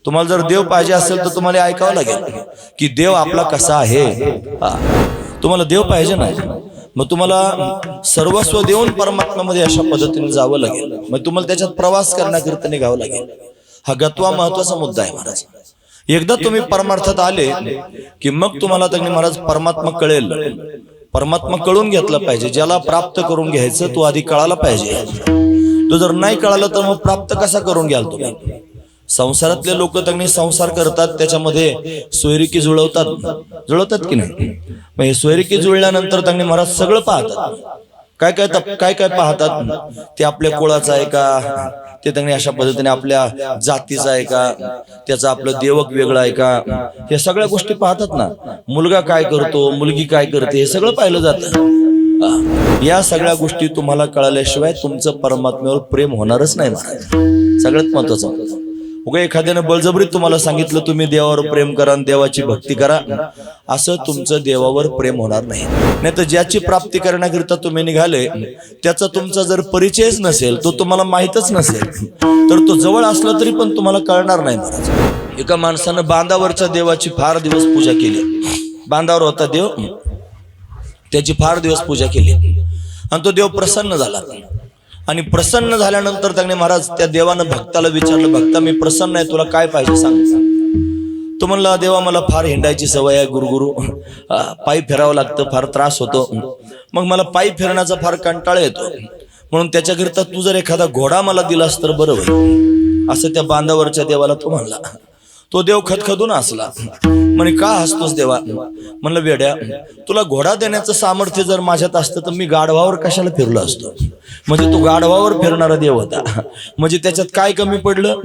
तुम्हाला जर देव पाहिजे असेल तर तुम्हाला ऐकावं लागेल की देव आपला कसा आहे। तुम्हाला देव पाहिजे नाही, मग तुम्हाला सर्वस्व देऊन परमात्म्यामध्ये अशा पद्धतीने जावं लागेल। मग तुम्हाला त्याच्यात प्रवास करण्याकरिता निघावं लागेल। हा गत्वा महत्वाचा मुद्दा आहे महाराज। एकदा तुम्ही परमार्थात आले की मग तुम्हाला तज्ञ महाराज परमात्मा कळेल। परमात्मा कळून घेतला पाहिजे। ज्याला प्राप्त करून घ्यायचं तो आधी कळाला पाहिजे। तो जर नाही कळालं तर मग प्राप्त कसा करून घ्याल तुम्ही? संसारातले लोक तज्ञ संसार करतात, त्याच्यामध्ये सोयरिकी जुळवतात की नाही? मग हे सोयरिकी जुळल्यानंतर तज्ञ महाराज सगळं पाहतात। काय काय पाहतात? ते आपल्या कुळाचं आहे का, ते तज्ञ अशा पद्धतीने आपल्या जातीचं आहे का, त्याचं आपलं देवक वेगळं आहे का, हे सगळ्या गोष्टी पाहतात ना। मुलगा काय करतो, मुलगी काय करते, हे सगळं पाहिलं जातं। या सगळ्या गोष्टी तुम्हाला कळाल्याशिवाय तुमचं परमात्म्यावर प्रेम होणारच नाही महाराज। सगळ्यात महत्वाचं उगा एखाद्यानं बळजबरीत तुम्हाला सांगितलं तुम्ही देवावर प्रेम करा, देवाची भक्ती करा, असं तुमचं देवावर प्रेम होणार नाही। तर ज्याची प्राप्ती करण्याकरिता तुम्ही निघाले त्याचा तुमचा जर परिचयच नसेल, तो तुम्हाला माहीतच नसेल, तर तो जवळ असला तरी पण तुम्हाला कळणार नाही महाराज। एका माणसानं बांधावरच्या देवाची फार दिवस पूजा केली। बांधावर होता देव, त्याची फार दिवस पूजा केली आणि तो देव प्रसन्न झाला। आणि प्रसन्न झाल्यानंतर त्याने महाराज त्या देवानं भक्ताला विचारलं, भक्ता मी प्रसन्न आहे, तुला काय पाहिजे सांग। तो म्हणला, देवा मला फार हिंडायची सवय आहे गुरुगुरु, पायी फिरावं लागतं, फार त्रास होतो, मग मला पायी फिरण्याचा फार कंटाळा येतो, म्हणून त्याच्याकरिता तू जर एखादा घोडा मला दिलास तर बरं होईल, असं त्या बांधावरच्या देवाला तो म्हणला। तो देव खदखदून हसला, म्हणे का हसतोस देवा? म्हणलं, वेड्या, तुला घोडा देण्याचं सामर्थ्य जर माझ्यात असतं तर मी गाढवावर कशाला फिरलो असतो? म्हणजे तू गाढवावर फिरणारा देव होता, म्हणजे त्याच्यात काय कमी पडलं?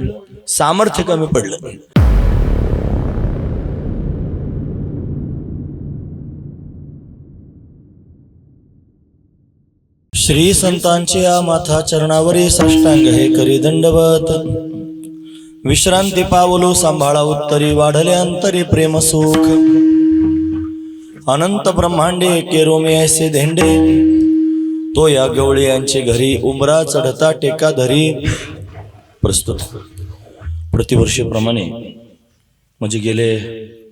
सामर्थ्य कमी पडलं। श्री संतांच्या माथा चरणावरी साष्टांग हे करी दंडवत, विश्रांती पावलो सांभाळा उत्तरी, वाढले अंतरी प्रेम सुख, अनंत ब्रह्मांडे केरोमे ऐसे धेंडे, तो या गवळी यांचे घरी, उमरा चढता टेका धरी। प्रस्तुत प्रतिवर्षीप्रमाणे म्हणजे गेले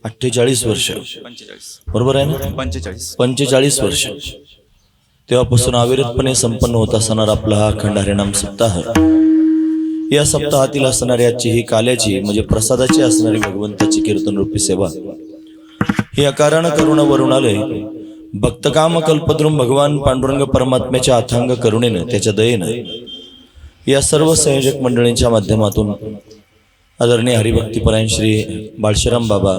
48 वर्ष, बरोबर आहे ना? 45 वर्ष तेव्हापासून अविरतपणे संपन्न होत असणार आपला हा अखंड हरिनाम सप्ताह। या सप्ताहातील असणारी आजची ही काल्याची म्हणजे प्रसादाची असणारी भगवंताची कीर्तन रूपी सेवा ही अकारण करुण वरून आले भक्तकाम कल्पद्रुम भगवान पांडुरंग परमात्म्याच्या अथांग करुणेनं, त्याच्या दयेनं या सर्व संयोजक मंडळींच्या माध्यमातून आदरणीय हरिभक्तीपरायण श्री बाळशीराम बाबा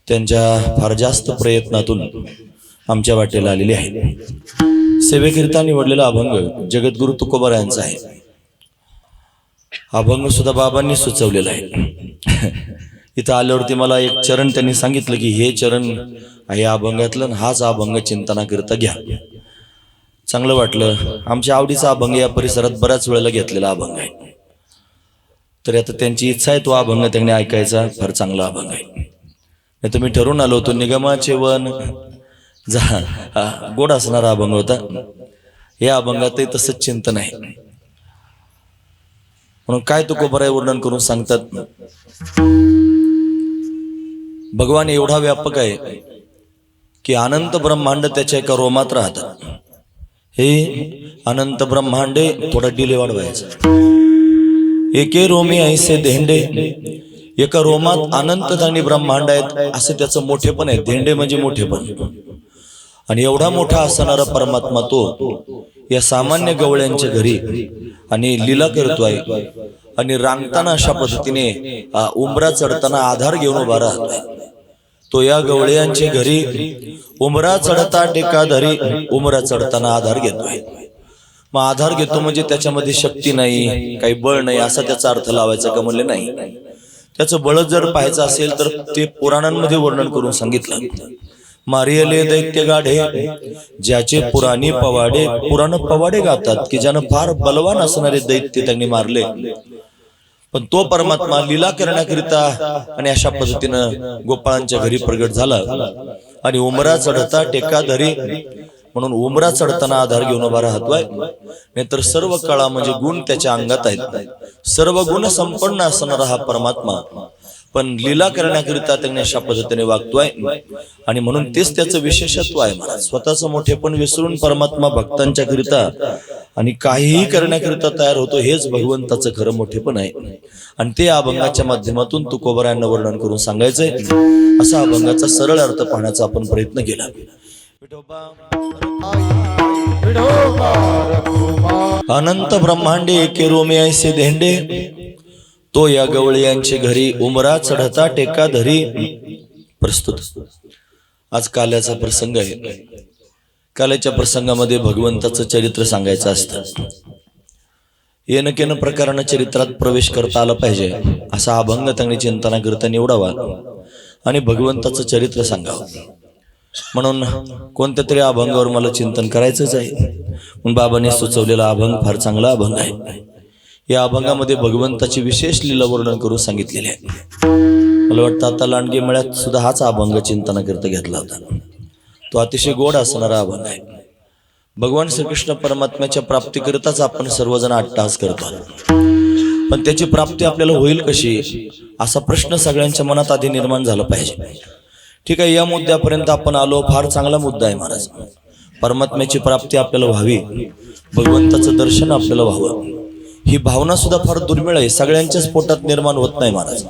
त्यांच्या फार जास्त प्रयत्नातून आमच्या वाटेला आलेले आहे। सेवेकरिता निवडलेला अभंग जगद्गुरु तुकोबारायांचा आहे। अभंग सुद्धा बाबांनी सुचवलेला आहे। इथं आल्यावरती मला एक चरण त्यांनी सांगितलं की हे चरण आहे अभंगातलं, हाच अभंग चिंतनाकरिता घ्या। चांगलं वाटलं। आमच्या आवडीचा अभंग या परिसरात बऱ्याच वेळेला घेतलेला अभंग आहे, तर आता त्यांची इच्छा आहे तो अभंग त्यांनी ऐकायचा। फार चांगला अभंग आहे। नाही तर मी ठरवून आलो होतो निगमाचे वन गोड असणारा अभंग होता। या अभंगातही तसंच चिंतन आहे, म्हणून काय तुकोबाराय वर्णन करून सांगतात, भगवान एवढा व्यापक आहे की अनंत ब्रह्मांड त्याच्या एका रोमात राहतात। हे अनंत ब्रह्मांडे, थोडा डिले वाढवायचा, एके रोमी ऐसे धेंडे, एका रोमात अनंत आणि ब्रह्मांड आहेत असं त्याचं मोठेपण आहे। धेंडे म्हणजे मोठेपण। आणि एवढा मोठा असणारा परमात्मा तो या सामान्य गवळ्यांच्या घरी आणि लीला करतो आहे आणि रांगताना अशा पद्धतीने उंबरा चढताना आधार घेऊन उभा राहतोय। तो या गवळ्यांच्या घरी उंबरा चढता टेका धरी, उंबरा चढताना आधार घेतोय। मग आधार घेतो म्हणजे त्याच्यामध्ये शक्ती नाही, काही बळ नाही असा त्याचा अर्थ लावायचा का म्हणले नाही। त्याचं बळ जर पाहायचं असेल तर ते पुराणांमध्ये वर्णन करून सांगितलं। मारियले दैत्य गाढे, ज्याचे पुराण पवाडे गातात की ज्यानं फार बलवान असणारे दैत्य त्यांनी मारले, पण तो परमात्मा लीला करण्याकरिता आणि अशा पद्धतीनं गोपाळांच्या घरी प्रगट झाला आणि उमरा चढता टेका धरी म्हणून उमरा चढताना आधार घेऊन उभा राहतोय, नाहीतर सर्व कळा म्हणजे गुण त्याच्या अंगात आहेत, सर्व गुण संपन्न असणारा हा परमात्मा पण लीला करण्याकरिता त्याने अशा पद्धतीने वागतोय आणि म्हणून तेच त्याचं विशेषत्व आहे महाराज. स्वतःचं मोठेपण विसरून परमात्मा भक्तांच्या करिता आणि काहीही करण्याकरिता तयार होतो, हेच भगवंताचं खरं मोठेपण आहे. आणि ते अभंगाच्या माध्यमातून तुकोबरायांना वर्णन करून सांगायचंय. असा अभंगाचा सरळ अर्थ पाहण्याचा आपण प्रयत्न केला. अनंत ब्रह्मांडे एके रोमे ऐसे धेंडे, तो या गवळी घरी उमरा चढता टेका धरी. प्रस्तुत आज काल्याचा प्रसंग आहे. काल्याच्या प्रसंगामध्ये भगवंताचं चरित्र सांगायचं असतं. येनकेन प्रकारानं चरित्रात प्रवेश करता आला पाहिजे असा अभंग त्यांनी चिंतना करता निवडावा आणि भगवंताचं चरित्र सांगावं. म्हणून कोणत्या तरी अभंगावर मला चिंतन करायचंच आहे. म्हणून बाबांनी सुचवलेला अभंग फार चांगला अभंग आहे. या अभंगामध्ये भगवंताची विशेष लीला वर्णन करून सांगितलेले आहे. मला वाटतं आता लांडगे मेळ्यात सुद्धा हाच अभंग चिंतना करता घेतला होता. तो अतिशय गोड असणारा अभंग आहे. भगवान श्रीकृष्ण परमात्म्याच्या प्राप्तीकरिताच आपण सर्वजण अट्टहास करतो, पण त्याची प्राप्ती आपल्याला होईल कशी असा प्रश्न सगळ्यांच्या मनात आधी निर्माण झाला पाहिजे. ठीक आहे, या मुद्द्यापर्यंत आपण आलो. फार चांगला मुद्दा आहे महाराज. परमात्म्याची प्राप्ती आपल्याला व्हावी, भगवंताचं दर्शन आपल्याला व्हावं, ही भावना सुद्धा फार दुर्मिळ आहे. सगळ्यांच्याच पोटात निर्माण होत नाही महाराज.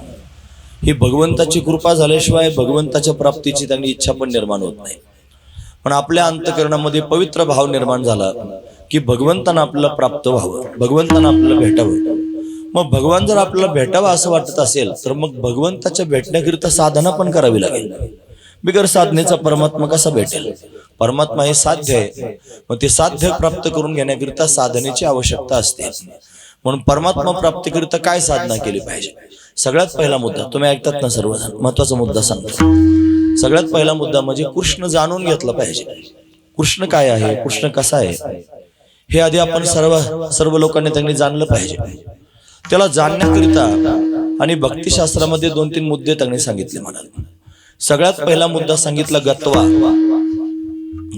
ही भगवंताची कृपा झाल्याशिवाय भगवंताच्या प्राप्तीची त्यांनी इच्छा पण निर्माण होत नाही. पण आपल्या अंतःकरणामध्ये पवित्र भाव निर्माण झाला की भगवंतांना आपल्याला प्राप्त व्हावं, भगवंतांना आपल्याला भेटावं. मग भगवान जर आपल्याला भेटावा असं वाटत असेल तर मग भगवंताच्या भेटण्याकरिता साधना पण करावी लागेल. बिगर साधनेचा परमात्मा कसा भेटेल? परमात्मा हे साध्य आहे. मग ते साध्य प्राप्त करून घेण्याकरिता साधनेची आवश्यकता असते. म्हणून परमात्मा प्राप्तीकरिता काय साधना केली पाहिजे? सगळ्यात पहिला मुद्दा तुम्ही ऐकतात ना सर्वजण, महत्वाचा मुद्दा सांगतो. सगळ्यात पहिला मुद्दा म्हणजे कृष्ण जाणून घेतला पाहिजे. कृष्ण काय आहे, कृष्ण कसा आहे हे आधी आपण सर्व लोकांनी त्यांनी जाणलं पाहिजे. त्याला जाणण्याकरिता आणि भक्तिशास्त्रामध्ये 2-3 मुद्दे त्यांनी सांगितले मला. सगळ्यात पहिला मुद्दा सांगितला गत्वा.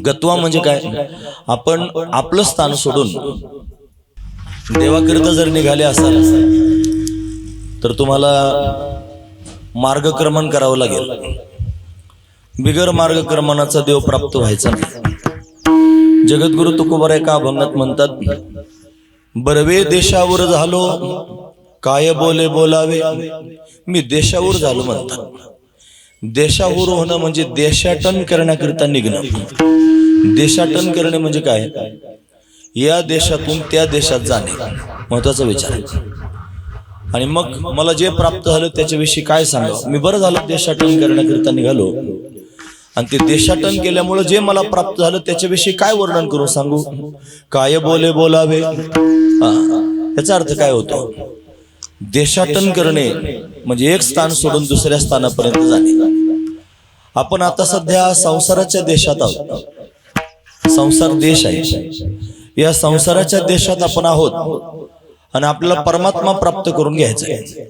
गत्वा म्हणजे काय? आपण आपलं स्थान सोडून देवाकरिता जर निघाले असाल तर तुम्हाला मार्गक्रमण करावं लागेल. बिगर मार्गक्रमणाचा देव प्राप्त व्हायचा नाही. जगद्गुरु तुकोबार एका अभंगात म्हणतात, बरवे देशावर झालो काय बोले बोलावे. मी देशावर झालो म्हणतात. देशावर होणं म्हणजे देशाटन करण्याकरिता निघणं. देशाटन करणे म्हणजे काय? या देशातून त्या देशात जाणे, महत्वाचा विचार आहे. आणि मग मला जे प्राप्त झालं त्याच्याविषयी काय सांगावं? मी बरं झालं देशाटन करण्याकरिता निघालो आणि ते देशाटन केल्यामुळे जे मला प्राप्त झालं त्याच्याविषयी काय वर्णन करून सांगू? काय बोले बोलावे. याचा अर्थ काय होतो? देशाटन करणे म्हणजे एक स्थान सोडून दुसऱ्या स्थानापर्यंत जाणे. आपण आता सध्या संसाराच्या देशात आहोत. संसार देश आहे. या संसाराच्या देशात आपण आहोत आणि आपल्याला परमात्मा प्राप्त करून घ्यायचा आहे.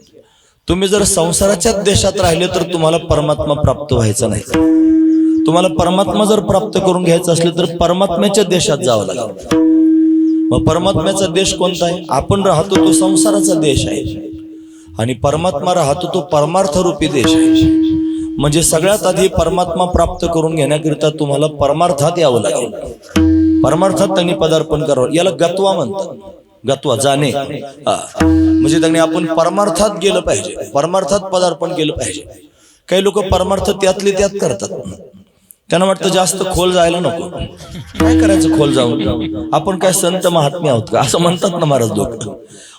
तुम्ही जर संसाराच्या देशात राहिले तर तुम्हाला परमात्मा प्राप्त व्हायचा नाही. तुम्हाला परमात्मा जर प्राप्त करून घ्यायचं असलं तर परमात्म्याच्या देशात जावं लागेल. मग परमात्म्याचा देश कोणता आहे? आपण राहतो तो संसाराचा देश आहे आणि परमात्मा राहतो तो परमार्थ रूपी देश आहे. म्हणजे सगळ्यात आधी परमात्मा प्राप्त करून घेण्याकरिता तुम्हाला परमार्थात यावं लागेल. परमार्थात त्यांनी पदार्पण करावं. याला गत्वा म्हणतात. गत्वा जाणे. म्हणजे त्यांनी आपण परमार्थात गेलं पाहिजे, परमार्थात पदार्पण केलं पाहिजे. काही लोक परमार्थ त्यातले त्यात करतात. त्यांना वाटतं जास्त खोल जायला नको. काय करायचं खोल जाऊन? आपण काय संत महात्मे आहोत का असं म्हणतात ना महाराज लोक.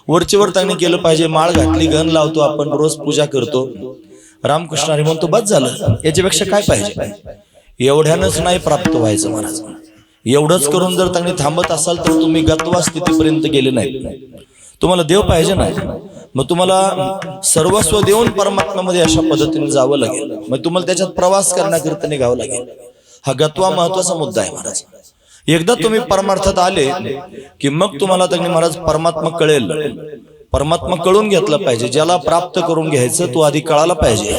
वरचेवर त्यांनी केलं पाहिजे. माळ घातली, घन लावतो, आपण रोज पूजा करतो, रामकृष्ण हरी म्हणतो, बस झालं. याच्यापेक्षा काय पाहिजे? एवढ्यानंच नाही प्राप्त व्हायचं महाराज. एवढंच करून जर त्यांनी थांबत असाल तर तुम्ही गत्वा स्थितीपर्यंत गेले नाही. तुम्हाला देव पाहिजे नाही. मग तुम्हाला सर्वस्व देऊन परमात्म्यामध्ये अशा पद्धतीने जावं लागेल. मग तुम्हाला त्याच्यात प्रवास करण्याकरिता निघावं लागेल. हा गत्वा महत्वाचा मुद्दा आहे महाराज. एकदा तुम्ही परमार्थात आले की मग तुम्हाला त्यांनी महाराज परमात्मा कळेल. परमात्मा कळून घेतला पाहिजे. ज्याला प्राप्त करून घ्यायचं तो आधी कळाला पाहिजे.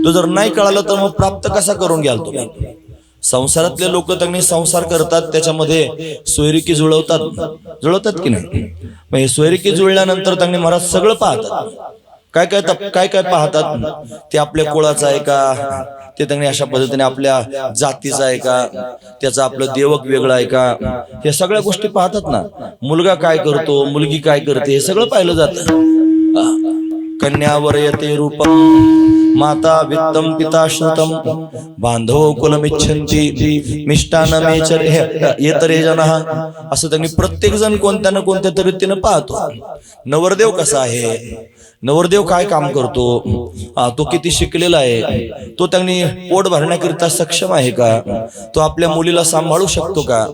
तो जर नाही कळालं तर मग प्राप्त कसा करून घ्याल तुम्ही? संसारातले लोक त्यांनी संसार करतात, त्याच्यामध्ये सोयरिकी जुळवतात की नाही? मग हे सोयरिकी जुळल्यानंतर त्यांनी महाराज सगळं पाहतात. काय काय पाहतात? ते आपल्या कुळाचं आहे का, ते त्यांनी अशा पद्धतीने आपल्या जातीचं आहे का, त्याचं आपलं देवक वेगळं आहे का, हे सगळ्या गोष्टी पाहतात ना. मुलगा काय करतो, मुलगी काय करते, हे सगळं पाहिलं जातं. कन्यावर येते रूपम माता वित्तम पिता श्रुतम बांधव कुलमिच्छन्ति मिष्टान्नमेचर येतरे जनः. असं त्यांनी प्रत्येक जण कोणत्या ना कोणत्या तरी रीतीनं पाहतो. नवरदेव कसा आहे, नवरदेव काय काम करतो, तो किती शिकलेला आहे, तो त्यांनी पोट भरण्याकरिता सक्षम आहे का, तो आपल्या मुलीला सांभाळू शकतो का,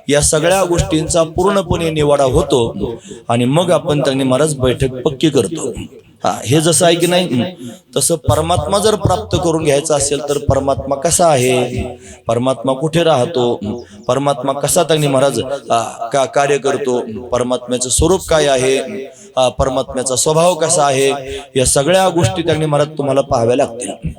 या सगळ्या गोष्टींचा पूर्णपणे निवाडा होतो. आणि मग आपण त्यांनी महाराज बैठक पक्की करतो. हे जसं आहे की नाही, तसं परमात्मा जर प्राप्त करून घ्यायचा असेल तर परमात्मा कसा आहे, परमात्मा कुठे राहतो, परमात्मा कसा त्यांनी महाराज कार्य करतो, परमात्म्याचं स्वरूप काय आहे, परमात्म्याचा स्वभाव कसा आहे, या सगळ्या गोष्टी त्यांनी महाराज तुम्हाला पाहाव्या लागतील.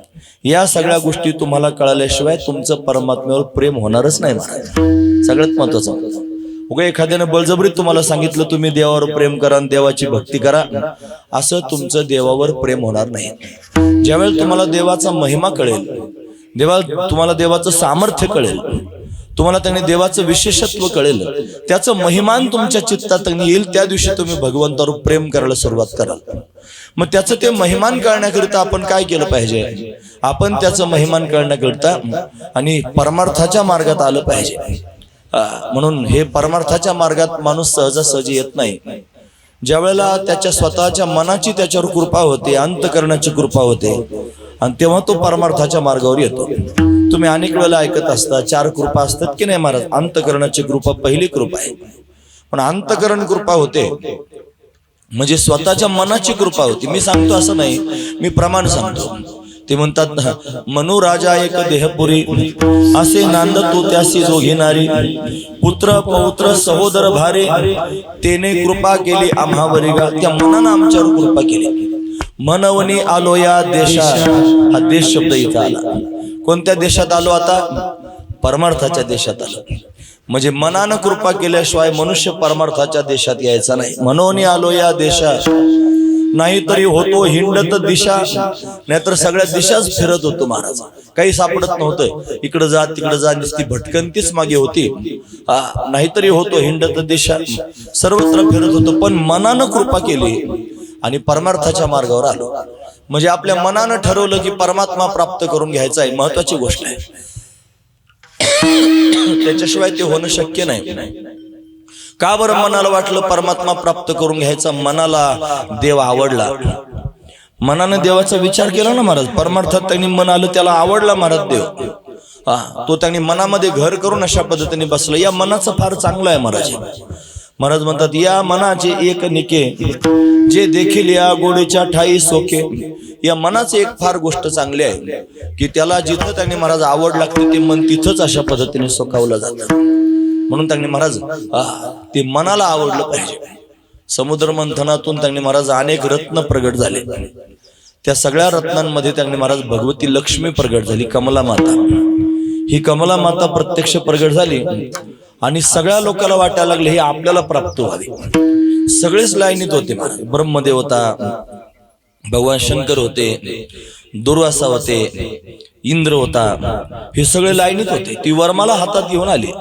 या सगळ्या गोष्टी तुम्हाला कळाल्याशिवाय तुमचं परमात्म्यावर प्रेम होणारच नाही महाराज. सगळ्यात महत्वाचं, उगा एखाद्यानं बळजबरीत तुम्हाला सांगितलं तुम्ही देवावर प्रेम करा आणि देवाची भक्ती करा, असं तुमचं देवावर प्रेम होणार नाही. ज्यावेळेला तुम्हाला देवाचा महिमा कळेल, तुम्हाला देवाचं सामर्थ्य कळेल, तुम्हाला त्यांनी देवाचं विशेषत्व कळेल, त्याचं महिमान तुमच्या चित्तात येईल, त्या दिवशी तुम्ही भगवंतावर प्रेम करायला सुरुवात कराल. मग त्याचं ते महिमान करण्याकरिता आपण काय केलं पाहिजे, आपण त्याचं महिमान करण्याकरिता आणि परमार्थाच्या मार्गात आलं पाहिजे. म्हणून हे परमार्थाच्या मार्गात माणूस सहजासहजी येत नाही. ज्या वेळेला त्याच्या स्वतःच्या मनाची त्याच्यावर कृपा होते, अंतकरणाची कृपा होते, आणि तेव्हा तो परमार्थाच्या मार्गावर येतो. तुम्ही अनेक वेळेला ऐकत असता 4 कृपा असतात की नाही महाराज. अंतकरणाची कृपा पहिली कृपा आहे, पण अंतकरण कृपा होते म्हणजे स्वतःच्या मनाची कृपा होती. मी सांगतो असं नाही, मी प्रमाण सांगतो. ते म्हणतात मनुराजा एक देहपुरी असे नांद तो त्यासी जो घेणारी पुत्र पौत्र सहोदर भारे तेने कृपा केली आम्हावरी गा. त्या मनानं आमच्यावर कृपा केली. मनवनी आलो या देशा, हा देश शब्द इथं आला. कोणत्या देशात आलो आता, परमार्थाच्या देशात आलो. म्हणजे मनानं कृपा केल्याशिवाय मनुष्य परमार्थाच्या देशात यायचा नाही. मनोनी आलो या देशा, नाहीतरी होतो हिंडत दिशा, नाहीतर सगळ्या दिशाच फिरत होतो महाराज. काही सापडत नव्हतं, इकडं जा तिकडं जा, नुसती भटकंतीच मागे होती. नाहीतरी होतो हिंडत दिशा, सर्वत्र फिरत होतो. पण मनानं कृपा केली आणि परमार्थाच्या मार्गावर आलो. म्हणजे आपल्या मनानं ठरवलं की परमात्मा प्राप्त करून घ्यायचा आहे, महत्वाची गोष्ट आहे. त्याच्याशिवाय ते होणं शक्य नाही. का बरं मनाला वाटलं परमात्मा प्राप्त करून घ्यायचा, मनाला देव आवडला, मनानं देवाचा विचार केला ना महाराज. परमार्थात त्यांनी मन आलं, त्याला आवडला महाराज देव. तो त्यांनी मनामध्ये घर करून अशा पद्धतीने बसला. या मनाचं फार चांगलं आहे महाराज. महाराज म्हणतात या मनाचे एक निके जे देखील या गोडीच्या ठाई सोके. या मनाचं एक फार गोष्ट चांगली आहे की त्याला जिथं त्यांनी महाराज आवड लागते ते मन तिथंच अशा पद्धतीने सोकावलं जातं. म्हणून त्यांनी महाराज ते मनाला आवडलं पाहिजे. समुद्र मंथनातून त्यांनी महाराज अनेक रत्न प्रगट झाले. त्या सगळ्या रत्नांमध्ये त्यांनी महाराज भगवती लक्ष्मी प्रगट झाली, कमला माता. ही कमला माता प्रत्यक्ष प्रगट झाली आणि सगळ्या लोकांना वाटायला लागले हे आपल्याला प्राप्त व्हावे. सगळेच लाईनीत होते महाराज. ब्रह्मदेव होता, भगवान शंकर होते, दुर्वासा होते, इंद्र होता, हे सगळे लाईनीत होते. ती वरमाला हातात घेऊन आली.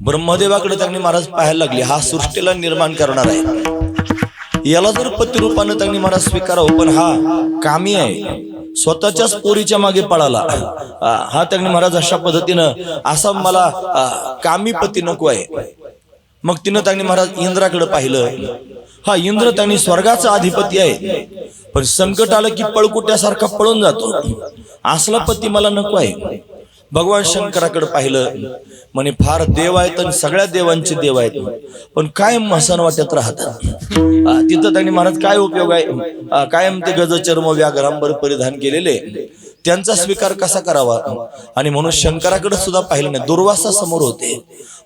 ब्रह्मदेवाकडे त्यांनी महाराज पाहायला लागले, हा सृष्टीला निर्माण करणार आहे, याला जर पती रूपानं त्यांनी महाराज स्वीकारावं. पण हा कामी आहे, स्वतःच्याच पोरीच्या मागे पळाला. हा त्यांनी महाराज अशा पद्धतीनं असा मला कामी पती नको आहे. मग तिनं त्यांनी महाराज इंद्राकडे पाहिलं. हा इंद्र त्यांनी स्वर्गाचा अधिपती आहे, पण संकट आलं की पळकुट्यासारखा पळून जातो. असला पती मला नको आहे. भगवान शंकराकडे पाहिलं, म्हणे फार देव आहेत आणि सगळ्या देवांचे देव आहेत, पण कायम मसन वाटत राहतात. तिथं त्यांनी महाराज काय उपयोग आहे, कायम ते गजचर्म व्याघ्रांबर परिधान केलेले, त्यांचा स्वीकार कसा करावा. आणि म्हणून शंकराकडे सुद्धा पाहिलं नाही. दुर्वासा समोर होते,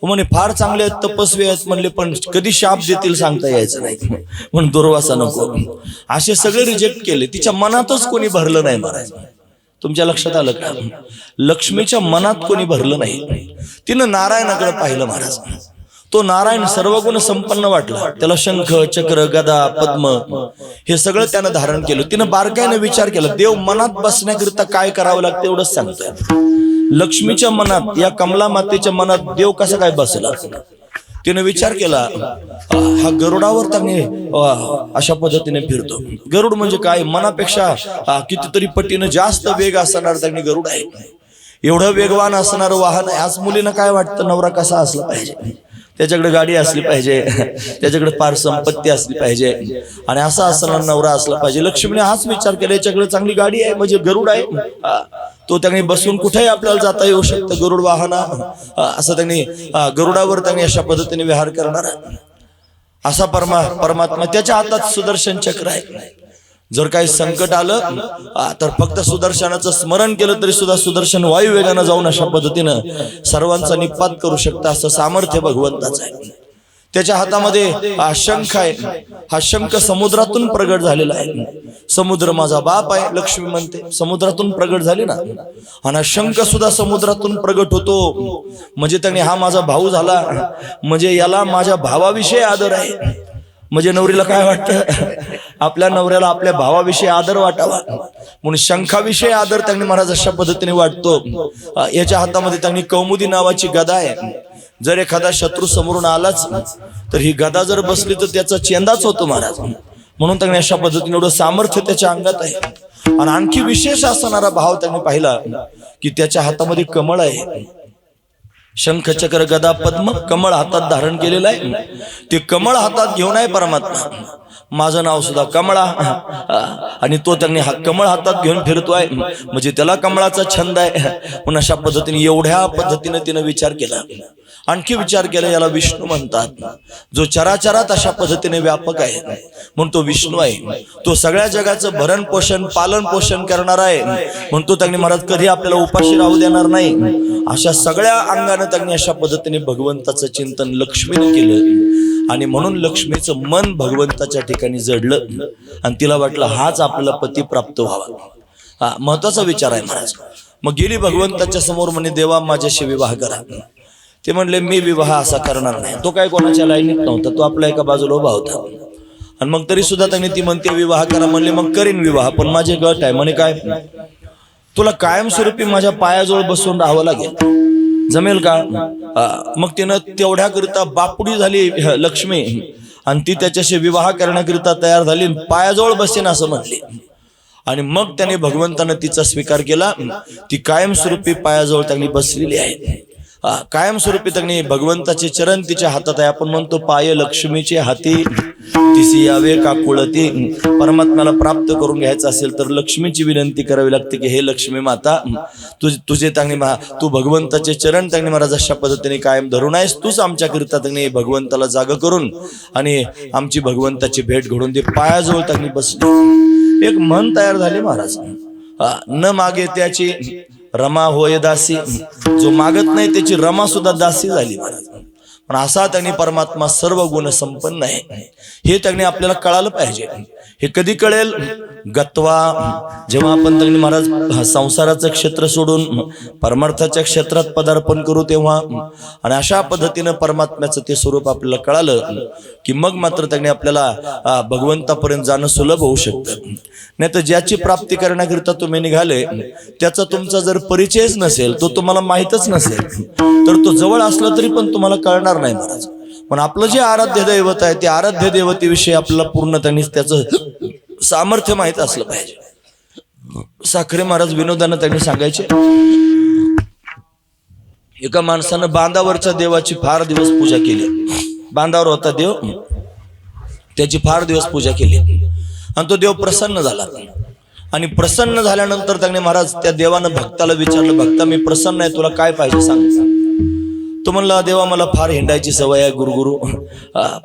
म्हणे फार चांगले आहेत, तपस्वी आहेत म्हणले, पण कधी शाप देतील सांगता यायचं नाही, म्हणून दुर्वासा नको. असे सगळे रिजेक्ट केले. तिच्या मनातच कोणी भरलं नाही महाराज. तुमच्या लक्षात आलं का? लक्ष्मीच्या मनात कोणी भरलं नाही. तिनं नारायणाकडे पाहिलं महाराज. तो नारायण सर्व गुण संपन्न वाटला. त्याला शंख, चक्र, गदा, पद्म हे सगळं त्यानं धारण केलं. तिनं बारकाईने विचार केला, देव मनात बसण्याकरिता काय करावं लागतं एवढंच सांगतोय. लक्ष्मीच्या मनात, या कमला मातेच्या मनात देव कसा काय बसला? तिने विचार केला, हा गरुडावर त्याने अशा पद्धतीने फिरतो. गरुड म्हणजे काय? मनापेक्षा कितीतरी पटीनं जास्त वेग असणार त्याने गरुड आहे. एवढं वेगवान असणारं वाहन आहे. आज मुलीनं काय वाटतं, नवरा कसा असला पाहिजे, त्याच्याकडे गाडी असली पाहिजे, त्याच्याकडे फार संपत्ती असली पाहिजे, आणि असा असणारा नवरा असला पाहिजे. लक्ष्मीने हाच विचार केला, याच्याकडे चांगली गाडी आहे म्हणजे गरुड आहे, तो त्यांनी बसून कुठेही आपल्याला जाता येऊ शकतं. गरुड वाहना असं त्यांनी गरुडावर त्यांनी अशा पद्धतीने विहार करणार असा परमात्मा. त्याच्या हातात सुदर्शन चक्र आहे. जर काही संकट आलं तर फक्त सुदर्शनाचं स्मरण केलं तरी सुद्धा सुदर्शन वायू वेगानं जाऊन अशा पद्धतीनं सर्वांचा निपात करू शकतं. असं सामर्थ्य भगवंताचं आहे. त्याच्या हातामध्ये शंख आहे. हा शंख समुद्रातून प्रगट झालेला आहे. समुद्र माझा बाप आहे लक्ष्मी म्हणते, समुद्रातून प्रगट झाली ना. आणि शंख सुद्धा समुद्रातून प्रगट होतो. म्हणजे त्याने हा माझा भाऊ झाला, म्हणजे याला माझ्या भावाविषयी आदर आहे. म्हणजे नवरीला काय वाटतं, आपल्या नवऱ्याला आपल्या भावाविषयी आदर वाटावा म्हणून शंखाविषयी आदर त्यांनी महाराज अशा पद्धतीने वाटतो. याच्या हातामध्ये त्यांनी कौमुदी नावाची गदा आहे. जर एखादा शत्रू समोरून आलाच तर ही गदा जर बसली तर त्याचा चेंदाच होतो महाराज. म्हणून त्यांनी अशा पद्धतीने एवढं सामर्थ्य त्याच्या अंगात आहे. आणि आणखी विशेष असणारा भाव त्यांनी पाहिला की त्याच्या हातामध्ये कमळ आहे. शंख, चक्र, गदा, पद्म कमळ हातात धारण केलेलं आहे. ते कमळ हातात घेऊन आहे परमात्मा. माझं नाव सुद्धा कमळा, आणि तो त्यांनी हा कमळ हातात घेऊन फिरतोय म्हणजे त्याला कमळाचा छंद आहे. म्हणून अशा पद्धतीने एवढ्या पद्धतीने तिने विचार केला. आणखी विचार केला, याला विष्णू म्हणतात. जो चराचरात अशा पद्धतीने व्यापक आहे म्हणून तो विष्णू आहे. तो सगळ्या जगाचं भरण पोषण, पालन पोषण करणारा आहे. म्हणतो त्यांनी महाराज कधी आपल्याला उपाशी राहू देणार नाही. अशा सगळ्या अंगाने त्यांनी अशा पद्धतीने भगवंताचं चिंतन लक्ष्मीने केलं. आणि म्हणून लक्ष्मीचं मन भगवंताच्या ठिकाणी जडलं आणि तिला वाटलं हाच आपला पती प्राप्त व्हावा. महत्वाचा विचार आहे महाराज. मग गेली भगवंताच्या समोर म्हणे, देवा माझ्याशी विवाह करा. ते म्हणले, मी विवाह असा करणार नाही. तो काय कोणाच्या लाईनीत नव्हता, तो आपला एका बाजूला उभा होता. आणि मग तरी सुद्धा त्यांनी ती म्हणते विवाह करा. म्हणले मग करीन विवाह, पण माझे गट आहे. म्हणे काय, तुला कायमस्वरूपी माझ्या पायाजवळ बसून राहावं लागेल, जमेल का? मग तिनं तेवढ्याकरिता बापुडी झाली लक्ष्मी आणि ती त्याच्याशी विवाह करण्याकरिता तयार झाली. पायाजवळ बसेन असं म्हणली. आणि मग त्याने भगवंतानं तिचा स्वीकार केला. ती कायमस्वरूपी पायाजवळ त्यांनी बसलेली आहे. कायमस्वरूपी त्यांनी भगवंताचे चरण तिच्या हातात आहे. आपण म्हणतो पाय लक्ष्मीचे हाती तिसी यावे का कुळती. परमात्म्याला प्राप्त करून घ्यायचं असेल तर लक्ष्मीची विनंती करावी लागते की हे लक्ष्मी माता, तुझे तू भगवंताचे चरण त्यांनी महाराज अशा पद्धतीने कायम धरून आहेस. तूच आमच्याकरिता त्यांनी भगवंताला जागा करून आणि आमची भगवंताची भेट घडून दे. पायाजवळ त्यांनी बसली. एक मन तयार झाले महाराज. न मागे त्याची रमा होय दासी. जो मागत नाही त्याची रमा सुद्धा दासी झाली महाराज. पण असा त्यांनी परमात्मा सर्व गुण संपन्न आहे हे त्यांनी आपल्याला कळालं पाहिजे. हे कधी कळेल? गत्वा, जेव्हा आपण त्यांनी महाराज संसाराचं क्षेत्र सोडून परमार्थाच्या क्षेत्रात पदार्पण करू तेव्हा. आणि अशा पद्धतीनं परमात्म्याचं ते स्वरूप आपल्याला कळालं की मग मात्र त्यांनी आपल्याला भगवंतापर्यंत जाणं सुलभ होऊ शकतं. नाही तर ज्याची प्राप्ती करण्याकरिता तुम्ही निघाले त्याचा तुमचा जर परिचयच नसेल, तो तुम्हाला माहीतच नसेल, तर तो जवळ असला तरी पण तुम्हाला कळणार नाही महाराज. पण आपलं जे आराध्य दैवत आहे ते आराध्य देवतेविषयी आपल्याला पूर्ण त्यांनी त्याचं सामर्थ्य माहित असलं पाहिजे. साखरे महाराज विनोदानं त्यांनी सांगायचे, एका माणसानं बांधावरच्या देवाची फार दिवस पूजा केली. बांधावर होता देव, त्याची फार दिवस पूजा केली आणि तो देव प्रसन्न झाला. आणि प्रसन्न झाल्यानंतर त्याने महाराज त्या देवानं भक्ताला विचारलं, भक्ता मी प्रसन्न आहे, तुला काय पाहिजे सांग. तो म्हणला, देवा मला फार हिंडायची सवय आहे गुरुगुरु,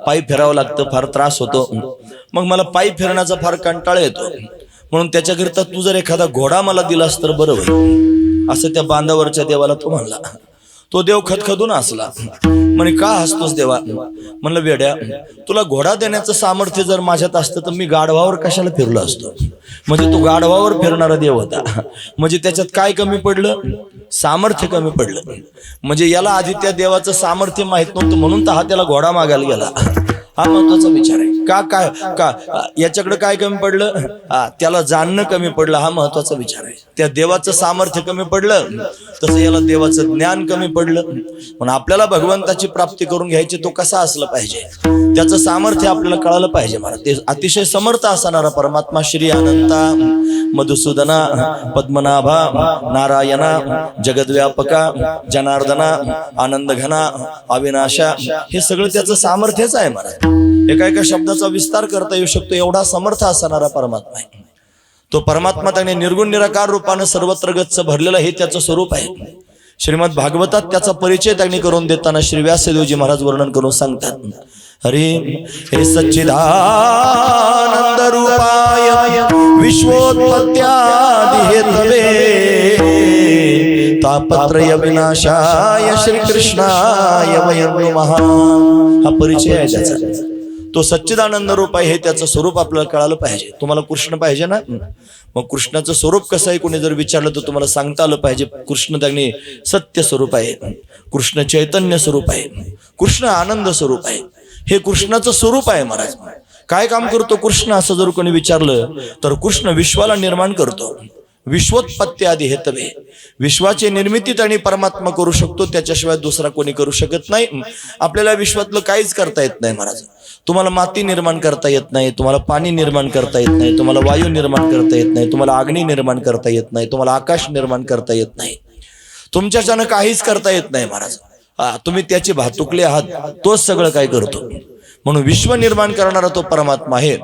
पायी फिरावं लागतं, फार त्रास होतो, मग मला पायी फिरण्याचा फार कंटाळा येतो, म्हणून त्याच्याकरिता तू जर एखादा घोडा मला दिलास तर बरं होईल. असं त्या बांधावरच्या देवाला तो म्हणला. तो देव खदखदून हसला. म्हणे का हसतोस देवा? म्हणलं वेड्या, तुला घोडा देण्याचं सामर्थ्य जर माझ्यात असतं तर मी गाढवावर कशाला फिरलो असतो. म्हणजे तो गाढवावर फिरणारा देव होता. म्हणजे त्याच्यात काय कमी पडलं? सामर्थ्य कमी पडलं. म्हणजे याला आधी त्या देवाचं सामर्थ्य माहित नव्हतं म्हणून तर हा त्याला घोडा मागायला गेला. हा महत्वाचा विचार आहे. का याच्याकडे काय कमी पडलं? त्याला जाणणं कमी पडलं. हा महत्वाचा विचार आहे. त्या देवाचं सामर्थ्य कमी पडलं तसं याला देवाचं ज्ञान कमी पडलं. म्हणून आपल्याला भगवंताची प्राप्ती करून घ्यायची, तो कसा असला पाहिजे, त्याचं सामर्थ्य आपल्याला कळालं पाहिजे. मला ते अतिशय समर्थ असणारा परमात्मा श्री अनंता मधुसूदना पद्मनाभा नारायणा जगद्व्यापका जनार्दना आनंद घना अविनाशा, हे सगळं त्याचं सामर्थ्यच आहे. मला एका एका शब्दाचा विस्तार करता येऊ शकतो एवढा समर्थ असणारा परमात्मा आहे. तो परमात्मा त्याने निर्गुण निराकार रूपानं सर्वत्र गच्च भरलेला हे त्याचं स्वरूप आहे. श्रीमद भागवतात त्याचा परिचय त्यांनी करून देताना श्री व्यासदेवजी महाराज वर्णन करून सांगतात. हरे हे सच्चिदानंद रूपाय विश्वोत्पत्त्यादि हेतवे तापत्रय विनाशाय श्री कृष्णाय वयं नमः. हा परिचय आहे त्याचा. तो सच्चिदानंद रूप आहे हे त्याचं स्वरूप आपल्याला कळालं पाहिजे. तुम्हाला कृष्ण पाहिजे ना, मग कृष्णाचं स्वरूप कसं आहे कोणी जर विचारलं तर तुम्हाला सांगता आलं पाहिजे. कृष्ण त्यांनी सत्य स्वरूप आहे, कृष्ण चैतन्य स्वरूप आहे, कृष्ण आनंद स्वरूप आहे. हे कृष्णाचं स्वरूप आहे. महाराज काय काम करतो कृष्ण असं जर कोणी विचारलं तर कृष्ण विश्वाला निर्माण करतो. विश्वोत्पत्त्यादि हेतवे, विश्वाची निर्मिती त्यांनी परमात्मा करू शकतो, त्याच्याशिवाय दुसरा कोणी करू शकत नाही. आपल्याला विश्वातलं काहीच करता येत नाही. महाराज तुम्हाला माती निर्माण करता येत नाही, तुम्हाला पाणी निर्माण करता येत नाही, तुम्हाला वायू निर्माण करता येत नाही, तुम्हाला अग्नी निर्माण करता येत नाही, तुम्हाला आकाश निर्माण करता येत नाही, तुमच्याच्यानं काहीच करता येत नाही. महाराज तुम्ही त्याचे भातुकले आहात, तोच सगळं काय करतो. म्हणून विश्व निर्माण करणारा तो परमात्मा आहे.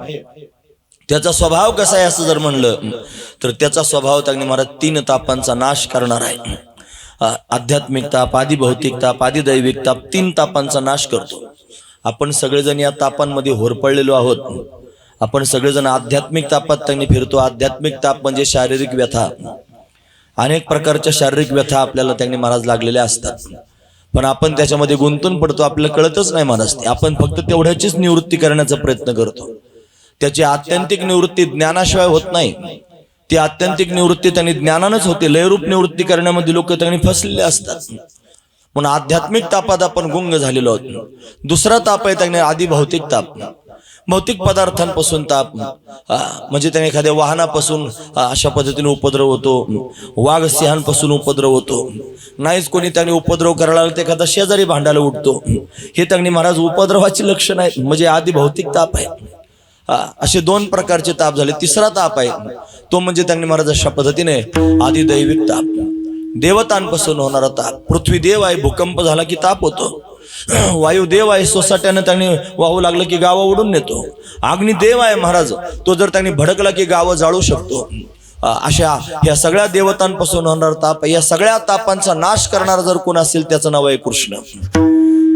त्याचा स्वभाव कसा आहे असं जर म्हणलं तर त्याचा स्वभाव त्यांनी महाराज 3 तापांचा नाश करणार आहे. आध्यात्मिक ताप, आधी भौतिक ताप, आधी दैविक ताप, 3 तापांचा नाश करतो. आपण सगळेजण या तापांमध्ये होरपळलेलो आहोत. आपण सगळेजण आध्यात्मिक तापात त्यांनी फिरतो. आध्यात्मिक ताप म्हणजे शारीरिक व्यथा. अनेक प्रकारच्या शारीरिक व्यथा आपल्याला त्यांनी महाराज लागलेल्या असतात, पण आपण त्याच्यामध्ये गुंतून पडतो. आपल्याला कळतच नाही महाराज. आपण फक्त तेवढ्याचीच निवृत्ती करण्याचा प्रयत्न करतो. त्याची आत्यंतिक निवृत्ती ज्ञानाशिवाय होत नाही. ती आत्यंतिक निवृत्ती त्यांनी ज्ञानानंच होते. लयरूप निवृत्ती करण्यामध्ये लोक त्यांनी फसलेले असतात. म्हणून आध्यात्मिक तापात आपण गुंग झालेलो आहोत. दुसरा ताप आहे त्यांनी आधी भौतिक ताप. भौतिक पदार्थांपासून ताप, म्हणजे त्याने एखाद्या वाहनापासून अशा पद्धतीने उपद्रव होतो, वाघ सिंहांपासून उपद्रव होतो. नाहीच कोणी त्यांनी उपद्रव करायला लागला तर एखादा शेजारी भांडायला उठतो. हे त्यांनी महाराज उपद्रवाची लक्षण आहेत, म्हणजे आधी भौतिक ताप आहे. असे 2 प्रकारचे ताप झाले. तिसरा ताप आहे तो म्हणजे त्यांनी महाराज अशा पद्धतीने आधी दैविक ताप, देवतांपासून होणारा ताप. पृथ्वी देव आहे, भूकंप झाला की ताप होतो. वायू देव आहे, सोसाट्यानं त्यांनी वाहू लागलं की गावं उडून नेतो. अग्नी देव आहे महाराज, तो जर त्यांनी भडकला की गावं जाळू शकतो. अशा या सगळ्या देवतांपासून होणारा ताप, या सगळ्या तापांचा नाश करणारा जर कोण असेल त्याचं नाव आहे कृष्ण.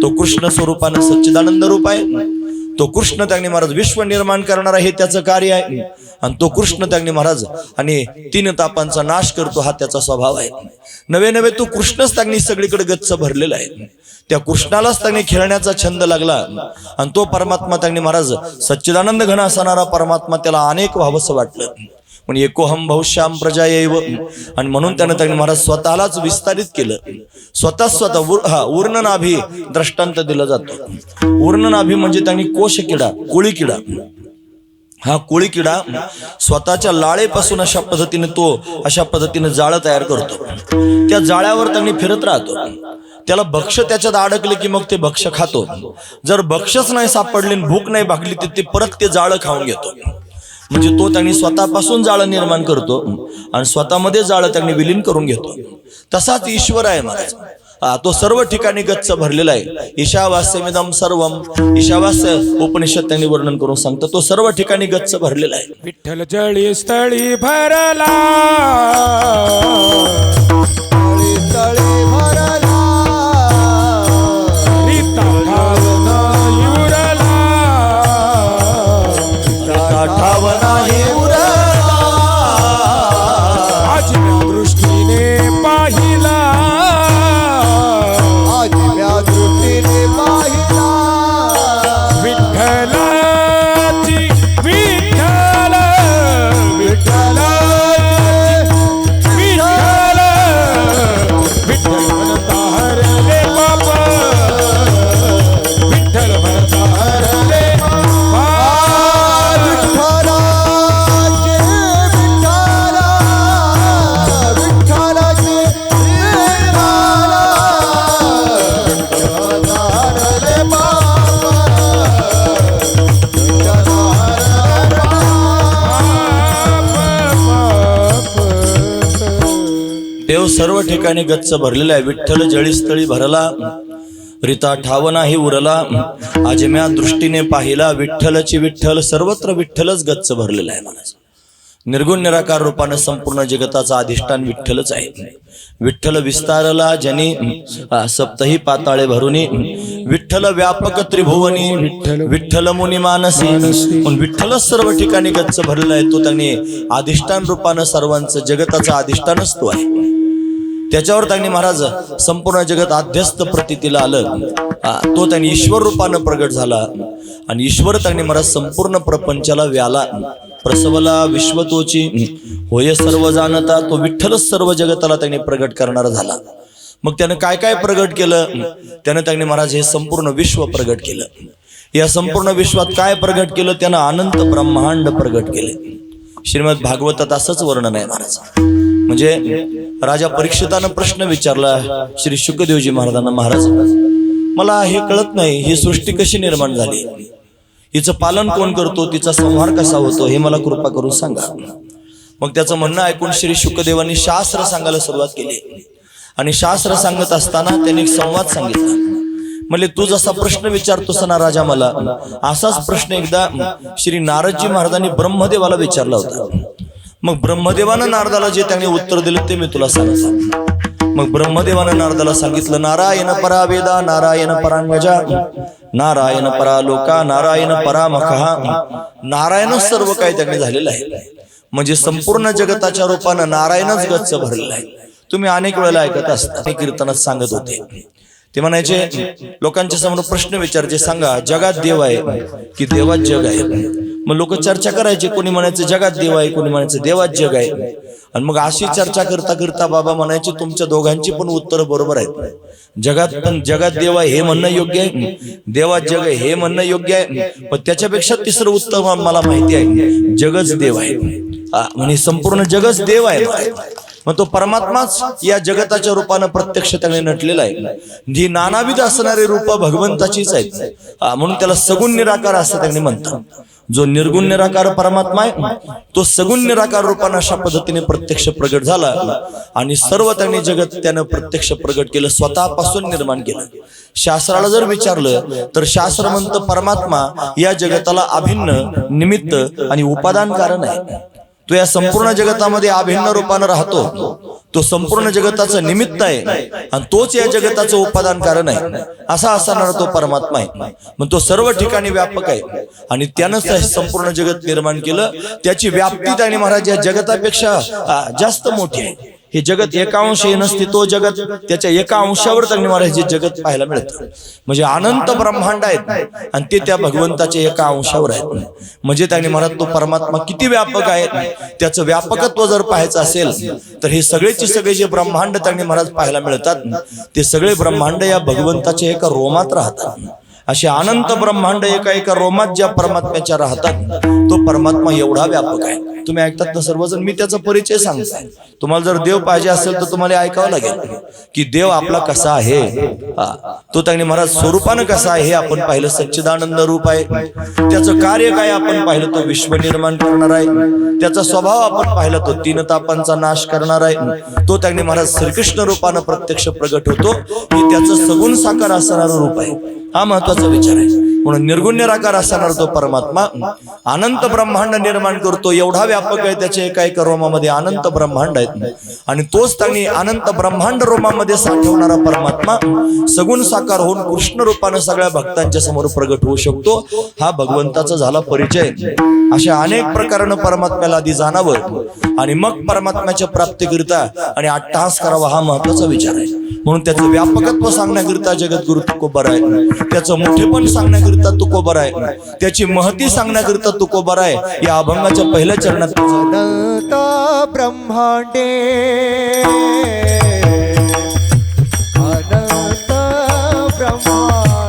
तो कृष्ण स्वरूपानं सच्चिदानंद रूप आहे. तो कृष्ण त्यांनी महाराज विश्व निर्माण करणारा हे त्याचं कार्य आहे. आणि तो कृष्ण त्यांनी महाराज आणि 3 तापांचा नाश करतो, हा त्याचा स्वभाव आहे. नवे तो कृष्णच त्यांनी सगळीकडे गच्च भरलेला आहे. त्या कृष्णालाच त्यांनी खेळण्याचा छंद लागला. आणि तो परमात्मा त्यांनी महाराज सच्चिदानंद घन असणारा परमात्मा त्याला अनेक व्हावंसं वाटलं. पण एकोहम बहुश्याम प्रजायैव, आणि म्हणून त्यानं त्यांनी महाराज स्वतःलाच विस्तारित केलं. स्वतः ऊर्णनाभी दृष्टांत दिला जातो. ऊर्णनाभी म्हणजे त्यांनी कोश किडा, कोळी किडा. हा कोळी किडा स्वतःच्या लाळेपासून अशा पद्धतीने जाळं तयार करतो. त्या जाळ्यावर त्यांनी फिरत राहतो. त्याला भक्ष त्याच्यात अडकले की मग ते भक्ष खातो. जर भक्षच नाही सापडले, भूक नाही भागली तर ते परत ते जाळं खाऊन घेतो. म्हणजे तो त्यांनी स्वतःपासून जाळं निर्माण करतो आणि स्वतःमध्ये जाळं त्यांनी विलीन करून घेतो. तसाच ईश्वर आहे महाराज. तो सर्व ठिकाणी गच्च भरलेला आहे. ईशावास्यमिदं सर्वम, ईशावास्य उपनिषद त्यांनी वर्णन करून सांगतो. तो सर्व ठिकाणी गच्च भरलेला आहे. विठ्ठल जळी स्थळी भरला, देव सर्व ठिकाणी गच्च भरलेला आहे. विठ्ठल जळीस्थळी भरला, रीता ठाव नाही उरला, आजम्या दृष्टीने पाहिला विठ्ठलची विठ्ठल, सर्वत्र विठ्ठलच गच्च भरलेला आहे. महाराज निर्गुण निराकार रूपानं संपूर्ण जगताचं अधिष्ठान विठ्ठलच आहे. विठ्ठल विस्तारला जनी सप्तही पाताळे भरुनी, विठ्ठल व्यापक त्रिभुवनी, विठ्ठल मुनी मानसी. पण विठ्ठलच सर्व ठिकाणी गच्च भरलेला आहे. तो त्यांनी अधिष्ठान रूपानं सर्वांचं जगताचं अधिष्ठानच तो आहे. त्याच्यावर त्यांनी महाराज संपूर्ण जगत आध्यस्त प्रतीतीला आलं. तो त्यांनी ईश्वर रूपानं प्रगट झाला आणि ईश्वर त्यांनी महाराज संपूर्ण प्रपंचाला व्याला. प्रसवला विश्वतोची होय सर्व जाणता, तो विठ्ठलच सर्व जगताला त्यांनी प्रगट करणारा झाला. मग त्यानं काय काय प्रगट केलं? त्यानं त्यांनी महाराज हे संपूर्ण विश्व प्रगट केलं. या संपूर्ण विश्वात काय प्रगट केलं? त्यानं अनंत ब्रह्मांड प्रगट केले. श्रीमद भागवतात असंच वर्णन आहे महाराज. म्हणजे राजा परीक्षितानं प्रश्न विचारला श्री शुकदेवजी महाराजांना, महाराज मला हे कळत नाही, ही सृष्टी कशी निर्माण झाली, हिचं पालन कोण करतो, तिचा संहार कसा होतो, हे मला कृपा करून सांगा. मग त्याचं म्हणणं ऐकून श्री शुकदेवांनी शास्त्र सांगायला सुरुवात केली. आणि शास्त्र सांगत असताना त्यांनी एक संवाद सांगितला. म्हणजे तू जसा प्रश्न विचारतोस ना राजा, मला असाच प्रश्न एकदा श्री नारदजी महाराजांनी ब्रह्मदेवाला विचारला होता. मग ब्रह्मदेवानं नारदाला जे त्यांनी उत्तर दिलं ते मी तुला सांगतो. मग ब्रह्मदेवानं नारदाला सांगितलं, नारायण परा वेदा, नारायण परांगजा, नारायण परा लोका, नारायण परामखा. नारायणच सर्व काही त्यांनी झालेलं आहे. म्हणजे संपूर्ण जगताच्या रूपानं नारायणच गच्च भरलेलं आहे. तुम्ही अनेक वेळेला ऐकत असता, कीर्तनात सांगत होते. ते म्हणायचे लोकांच्या समोर प्रश्न विचारायचे, सांगा जगात देव आहे की देवात जग आहे? मग लोक चर्चा करायचे, कोणी म्हणायचं जगात देव आहे, कोणी म्हणायचं देवात जग आहे. आणि मग अशी चर्चा करता करता बाबा म्हणायचे तुमच्या दोघांची पण उत्तर बरोबर आहेत. जगात देव आहे हे म्हणणं योग्य आहे, देवात जग आहे हे म्हणणं योग्य आहे, पण त्याच्यापेक्षा तिसरं उत्तर मला माहिती आहे, जगच देव आहे. म्हणजे संपूर्ण जगच देव आहे. मग तो परमात्माच या जगताच्या रूपानं प्रत्यक्ष त्याने नटलेला आहे. जी नानाविध असणारे रूप भगवंताचीच आहेत. म्हणून त्याला सगुण निराकार असं त्यांनी म्हणतात. जो निर्गुण निराकार परमात्मा आहे तो सगुण निराकार रूपानं अशा पद्धतीने प्रत्यक्ष प्रगट झाला आणि सर्व त्यांनी जगत त्यानं प्रत्यक्ष प्रगट केलं, स्वतःपासून निर्माण केलं. शास्त्राला जर विचारलं तर शास्त्र म्हणतं परमात्मा या जगताला अभिन्न निमित्त आणि उपादान कारण आहे. तो या संपूर्ण जगतामध्ये अभिन्न रूपानं राहतो. तो संपूर्ण जगताचं निमित्त आहे आणि तोच या जगताचं उपादान कारण आहे. असा असणारा तो परमात्मा आहे. मग तो सर्व ठिकाणी व्यापक आहे आणि त्यानंच संपूर्ण जगत निर्माण केलं. त्याची व्याप्ती त्याने महाराज या जगतापेक्षा जास्त मोठी आहे. हे जगत एका अंश हे नसते, तो जगत त्याच्या एका अंशावर त्यांनी महाराज हे जगत पाहायला मिळतं. म्हणजे अनंत ब्रह्मांड आहेत आणि ते त्या भगवंताच्या एका अंशावर आहेत. म्हणजे त्यांनी महाराज तो परमात्मा किती व्यापक आहे, त्याचं व्यापकत्व जर पाहायचं असेल तर हे सगळेचे सगळे जे ब्रह्मांड त्यांनी महाराज पाहायला मिळतात ते सगळे ब्रह्मांड या भगवंताच्या एका रोमात राहतात. असे अनंत ब्रह्मांड एका एका रोमात ज्या परमात्म्याच्या राहतात तो परमात्मा एवढा व्यापक आहे. तुम्ही ऐकतात ना सर्वजण, मी त्याचा परिचय सांगतोय. तुम्हाला जर देव पाहिजे असेल तर तुम्हाला ऐकावं लागेल की देव आपला कसा आहे, तो त्यांनी महाराज स्वरूपानं कसा आहे हे आपण पाहिलं. सच्चिदानंद रूप आहे. त्याचं कार्य काय आपण पाहिलं, तो विश्व निर्माण करणार आहे. त्याचा स्वभाव आपण पाहिला, तो तीन तापांचा नाश करणार आहे. तो त्यांनी महाराज श्रीकृष्ण रूपानं प्रत्यक्ष प्रगट होतो. हे त्याचं सगुण साकार असणारं रूप आहे. हा महत्वाचा विचार आहे. म्हणून निर्गुण निराकार असणारा तो परमात्मा अनंत ब्रह्मांड निर्माण करतो. एवढा व्यापक आहे, त्याच्या एका एका रोमामध्ये अनंत ब्रह्मांड आहेत आणि तोच त्यांनी अनंत ब्रह्मांड रोमामध्ये साठवणारा परमात्मा सगुण साकार होऊन कृष्ण रूपानं सगळ्या भक्तांच्या समोर प्रगट होऊ शकतो. हा भगवंताचा झाला परिचय. अशा अनेक प्रकारानं परमात्म्याला आधी जाणावं आणि मग परमात्म्याच्या प्राप्तीकरिता आणि अट्टहास करावा, हा महत्वाचा विचार आहे. म्हणून त्याचं व्यापकत्व सांगण्याकरिता जगद्गुरु तुकोबर आहे. त्याचं मोठेपण सांगण्याकरिता तुकोबर आहे. त्याची महती सांगण्याकरिता तुकोबर आहे. या अभंगाच्या पहिल्या चरणात अनंत ब्रह्मांडे अनंत ब्रह्मांडे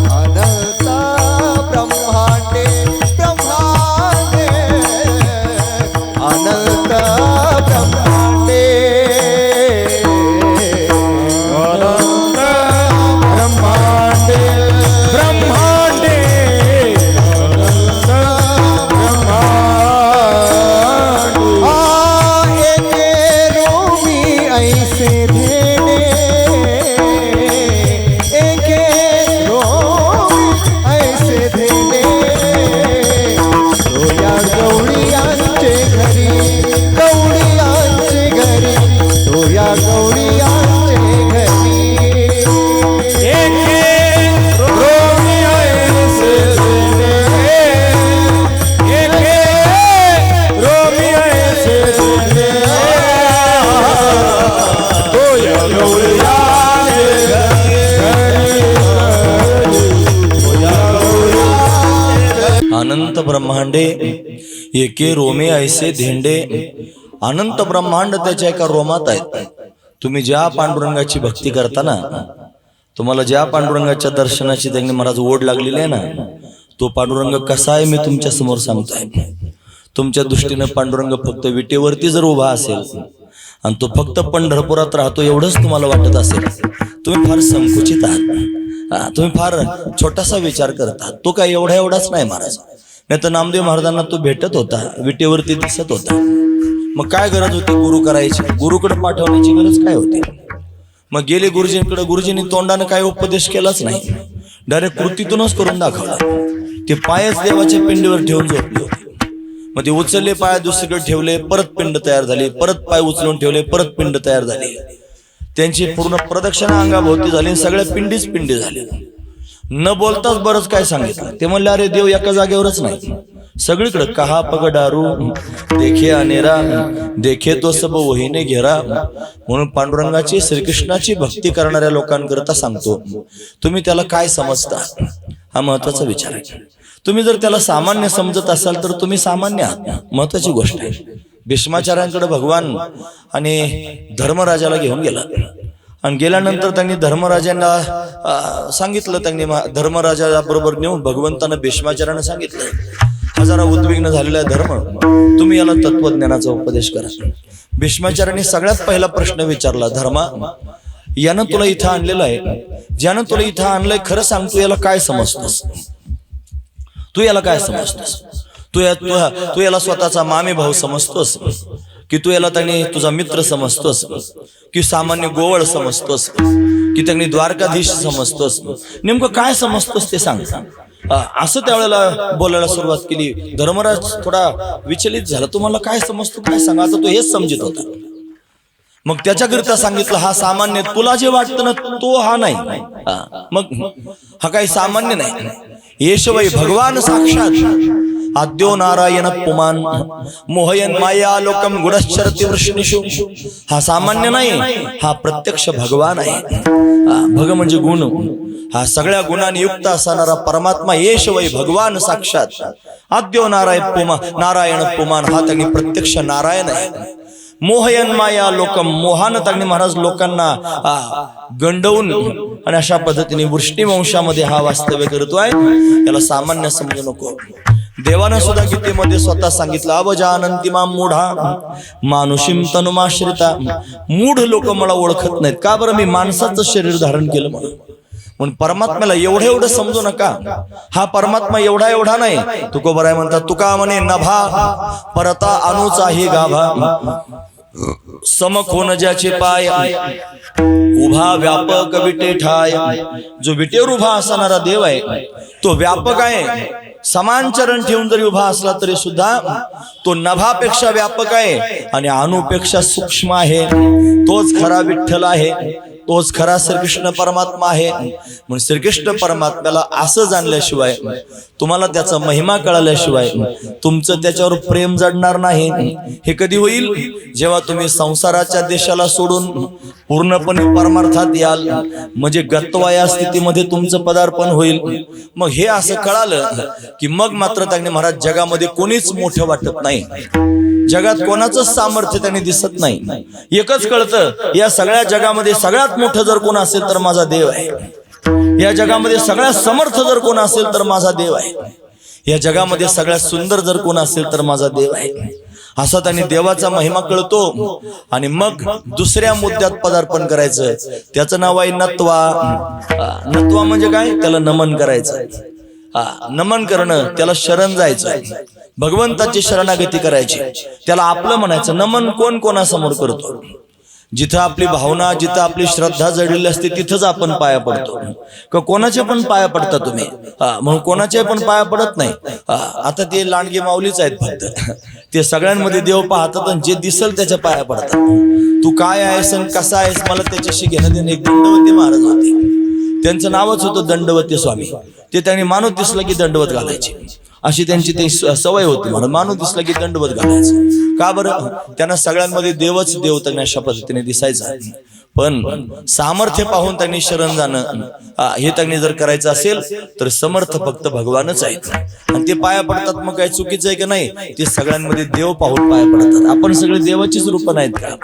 अनंत ब्रह्मांडे अनंत ब्रह्मांडे अनंत ब्रह्मांडे एके रोमे ऐसे धेंडे. अनंत ब्रह्मांड त्याच्या एका रोमात आहेत. तुम्ही ज्या पांडुरंगाची भक्ती करता ना, तुम्हाला ज्या पांडुरंगाच्या दर्शनाची त्यांनी महाराज ओढ लागलेली आहे ना, तो पांडुरंग कसा आहे मी तुमच्या समोर सांगतोय. तुमच्या दृष्टीनं पांडुरंग फक्त विटेवरती जर उभा असेल आणि तो फक्त पंढरपुरात राहतो एवढंच तुम्हाला वाटत असेल, तुम्ही फार संकुचित आहात. तुम्ही फार छोटासा विचार करता. तो काय एवढाच नाही महाराज. नाही तर नामदेव महाराजांना तो भेटत होता, विटेवरती दिसत होता. मग काय गरज होती गुरु करायची? गुरुकडे पाठवण्याची गरज काय होती? मग गेले गुरुजींकडे, गुरुजींनी तोंडाने काय उपदेश केलाच नाही, डायरेक्ट कृतीतूनच करून दाखवला. ते पायच देवाच्या पिंडीवर ठेवून झोपले होते. मग ते उचलले पाय दुसरीकडे ठेवले, परत पिंड तयार झाली, परत पाय उचलून ठेवले, परत पिंड तयार झाली. त्यांची पूर्ण प्रदक्षिणा अंगाभोवती झाली, सगळ्या पिंडीच पिंडी झाली. न बोलताच बरंच काय सांगितलं. ते म्हणले अरे देव एका जागेवरच नाही, सगळीकडे. कहा पगडारू देखे अनेरा, देखे तो सब वहीने घेरा. म्हणून पांडुरंगाची श्रीकृष्णाची भक्ती करणाऱ्या लोकांकरता सांगतो, तुम्ही त्याला काय समजता हा महत्वाचा विचार आहे. तुम्ही जर त्याला सामान्य समजत असाल तर तुम्ही सामान्य आहात, महत्वाची गोष्ट आहे. भीष्माचार्यांकडे भगवान आणि धर्मराजाला घेऊन गेला आणि गेल्यानंतर त्यांनी धर्मराजांना सांगितलं. त्यांनी धर्मराजा बरोबर नेऊन भगवंतानं भीष्माचार्यांना सांगितलं, हा जरा उद्विग्न झालेला आहे धर्म, तुम्ही याला तत्वज्ञानाचा उपदेश करा. भीष्माचार्यांनी सगळ्यात पहिला प्रश्न विचारला, धर्मा यानं तुला इथं आणलेलं आहे, ज्यानं तुला इथं आणलंय खरं सांग, तू याला काय समजतोस? तू याला काय समजतोस? तू याला स्वतःचा मामे भाऊ समजतोस की तू याला त्यांनी तुझा मित्र समजतोस की सामान्य गोवळ समजतोस की त्यांनी द्वारकाधीश समजतोस? नेमकं काय समजतोस ते सांग. असं त्यावेळेला बोलायला सुरुवात केली. धर्मराज थोडा विचलित झाला, तुम्हाला काय समजतो काय सांगा. आता तो हेच समजत होता. मग त्याच्याकरिता सांगितलं, हा सामान्य तुला जे वाटतं ना तो हा नाही. मग हा काही सामान्य नाही. येशवै भगवान साक्षात आद्यो नारायण पुमान मोहयन माया लोकम गुडश्चरति वृष्णीषु. हा सामान्य नाही, हा प्रत्यक्ष भगवान आहे. भग म्हणजे गुण. हा सगळ्या गुणांनी युक्त असणारा परमात्मा येशवै भगवान साक्षात आद्यो नारायण पुमान. हा त्यांनी प्रत्यक्ष नारायण आहे. मोहयन माया लोकम, मोहानं त्यांनी महाराज लोकांना गंडवून आणि अशा पद्धतीने वृष्णीवंशामध्ये हा वास्तव्य करतोय. याला सामान्य समजू नको. देवानं सुद्धा गीतेमध्ये स्वतः सांगितलं, अवजानन्ति मां मूढा मानुषीं तनुमाश्रिता. मूढ लोक मला ओळखत नाहीत. का बरं? मी माणसाचं शरीर धारण केलं म्हणून परमात्म्याला एवढं समजू नका. हा परमात्मा एवढा नाही. तुकोबराय म्हणतात, तुका म्हणे नभा परता अनुचा हे गाभा, समखोन ज्याचे पाय उभा व्यापक विटे ठाय. जो विटेवर उभा असणारा देव आहे तो व्यापक आहे. समान चरण ठेवून जरी उभा असला तरी सुद्धा तो नभापेक्षा व्यापक आहे आणि अणुपेक्षा सूक्ष्म आहे. तोच खरा विठ्ठल आहे, तोच खरा श्रीकृष्ण परमात्मा आहे. म्हणून श्रीकृष्ण परमात्म्याला असं जाणल्याशिवाय, तुम्हाला त्याचा महिमा कळाल्याशिवाय तुमचं त्याच्यावर प्रेम जडणार नाही. हे कधी होईल? जेव्हा तुम्ही संसाराच्या देशाला सोडून पूर्णपणे परमार्थात याल, म्हणजे गत्वा या स्थितीमध्ये तुमचं पदार्पण होईल. मग हे असं कळालं की मग मात्र त्यांनी महाराज जगामध्ये कोणीच मोठं वाटत नाही. जगात कोणाचंच सामर्थ्य त्यांनी दिसत नाही. एकच कळतं, या सगळ्या जगामध्ये सगळ्यात मोठं जर कोण असेल तर माझा देव आहे. या जगामध्ये सगळ्यात समर्थ जर कोण असेल तर माझा देव आहे. या जगामध्ये सगळ्यात सुंदर जर कोण असेल तर माझा देव आहे. असा त्यांनी देवाचा महिमा कळतो. आणि मग दुसऱ्या मुद्द्यात पदार्पण करायचं. त्याचं नाव आहे नत्वा. नत्वा म्हणजे काय? त्याला नमन करायचं. नमन करणं, त्याला शरण जायचं, भगवंताची शरणागती करायची, त्याला आपलं म्हणायचं. नमन कोण कोणासमोर करतो? जिथं आपली भावना, जिथं आपली श्रद्धा जडलेली असते तिथंच आपण पाया पडतो. का कोणाच्या पण पाया पडता तुम्ही? म्हणून कोणाच्या पण पाया पडत नाही. आता ते लांडगे माऊलीच आहेत फक्त. ते सगळ्यांमध्ये देव पाहतात आणि जे दिसल त्याच्या पाया पडतात. तू काय आहेस आणि कसा आहेस मला त्याच्याशी घेणं देणं. एक दंडवती महाराज होते, त्यांचं नावच होतं दंडवती स्वामी. ते त्यांनी माणूस दिसला की दंडवत घालायचे, अशी त्यांची ती सवय होती. म्हणून माणूस दिसला की दंडवत घालायचं. का बरं? त्यांना सगळ्यांमध्ये देवच देव त्यांना अशा पद्धतीने दिसायचा. पण सामर्थ्य पाहून त्यांनी शरण जाणं हे त्यांनी जर करायचं असेल तर समर्थ फक्त भगवानच आहेत. आणि ते पाया पडतात, मग काय चुकीचं आहे की नाही? ते सगळ्यांमध्ये देव पाहून पाया पडतात. आपण सगळे देवाचीच रूप नाहीत का?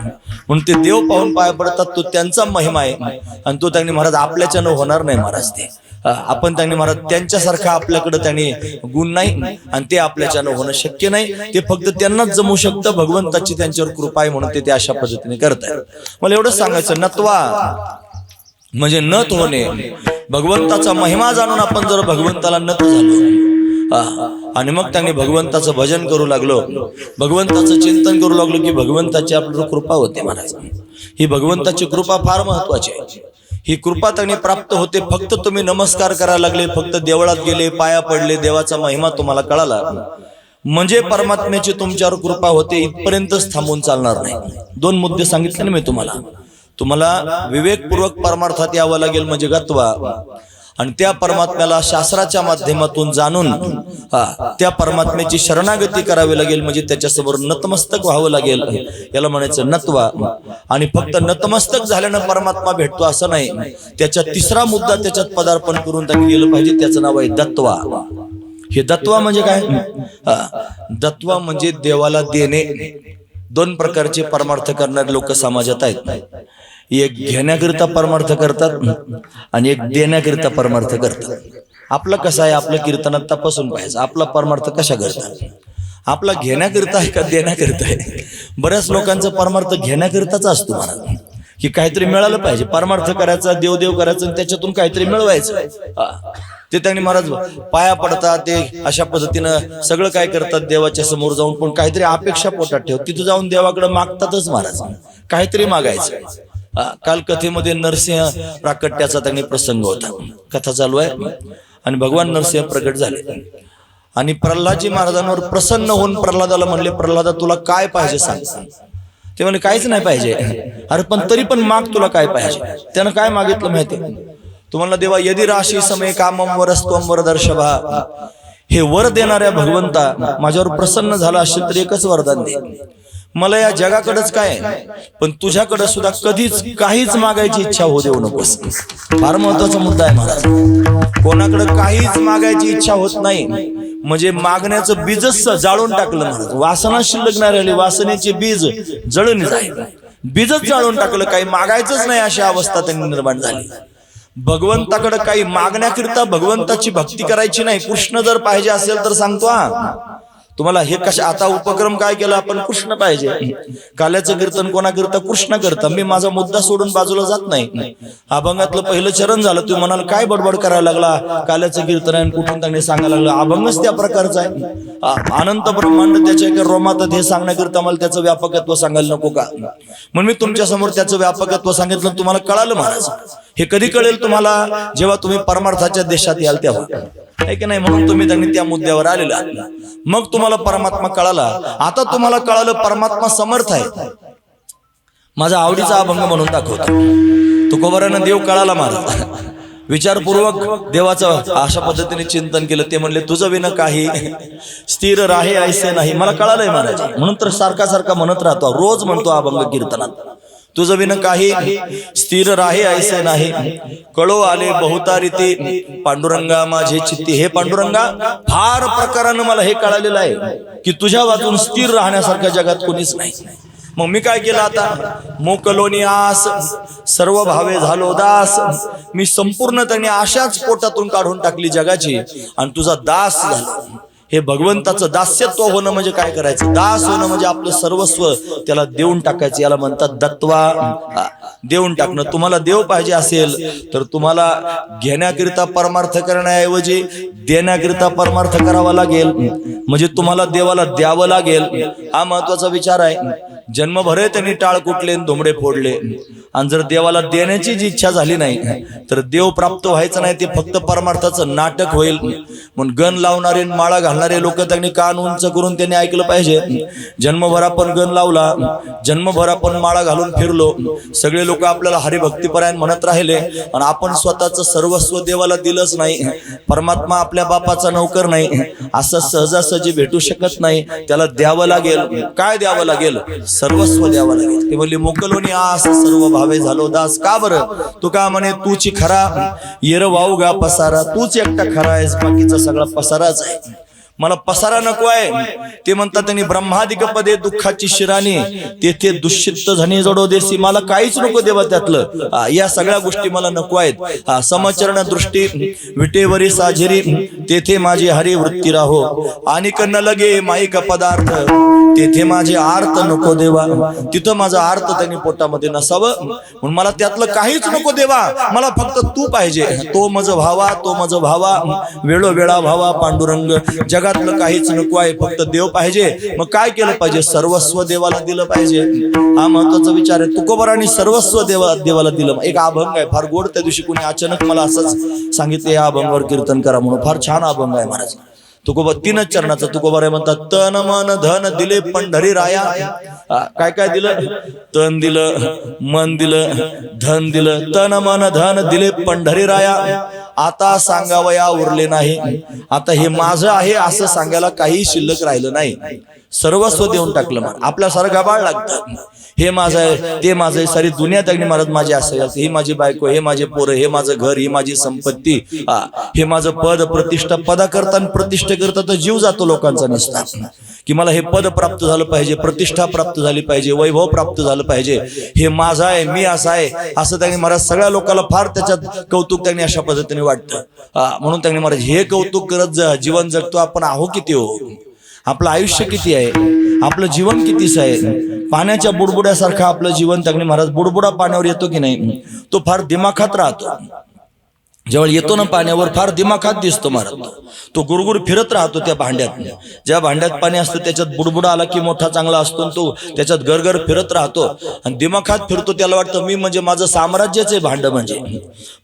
म्हणून ते देव पाहून पाया पडतात. तो त्यांचा महिमा आहे आणि तो त्यांनी महाराज आपल्याच्यानं होणार नाही महाराज. ते आपण त्यांनी महाराज त्यांच्यासारखा आपल्याकडे त्यांनी गुण नाही आणि ते आपल्याच्यानं होणं शक्य नाही. ते फक्त त्यांनाच जमू शकतं. भगवंताची त्यांच्यावर कृपा आहे म्हणून ते अशा पद्धतीने करतायत. मला एवढंच सांगायचं, नत्वा म्हणजे नत होणे. भगवंताचा महिमा जाणून आपण जर भगवंताला नत झालो आणि मग त्यांनी भगवंताचं भजन करू लागलो, भगवंताचं चिंतन करू लागलो की भगवंताची आपल्यावर कृपा होते महाराज. ही भगवंताची कृपा फार महत्वाची आहे. ही कृपा त्यांनी प्राप्त होते फक्त तुम्ही नमस्कार करायला लागले, फक्त देवळात गेले, पाया पडले, देवाचा महिमा तुम्हाला कळाला म्हणजे परमात्म्याची तुमच्यावर कृपा होते. इथपर्यंतच थांबून चालणार नाही. 2 मुद्दे सांगितले ना मी तुम्हाला विवेकपूर्वक परमार्थात यावं लागेल म्हणजे गत्वा, आणि त्या परमात्म्याला शास्त्राच्या माध्यमातून जाणून त्या परमात्म्याची शरणागती करावी लागेल म्हणजे त्याच्यासमोर नतमस्तक व्हावं लागेल. याला म्हणायचं नत्वा. आणि फक्त नतमस्तक झाल्यानं परमात्मा भेटतो असं नाही. त्याच्या 3रा मुद्दा त्याच्यात पदार्पण करून त्यांनी गेलं पाहिजे. त्याचं नाव आहे दत्वा. हे दत्वा म्हणजे काय? दत्वा म्हणजे देवाला देणे. 2 प्रकारचे परमार्थ करणारे लोक समाजात आहेत. एक घेण्याकरिता परमार्थ करतात आणि एक देण्याकरिता परमार्थ करतात. आपलं कसं आहे? आपलं कीर्तनात तपासून पाहिजे आपला परमार्थ कशा करतात. आपला घेण्याकरिता आहे का देण्याकरिता आहे? बऱ्याच लोकांचा परमार्थ घेण्याकरिताच असतो महाराज, की काहीतरी मिळालं पाहिजे. परमार्थ करायचा, देवदेव करायचं आणि त्याच्यातून काहीतरी मिळवायचं. ते त्यांनी महाराज पाया पडतात, ते अशा पद्धतीनं सगळं काय करतात देवाच्या समोर जाऊन, पण काहीतरी अपेक्षा पोटात ठेव. तिथं जाऊन देवाकडे मागतातच महाराज, काहीतरी मागायचं. काल कथेमध्ये नरसिंह प्राकट्याचा त्यांनी प्रसंग होता. कथा चालू आहे आणि भगवान नरसिंह प्रकट झाले आणि प्रल्हादजी महाराजांवर प्रसन्न होऊन प्रल्हादाला म्हणले, प्रल्हादा तुला काय पाहिजे सांग. ते म्हणले काहीच नाही पाहिजे. अरे पण तरी पण माग, तुला काय पाहिजे? त्यानं काय मागितलं माहिती? तुम्हाला देवा यदि राशी समय कामम वरस्तम वरदर्शभा, हे वर देणाऱ्या भगवंता माझ्यावर प्रसन्न झाला असेल तर एकच वरदान दे. मला या जगाकडेच काय पण तुझ्याकडे सुद्धा कधीच काहीच मागायची इच्छा होऊ देऊ नकोस. फार महत्वाचा मुद्दा आहे महाराज. कोणाकडे काहीच मागायची इच्छा होत नाही म्हणजे मागण्याचं बीजच जाळून टाकलं महाराज. वासना शिल्लक नाही राहिली, वासनेचे बीज जळून जाईल. बीजच जाळून टाकलं, काही मागायचंच नाही अशी अवस्था त्यांनी निर्माण झाली. भगवंताकडे काही मागण्याकरिता भगवंताची भक्ती करायची नाही. कृष्ण जर पाहिजे असेल तर सांगतो तुम्हाला हे कशा आता उपक्रम काय केला आपण? कृष्ण पाहिजे. काल्याचं कीर्तन कोणाकरता? कृष्ण करता. मी माझा मुद्दा सोडून बाजूला जात नाही. अभंगातलं पहिलं चरण झालं. तुम्ही म्हणाल काय बडबड करायला लागला? काल्याचं कीर्तन आहे कुठून त्यांनी सांगायला लागलं? अभंगच त्या प्रकारचा आहे. अनंत ब्रह्मांड त्याच्या एका रोमात हे सांगण्याकरता मला त्याचं व्यापकत्व सांगायला नको का? म्हणून मी तुमच्या समोर त्याचं व्यापकत्व सांगितलं, तुम्हाला कळालं महाराज. हे कधी कळेल तुम्हाला? जेव्हा तुम्ही परमार्थाच्या देशात याल तेव्हा, आहे की नाही? म्हणून तुम्ही त्यांनी त्या मुद्द्यावर आलेला, मग तुम्हाला परमात्मा कळाला. आता तुम्हाला कळालं परमात्मा समर्थ आहे. माझा आवडीचा अभंग म्हणून दाखवतो. तुकोबारानं देव कळाला महाराज. विचारपूर्वक देवाचं अशा पद्धतीने चिंतन केलं. ते म्हणले तुझं विना काही स्थिर राहे ऐसे नाही. मला कळालंय महाराज, म्हणून तर सारखा सारखा म्हणत राहतो, रोज म्हणतो अभंग कीर्तनात. तुझं विन काही स्थिर राहे ऐसे नाही, कळो आले बहुतारी ते पांडुरंगा माझे चित्ती. हे पांडुरंगा, फार प्रकारानं मला हे कळालेलं आहे की तुझ्या वाचून स्थिर राहण्यासारख्या जगात कोणीच नाही. मग मी काय केलं आता? मोकलोनी आस सर्व भावे झालो दास. मी संपूर्ण त्यांनी आशाच पोटातून काढून टाकली जगाची आणि तुझा दास झाला. हे भगवंताचं दास्यत्व होणं म्हणजे काय करायचं? दास होणं म्हणजे आपलं सर्वस्व त्याला देऊन टाकायचं. याला म्हणतात दत्वा, देऊन टाकणं. तुम्हाला देव पाहिजे असेल तर तुम्हाला घेण्याकरिता परमार्थ करण्याऐवजी देण्याकरिता परमार्थ करावा लागेल. म्हणजे तुम्हाला देवाला द्यावं लागेल. हा महत्वाचा विचार आहे. जन्मभर त्यांनी टाळ कुटले, धोंबडे फोडले, आणि जर देवाला देण्याची जी इच्छा झाली नाही तर देव प्राप्त व्हायचं नाही. ते फक्त परमार्थाचं नाटक होईल. म्हणून गण लावणारे, माळा घालणारे राहणारे लोक त्यांनी कान उंच करून त्यांनी ऐकलं पाहिजे. जन्मभर आपण गण लावला, जन्मभर आपण माळा घालून फिरलो, सगळे लोक आपल्याला हरिभक्तीपरायण म्हणत राहिले आणि आपण स्वतःचं सर्वस्व देवाला दिलंच नाही. परमात्मा आपल्या बापाचा नौकर नाही, असं सहजासहजी भेटू शकत नाही. त्याला द्यावं लागेल. काय द्यावं लागेल? सर्वस्व द्यावं लागेल. ते म्हणले मोकलोनी आस सर्व भावे झालो दास. का बरं? तू का म्हणे तूची खरा येर वाहू गा पसारा, तूच एकटा खरा आहेस, बाकीचा सगळा पसाराच आहे. मला पसारा नको आहे. ते म्हणतात त्यांनी ब्रह्मादिक पदे दुःखाची शिराणी, तेथे दुष्चित्त झणी जडो देसी. मला काहीच नको देवा त्यातलं. या सगळ्या गोष्टी मला नको आहेत. समचरण दृष्टी विटेवरी साजेरी, तेथे माझी हरी वृत्ती राहो. आणि न लगे माईक पदार्थ, तेथे माझे आर्त नको देवा. तिथं माझा आर्त त्यांनी पोटामध्ये नसावं, म्हणून मला त्यातलं काहीच नको देवा. मला फक्त तू पाहिजे. तो मज व्हावा, तो मज व्हावा, वेळोवेळा व्हावा पांडुरंग. जगातलं काहीच नको आहे, फक्त देव पाहिजे. मग काय केलं पाहिजे? सर्वस्व देवाला दिलं पाहिजे. हा महत्वाचा विचार आहे. तुकोबारांनी सर्वस्व देवाला दिलं. एक अभंग आहे फार गोड. त्या दिवशी कोणी अचानक मला असंच सांगितलं या अभंगावर कीर्तन करा म्हणून. फार छान अभंग आहे महाराज. तुकोबा 3 चरणाचा तुकोबाराय म्हणतात, तन मन धन दिले पंढरी राया. काय काय दिलं? तन दिलं, मन दिलं, धन दिलं. तन मन धन दिले पंढरी राया, आता सांगावया उरले नाही. आता हे माझं आहे असं सांगायला काही शिल्लक राहिलं नाही. सर्वस्व देऊन टाकलं. मला आपल्यासारखं गाबाळ लागतं. हे माझं आहे, ते माझं आहे, सारी दुनिया त्यांनी महाराज माझी असं, ही माझी बायको, हे माझे पोरं, हे माझं घर, ही माझी संपत्ती, हे माझं पद प्रतिष्ठा. पदा करता प्रतिष्ठा करता तर जीव जातो लोकांचा नसता, की मला हे पद प्राप्त झालं पाहिजे, प्रतिष्ठा प्राप्त झाली पाहिजे, वैभव प्राप्त झालं पाहिजे, हे माझं आहे, मी असं आहे, असं त्यांनी महाराज सगळ्या लोकांना फार त्याच्यात कौतुक त्यांनी अशा पद्धतीने वाटतं. म्हणून त्यांनी महाराज हे कौतुक करत जीवन जगतो. आपण आहो किती हो, आपलं आयुष्य किती आहे, आपलं जीवन कितीच आहे. पाण्याच्या बुडबुड्यासारखं आपलं जीवन. त्यांनी महाराज बुडबुडा पाण्यावर येतो की नाही, तो फार दिमाखात राहतो. जेव्हा येतो ना पाण्यावर फार दिमाखात दिसतो महाराज. तो गुरगुर फिरत राहतो त्या भांड्यात. ज्या भांड्यात पाणी असतं त्याच्यात बुडबुडा आला की मोठा चांगला असतो, तो त्याच्यात गरगर फिरत राहतो आणि दिमाखात फिरतो. त्याला वाटतं मी म्हणजे माझं साम्राज्यच आहे भांड म्हणजे.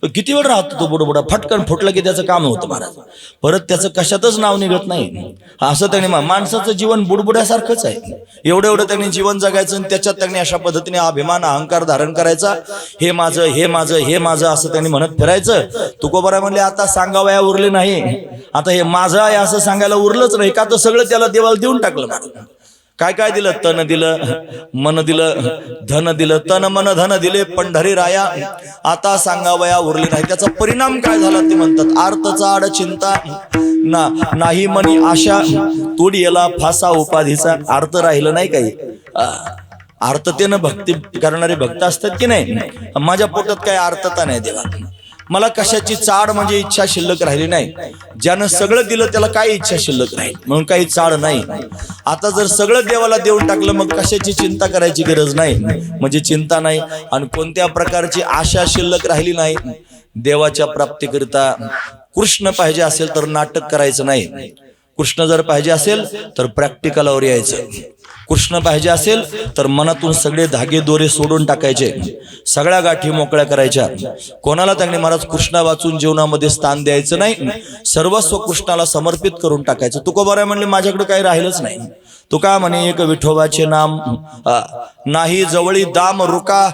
किती वेळ राहतो तो बुडबुडा, फटकन फुटला की त्याचं काम होतं महाराज. परत त्याचं कशातच नाव निघत नाही. असं त्यांनी माणसाचं जीवन बुडबुड्यासारखंच आहे. एवढं त्यांनी जीवन जगायचं आणि त्याच्यात त्यांनी अशा पद्धतीने अभिमान अहंकार धारण करायचा. हे माझं, हे माझं, हे माझं असं त्यांनी म्हणत फिरायचं. तुकोबाराय म्हणले आता सांगावया उरले नाही. आता हे माझं आहे असं सांगायला उरलंच नाही. का तर सगळं त्याला देवाला देऊन टाकलं. काय काय दिलं? तन दिलं, मन दिलं, धन दिलं. तन मन धन दिले पंढरी राया, आता सांगावया उरले नाही. त्याचा परिणाम काय झाला ते म्हणतात, आर्तचा आड चिंता नाही मनी आशा, तोडी याला फासा उपाधीचा. अर्थ राहिलं नाही काही. आर्ततेनं भक्ती करणारे भक्त असतात की नाही. माझ्या पोटात काय आर्तता नाही देवा. मला कशाची चाड म्हणजे इच्छा शिल्लक राहिली नाही. ज्यानं सगळं दिलं त्याला काही इच्छा शिल्लक राहील म्हणून काही चाड नाही. आता जर सगळं देवाला देऊन टाकलं मग कशाची चिंता करायची गरज नाही. म्हणजे चिंता नाही आणि कोणत्या प्रकारची आशा शिल्लक राहिली नाही. देवाच्या प्राप्तीकरिता कृष्ण पाहिजे असेल तर नाटक करायचं नाही. कृष्ण जर पाहिजे असेल तर प्रॅक्टिकलवर यायचं. कृष्ण पाहिजे असेल तर मनातून सगळे धागे दोरे सोडून टाकायचे, सगळ्या गाठी मोकळ्या करायच्या. कोणाला त्यांनी महाराज कृष्णा वाचून जीवनामध्ये स्थान द्यायचं नाही. सर्वस्व कृष्णाला समर्पित करून टाकायचं. तुकोबाराय म्हणले माझ्याकडे काही राहिलंच नाही. तुका म्हणे एक विठोबाचे नाम नाही जवळी दाम रुका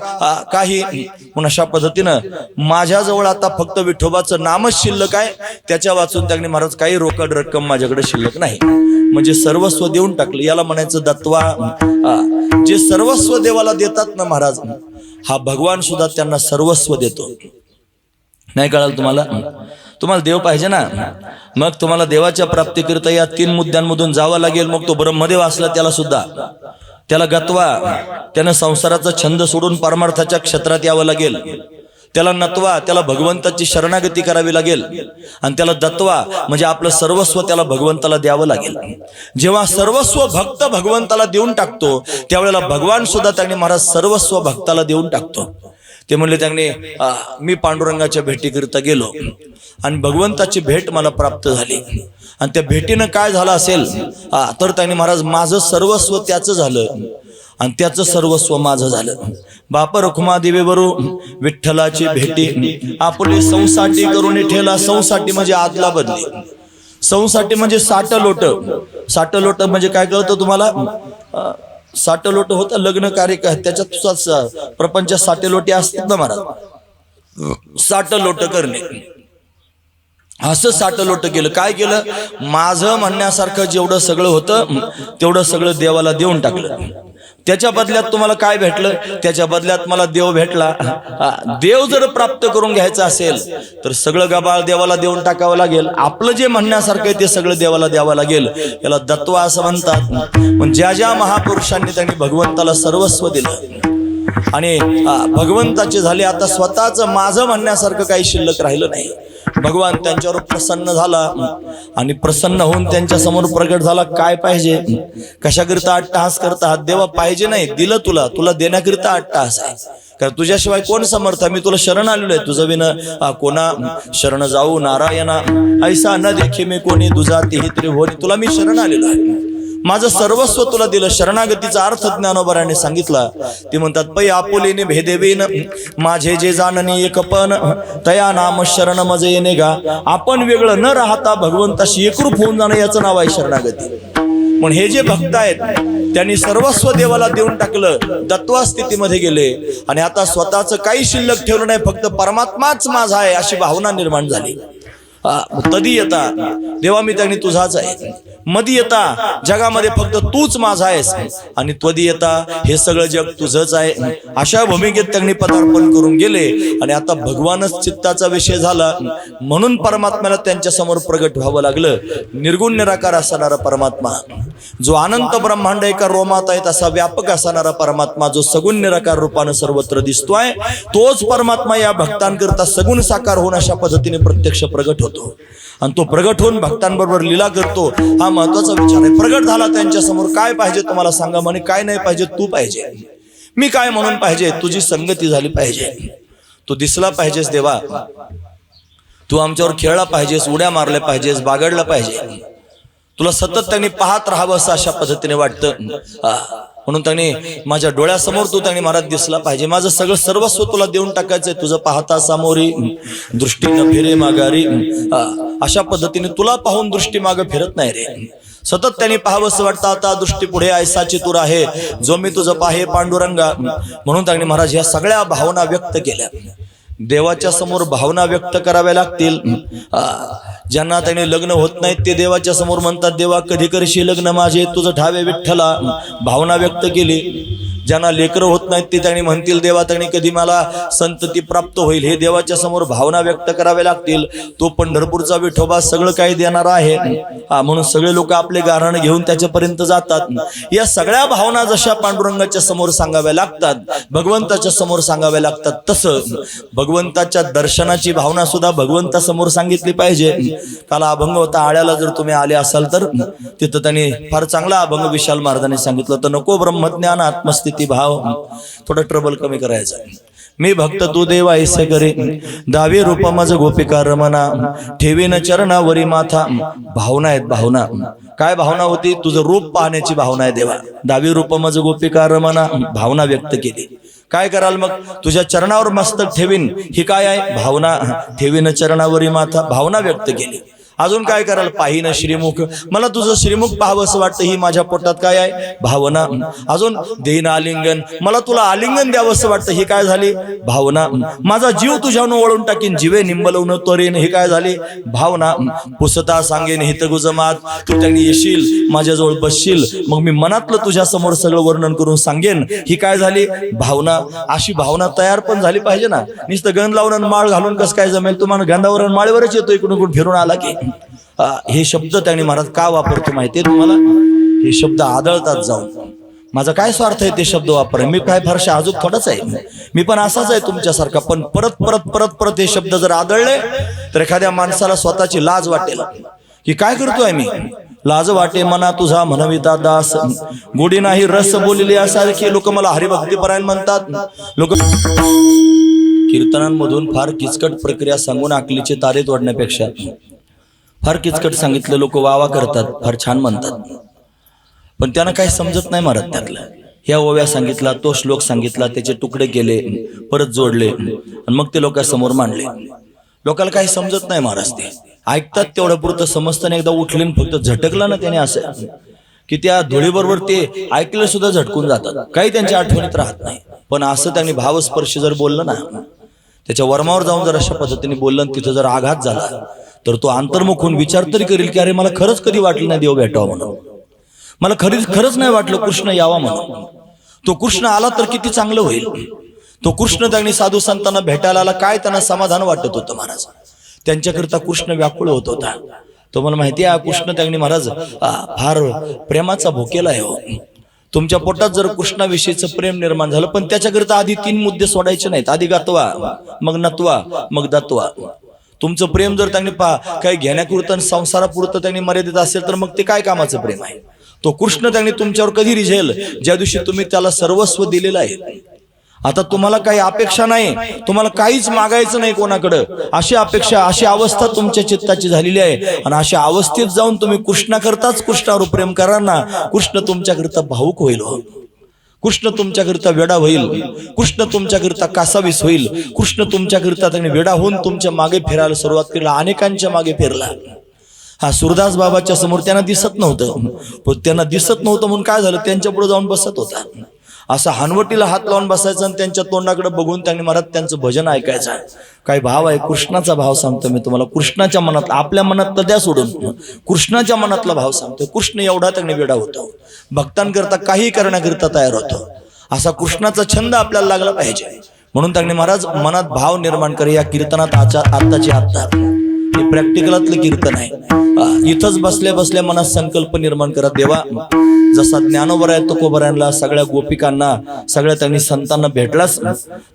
काही. म्हणून अशा पद्धतीनं माझ्याजवळ आता फक्त विठोबाचं नामच शिल्लक आहे. त्याच्या वाचून त्यांनी महाराज काही रोकड रक्कम माझ्याकडे शिल्लक नाही. म्हणजे सर्वस्व देऊन टाकलं. याला म्हणायचं दत्वा. जे सर्वस्व देवाला देतात ना महाराज, हा भगवान सुद्धा त्यांना सर्वस्व देतो. नाही कळाल तुम्हाला? तुम्हाला देव पाहिजे ना, मग तुम्हाला देवाच्या प्राप्तीकरिता या 3 मुद्द्यांमधून जावं लागेल. मग तो ब्रह्मदेव असला त्याला सुद्धा त्याला गतवा. त्यानं संसाराचा छंद सोडून परमार्थाच्या क्षेत्रात यावं लागेल. त्याला नतवा, त्याला भगवंताची शरणागती करावी लागेल. आणि त्याला दत्वा म्हणजे आपलं सर्वस्व त्याला भगवंताला द्यावं लागेल. जेव्हा सर्वस्व भक्त भगवंताला देऊन टाकतो त्यावेळेला भगवान सुद्धा त्यांनी महाराज सर्वस्व भक्ताला देऊन टाकतो. ते म्हणले त्यांनी मी पांडुरंगाच्या भेटीकरिता गेलो आणि भगवंताची भेट मला प्राप्त झाली. आणि त्या भेटीनं काय झालं असेल तर त्यांनी महाराज माझं सर्वस्व त्याचं झालं आणि त्याचं सर्वस्व माझं झालं. बाप रखुमा देवेवरू विठ्ठलाची भेटी आपली संसाठी करून ठेला. संसाठी म्हणजे आदला बदली. संसाठी म्हणजे साठ लोट. साठ लोट म्हणजे काय कळतं तुम्हाला? 60 लोट होतं लग्न कार्य काय त्याच्यात प्रपंच 60 लोटे असतात ना महाराज. 60 लोट करणे असं 60 लोट केलं. काय केलं? माझं म्हणण्यासारखं जेवढं सगळं होतं तेवढं सगळं देवाला देऊन टाकलं. त्याच्या बदल्यात तुम्हाला काय भेटलं? त्याच्या बदल्यात मला देव भेटला. देव जर प्राप्त करून घ्यायचं असेल तर सगळं गबाळ देवाला देऊन टाकावं लागेल. आपलं जे म्हणण्यासारखं आहे ते सगळं देवाला द्यावं लागेल. याला दत्व असं म्हणतात. पण ज्या ज्या महापुरुषांनी त्यांनी भगवंताला सर्वस्व दिलं आणि भगवंताचे झाले, आता स्वतःच माझं म्हणण्यासारखं काही शिल्लक राहिलं नाही. भगवान त्यांच्यावर प्रसन्न झाला आणि प्रसन्न होऊन त्यांच्या समोर प्रगट झाला. काय पाहिजे? कशाकरिता अट्टहास करता आहात? देवा पाहिजे नाही, दिलं तुला, तुला देण्याकरिता अट्टहास आहे. कारण तुझ्याशिवाय कोण समर्थ? मी तुला शरण आलेलो आहे. तुझं विन कोणा शरण जाऊ नारायणा, ऐसा न देखे मी कोणी दुजा तेही त्रिभुवनी. तुला मी शरण आलेलो आहे, माझं सर्वस्व तुला दिलं. शरणागतीचा अर्थ ज्ञानोबराने सांगितला. ते म्हणतात पै आपुलेने भेदेवेन माझे जे जाणनी एकपण तया नाम शरण मजे येणे गा. आपण वेगळं न राहता भगवंताशी एकरूप होऊन जाणं याचं नाव आहे शरणागती. पण हे जे भक्त आहेत त्यांनी सर्वस्व देवाला देऊन टाकलं, दत्वा स्थितीमध्ये गेले आणि आता स्वतःचं काही शिल्लक ठेवलं नाही, फक्त परमात्माच माझा आहे अशी भावना निर्माण झाली. तदी येता देवा मी त्यांनी तुझाच आहे, मधी येता जगामध्ये फक्त तूच माझा आहेस आणि त्वदी येता हे सगळं जग तुझंच आहे. अशा भूमिकेत त्यांनी पदार्पण करून गेले आणि आता भगवानच चित्ताचा विषय झाला. म्हणून परमात्म्याला त्यांच्या समोर प्रगट व्हावं लागलं. निर्गुण निराकार असणारा परमात्मा, जो अनंत ब्रह्मांड एका रोमात आहे तसा व्यापक असणारा परमात्मा, जो सगुण निराकार रूपानं सर्वत्र दिसतोय, तोच परमात्मा या भक्तांकरता सगुण साकार होऊन अशा पद्धतीने प्रत्यक्ष प्रगट होतो आणि तो प्रगट होऊन भक्तांबरोबर लीला करतो. हा महत्वाचा विचार आहे. प्रगट झाला त्यांच्या समोर. काय पाहिजे तुम्हाला सांगा? म्हणे काय नाही पाहिजे, तू पाहिजे. मी काय म्हणून पाहिजे? तुझी संगती झाली पाहिजे, तू दिसला पाहिजेस देवा, तू आमच्यावर खेळला पाहिजेस, उड्या मारल्या पाहिजेस, बागडला पाहिजे. तुला सतत त्यांनी पाहत राहावं असं अशा पद्धतीने वाटतं. म्हणून त्यांनी माझ्या डोळ्यासमोर तू त्यांनी महाराज दिसला पाहिजे. माझं सगळं सर्वस्व तुला देऊन टाकायचंय. तुझं पाहता सामोरी दृष्टी न फिरे माघारी. अशा पद्धतीने तुला पाहून दृष्टी मागं फिरत नाही रे. सतत त्यांनी पाहावंसं वाटतं. आता दृष्टी पुढे ऐसाची तूर आहे, जो मी तुझं पाहे पांडुरंगा. म्हणून त्यांनी महाराज ह्या सगळ्या भावना व्यक्त केल्या. देवाच्या समोर भावना व्यक्त कराव्या लागतील. ज्यांना त्यांनी लग्न होत नाहीत ते देवाच्या समोर म्हणतात देवा कधी करशी लग्न माझे, तुझं ठावे विठ्ठला. भावना व्यक्त केली. ज्यांना लेकरं होत नाहीत ते त्यांनी म्हणतील देवा त्यांनी कधी मला संतती प्राप्त होईल. हे देवाच्या समोर भावना व्यक्त कराव्या लागतील. तो पंढरपूरचा विठोबा सगळं काही देणार आहे. म्हणून सगळे लोक आपले गारण घेऊन त्याच्यापर्यंत जातात. या सगळ्या भावना जशा पांडुरंगाच्या समोर सांगाव्या लागतात, भगवंताच्या समोर सांगाव्या लागतात, तसं भगवंताच्या दर्शनाची भावना सुद्धा भगवंतासमोर सांगितली पाहिजे. काल अभंग होता आळ्याला, जर तुम्ही आले असाल तर तिथं त्यांनी फार चांगला अभंग विशाल महाराजांनी सांगितलं होतं. नको ब्रह्मज्ञान आत्मस्थिती भाव. थोडं ट्रबल कमी करायचं. मी भक्त तू देव ऐसे करे, दावे रूप मज गोपिका रमना, ठेवीन चरणावरी माथा. भावना आहेत, भावना. काय भावना होती? तुझं रूप पाहण्याची भावना आहे देवा. दावी रूप मज गोपिका रमना, भावना व्यक्त केली. काय कराल मग? तुझ्या चरणावर मस्तक ठेवीन, ही काय आहे? भावना. ठेवीन चरणावरी माथा, भावना व्यक्त केली. अजून काय कराल? पाहिन श्रीमुख, मला तुझं श्रीमुख पाहावं असं वाटतं, ही माझ्या पोटात काय आहे? भावना. अजून देईन आलिंगन, मला तुला आलिंगन द्यावं असं वाटतं, ही काय झाली? भावना. माझा जीव तुझ्यावर ओळून टाकीन, जीवे निंबलवून तोरेन, ही काय झाली? भावना. पुसता सांगेन हित गुजमात, तू त्यांनी येशील माझ्याजवळ बसशील, मग मी मनातलं तुझ्या समोर सगळं वर्णन करून सांगेन, ही काय झाली? भावना. अशी भावना तयार पण झाली पाहिजे ना. नुसतं गंध लावून माळ घालून कसं काय जमेल? तुम्हाला गंधावर माळेवरच येतो इकडून इकडून फिरून आला की. हे शब्द त्यांनी महाराज का वापरतो माहितीये तुम्हाला? हे शब्द आदळतात जाऊन. माझा काय स्वार्थ आहे ते शब्द वापर? मी काय फारशा अजून थोडंच आहे, मी पण असाच आहे तुमच्यासारखा. पण परत परत परत परत हे शब्द जर आदळले तर एखाद्या माणसाला स्वतःची लाज वाटेल की काय करतोय मी. लाज वाटे मना तुझा म्हणविता दास, गोडी नाही रस बोलली असारखी. लोक मला हरिभक्तीपरायण म्हणतात. लोक कीर्तनांमधून फार किचकट प्रक्रिया सांगून अकलीचे तारे तोडण्यापेक्षा फार किचकट सांगितलं लोक वावा करतात, फार छान म्हणतात. पण त्यांना काही समजत नाही महाराज त्यातलं. ह्या ओव्या सांगितला, तो श्लोक सांगितला, त्याचे तुकडे केले, परत जोडले आणि मग ते लोकांसमोर मांडले. लोकांना काही समजत नाही महाराज ते. ऐकतात तेवढं पुरतं समजताना एकदा उठले आणि फक्त झटकला ना त्याने असं की त्या धुळीबरोबर ते ऐकलं सुद्धा झटकून जातात, काही त्यांच्या आठवणीत राहत नाही. पण असं त्यांनी भावस्पर्श जर बोललं ना, त्याच्या वर्मावर जाऊन जर अशा पद्धतीने बोललं आणि तिथं जर आघात झाला तर तो अंतर्मुख होऊन विचार तरी करेल की अरे मला खरंच कधी वाटलं नाही देव भेटावा म्हणून, मला खरंच नाही वाटलं कृष्ण यावा म्हणून. तो कृष्ण आला तर किती चांगलं होईल. तो कृष्ण त्यांनी साधू संतांना भेटायला आला, काय त्यांना समाधान वाटत होतं महाराज. त्यांच्याकरिता कृष्ण व्याकुळ होत होता. तो मला माहिती आहे कृष्ण त्यांनी महाराज फार प्रेमाचा भोकेला आहे हो. तुमच्या पोटात जर कृष्णाविषयीचं प्रेम निर्माण झालं, पण त्याच्याकरिता आधी 3 मुद्दे सोडायचे नाहीत. आधी गातवा, मग नतवा, मग दातवा. तुमचं प्रेम जर त्यांनी काही घेण्यापुरतं संसारापुरतं त्यांनी मर्यादित असेल तर मग ते काय कामाचं प्रेम आहे. तो कृष्ण त्यांनी तुमच्यावर कधी रिझेल, ज्या दिवशी तुम्ही त्याला सर्वस्व दिलेलं आहे. आता तुम्हाला काही अपेक्षा नाही, तुम्हाला काहीच मागायचं नाही कोणाकडं, अशी अपेक्षा, अशी अवस्था तुमच्या चित्ताची झालेली आहे. आणि अशा अवस्थेत जाऊन तुम्ही कृष्णाकरताच कृष्णावर प्रेम करा ना, कृष्ण तुमच्याकरिता भावुक होईल हो. कृष्ण तुमच्याकरिता वेडा होईल, कृष्ण तुमच्याकरिता कासावीस होईल. कृष्ण तुमच्याकरिता त्यांनी वेडा होऊन तुमच्या मागे फिरायला सुरुवात केली, अनेकांच्या मागे फिरला. हा सूरदास बाबाच्या समोर त्यांना दिसत नव्हतं, पण त्यांना दिसत नव्हतं म्हणून काय झालं, त्यांच्या पुढे जाऊन बसत होता. असं हानवटीला हात लावून बसायचं आणि त्यांच्या तोंडाकडे बघून त्यांनी महाराज त्यांचं भजन ऐकायचं. काय भाव आहे, कृष्णाचा भाव सांगतो मी तुम्हाला. कृष्णाच्या मनात, आपल्या मनात तर द्या सोडून, कृष्णाच्या मनातला भाव सांगतो. कृष्ण एवढा त्यांनी वेडा होतो, भक्तांकरता काही करण्याकरिता तयार होतो. असा कृष्णाचा छंद आपल्याला लागला पाहिजे. म्हणून त्यांनी महाराज मनात भाव निर्माण करे. या कीर्तनात आत्ताची आत्ता हे प्रॅक्टिकलातलं कीर्तन आहे. इथंच बसल्या बसल्या मनात संकल्प निर्माण करा. देवा, जसा ज्ञानोबराय तुकोबरायांना, सगळ्या गोपिकांना, सगळ्या त्यांनी संतांना भेटलास,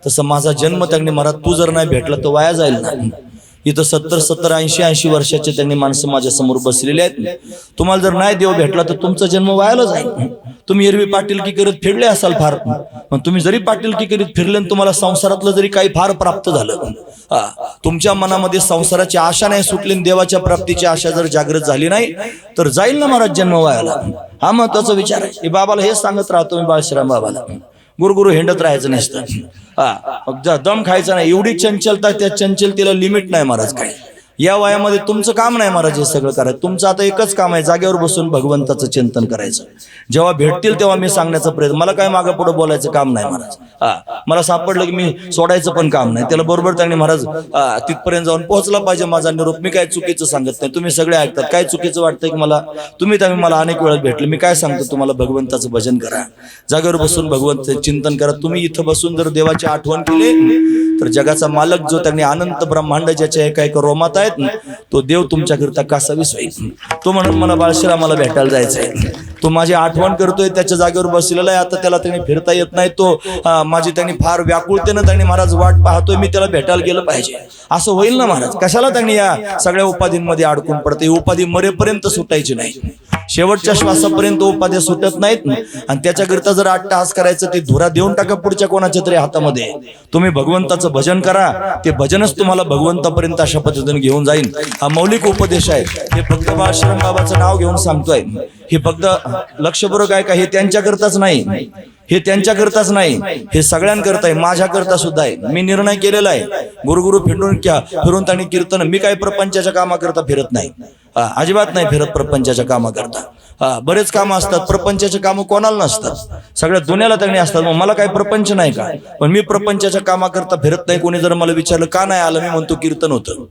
तसं माझा जन्म त्यांनी महाराज तू जर नाही भेटला तर वाया जाईल ना. इथं 70, 80 वर्षाचे त्यांनी माणसं माझ्या समोर बसलेले आहेत. तुम्हाला जर नाही देव भेटला तर तुमचा जन्म वायाला जाईल. तुम्ही एरवी पाटीलकी करीत फिरले असाल फार, पण तुम्ही जरी पाटीलकी करीत फिरले आणि तुम्हाला संसारातलं जरी काही फार प्राप्त झालं, तुमच्या मनामध्ये संसाराची आशा नाही सुटली, देवाच्या प्राप्तीची आशा जर जागृत झाली नाही तर जाईल ना महाराज जन्म वायाला. हा महत्वाचा विचार आहे. हे बाबाला हेच सांगत राहतो मी, बाळश्राम बाबाला. गुरुगुरु हिंडत राहायचं नसतं, दम खायचा नाही. एवढी चंचलता, त्या चंचलतेला लिमिट नाही महाराज. काय या वयामध्ये तुमचं काम नाही महाराज हे सगळं करायचं. तुमचं आता एकच काम आहे, जागेवर बसून भगवंताचं चिंतन करायचं. जेव्हा भेटतील तेव्हा मी सांगण्याचा प्रयत्न, मला काय मागं पुढे बोलायचं काम नाही महाराज. मला सापडलं की मी सोडायचं पण काम नाही. त्याला बरोबर त्यांनी महाराज तिथपर्यंत जाऊन पोहोचला पाहिजे माझा निरोप. मी काय चुकीचं सांगत नाही, तुम्ही सगळे ऐकतात. काय चुकीचं वाटतंय की मला, तुम्ही मला अनेक वेळा भेटले. मी काय सांगतो तुम्हाला, भगवंताचं भजन करा, जागेवर बसून भगवंताचं चिंतन करा. तुम्ही इथं बसून जर देवाची आठवण केली तर जगाचा मालक जो त्यांनी अनंत ब्रह्मांड ज्याच्या एका एका रोमात आहेत, तो देव तुमच्याकरिता कासावीस होईल. तो म्हणून मला बाळश्रामाला भेटायला जायचंय. तो माझी आठवण करतोय, त्याच्या जागेवर बसलेला आहे. आता त्याला त्यांनी फिरता येत नाही. तो माझी त्यांनी फार व्याकुळतेनं त्यांनी महाराज वाट पाहतोय, मी त्याला भेटायला गेलं पाहिजे. असं होईल ना महाराज. कशाला त्यांनी या सगळ्या उपाधींमध्ये अडकून पडते. उपाधी मरेपर्यंत सुटायची नाही, शेवटच्या श्वासापर्यंत उपाध्या सुटत नाहीत. आणि त्याच्याकरिता जर अट्टहास करायचं, ते धुरा देऊन टाका पुढच्या कोणाच्या तरी हातामध्ये. तुम्ही भगवंताचं भजन करा, ते भजनच तुम्हाला भगवंतापर्यंत अशा पद्धतीने घेऊन जाईल. हा मौलिक उपदेश आहे. हे फक्त बाळश्राम बाबाचं नाव घेऊन सांगतोय. हे फक्त लक्षपूर्वक आहे का, हे त्यांच्याकरताच नाही, हे त्यांच्याकरताच नाही, हे सगळ्यांकरता आहे, माझ्याकरता सुद्धा आहे. मी निर्णय केलेला आहे. गुरुगुरु फिरून त्यांनी कीर्तन, मी काही प्रपंचाच्या कामाकरता फिरत नाही, अजिबात नाही फिरत प्रपंचाच्या कामाकरता. बरेच कामं असतात, प्रपंचाचे कामं कोणाला नसतात, सगळ्या दुनियाला त्यांनी असतात. मग मला काही प्रपंच नाही का, पण मी प्रपंचाच्या कामाकरता फिरत नाही. कोणी जर मला विचारलं का नाही आलं, मी म्हणतो कीर्तन होतं,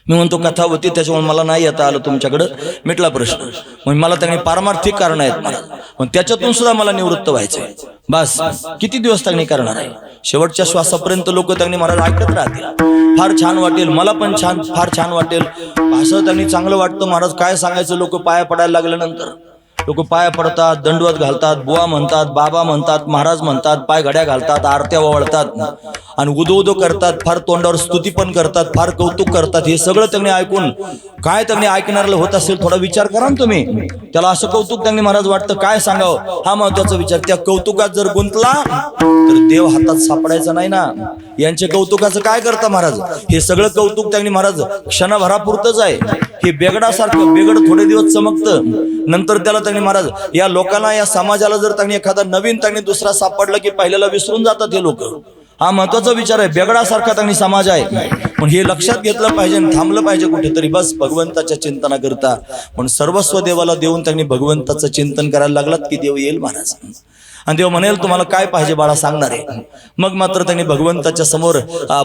मी म्हणतो कथा होती, त्याच्यामुळे मला नाही येता आलं तुमच्याकडं, मिटला प्रश्न. मग मला त्यांनी पारमार्थिक कारण आहेत मला, पण त्याच्यातून सुद्धा मला निवृत्त व्हायचंय. बस किती दिवस त्यांनी करणार आहे, शेवटच्या श्वासापर्यंत लोक त्यांनी मला ऐकत राहतील. फार छान वाटेल, मला पण फार छान वाटेल. असं त्यांनी चांगलं वाटतं महाराज. काय सांगायचं, लोक पाया पडायला लागल्यानंतर लोक पाया पडतात, दंडवत घालतात, बुवा म्हणतात, बाबा म्हणतात, महाराज म्हणतात, पाय घड्या घालतात, आरत्या वळतात आणि उदो करतात. फार तोंडावर स्तुती पण करतात, फार कौतुक करतात. हे सगळं त्यांनी ऐकून काय त्यांनी ऐकणाऱ्याला होत असेल, थोडा विचार करा ना तुम्ही. त्याला असं कौतुक त्यांनी महाराज वाटतं, काय सांगावं, हा महत्वाचा विचार. त्या कौतुकात जर गुंतला तर देव हातात सापडायचा नाही ना. यांच्या कौतुकाचं काय करता महाराज, हे सगळं कौतुक त्यांनी महाराज क्षणभरापुरतच आहे. हे बेगडासारखं, बेगड थोडे दिवस चमकतं, नंतर त्याला त्यांनी महाराज या लोकांना, या समाजाला जर त्यांनी एखादा नवीन त्यांनी दुसरा सापडला की पहिल्याला विसरून जातात हे लोक. हा महत्वाचा विचार आहे. बेगडासारखा त्यांनी समाज आहे, पण हे लक्षात घेतलं पाहिजे आणि थांबलं पाहिजे कुठेतरी, बस भगवंताच्या चिंतना करता. पण सर्वस्व देवाला देऊन त्यांनी भगवंताचं चिंतन करायला लागलात की देव येईल महाराज. आणि देव म्हणेल तुम्हाला काय पाहिजे बाळा सांगणार आहे. मग मात्र त्यांनी भगवंताच्या समोर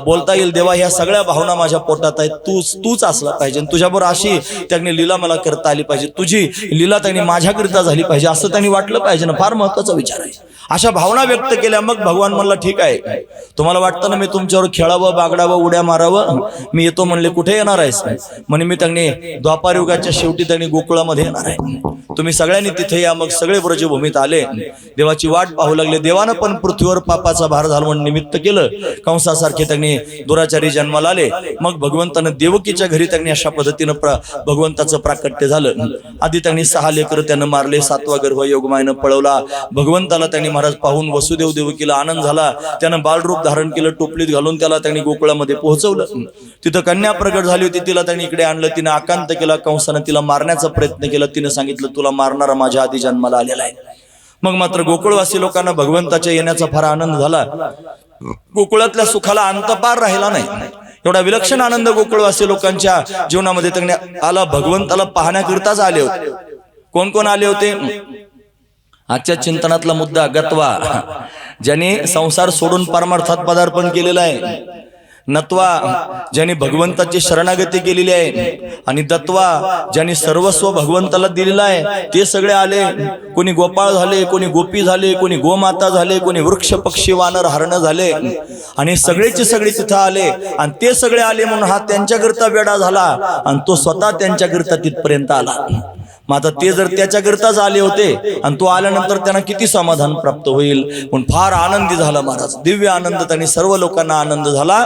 बोलता येईल, देवा ह्या सगळ्या भावना माझ्या पोटात आहेत, तूच असला पाहिजे, तुझ्याबरोबर अशी त्यांनी लीला मला करता आली पाहिजे, तुझी लीला त्यांनी माझ्याकरिता झाली पाहिजे असं त्यांनी वाटलं पाहिजे ना. फार महत्वाचा विचार आहे. अशा भावना व्यक्त केल्या मग भगवान म्हणला ठीक आहे, तुम्हाला वाटतं ना मी तुमच्यावर खेळावं बागडावं उड्या मारावं, मी येतो म्हणले. कुठे येणार आहेस म्हणे, मी त्यांनी द्वापार युगाच्या शेवटी त्यांनी गोकुळामध्ये येणार आहे, तुम्ही सगळ्यांनी तिथे या. मग सगळे ब्रजभूमीत आले, देवाची वाट पाहू लागले. देवानं पण पृथ्वीवर पापाचा भार झाला म्हणून निमित्त केलं, कंसासारखे त्यांनी दुराचारी जन्माला आले. मग भगवंतानं देवकीच्या घरी त्यांनी अशा पद्धतीनं भगवंताचं प्राकट्य झालं. आधी त्यांनी 6 लेकरं त्यानं मारले, 7वा गर्भ योगमायेनं पळवला. भगवंताला त्यांनी महाराज पाहून वसुदेव देवकीला आनंद झाला, त्यानं बालरूप धारण केलं, टोपलीत घालून त्याला त्यांनी गोकुळामध्ये पोहोचवलं. तिथं कन्या प्रगट झाली होती, तिला त्यांनी इकडे आणलं, तिनं आकांत केला. कंसानं तिला मारण्याचा प्रयत्न केला, तिनं सांगितलं तुला मारणारा माझ्या आधी जन्माला आलेला आहे. मग मात्र गोकुळवासी लोकांना भगवंताच्या येण्याचा फार आनंद झाला. गोकुळातल्या सुखाला अंतपार राहिला नाही. एवढा विलक्षण आनंद गोकुळवासी लोकांच्या जीवनामध्ये त्यांनी आला. भगवंताला पाहण्याकरिताच आले होते. कोण कोण आले होते? आजच्या चिंतनातला मुद्दा गत्वा, ज्याने संसार सोडून परमार्थात पदार्पण केलेलं आहे. नत्वा, ज्यांनी भगवंताची शरणागती केलेली आहे. आणि दत्वा, ज्यांनी सर्वस्व भगवंताला दिलेलं आहे, ते सगळे आले. कोणी गोपाळ झाले, कोणी गोपी झाले, कोणी गोमाता झाले, कोणी वृक्ष पक्षी वानर हरण झाले. आणि सगळेचे सगळे तिथं आले. आणि ते सगळे आले म्हणून हा त्यांच्याकरता वेडा झाला आणि तो स्वतः त्यांच्याकरता तिथपर्यंत आला. मग आता ते जर त्याच्याकरताच आले होते आणि तो आल्यानंतर त्यांना किती समाधान प्राप्त होईल. पण फार आनंदी झाला महाराज, दिव्य आनंद. त्यांनी सर्व लोकांना आनंद झाला.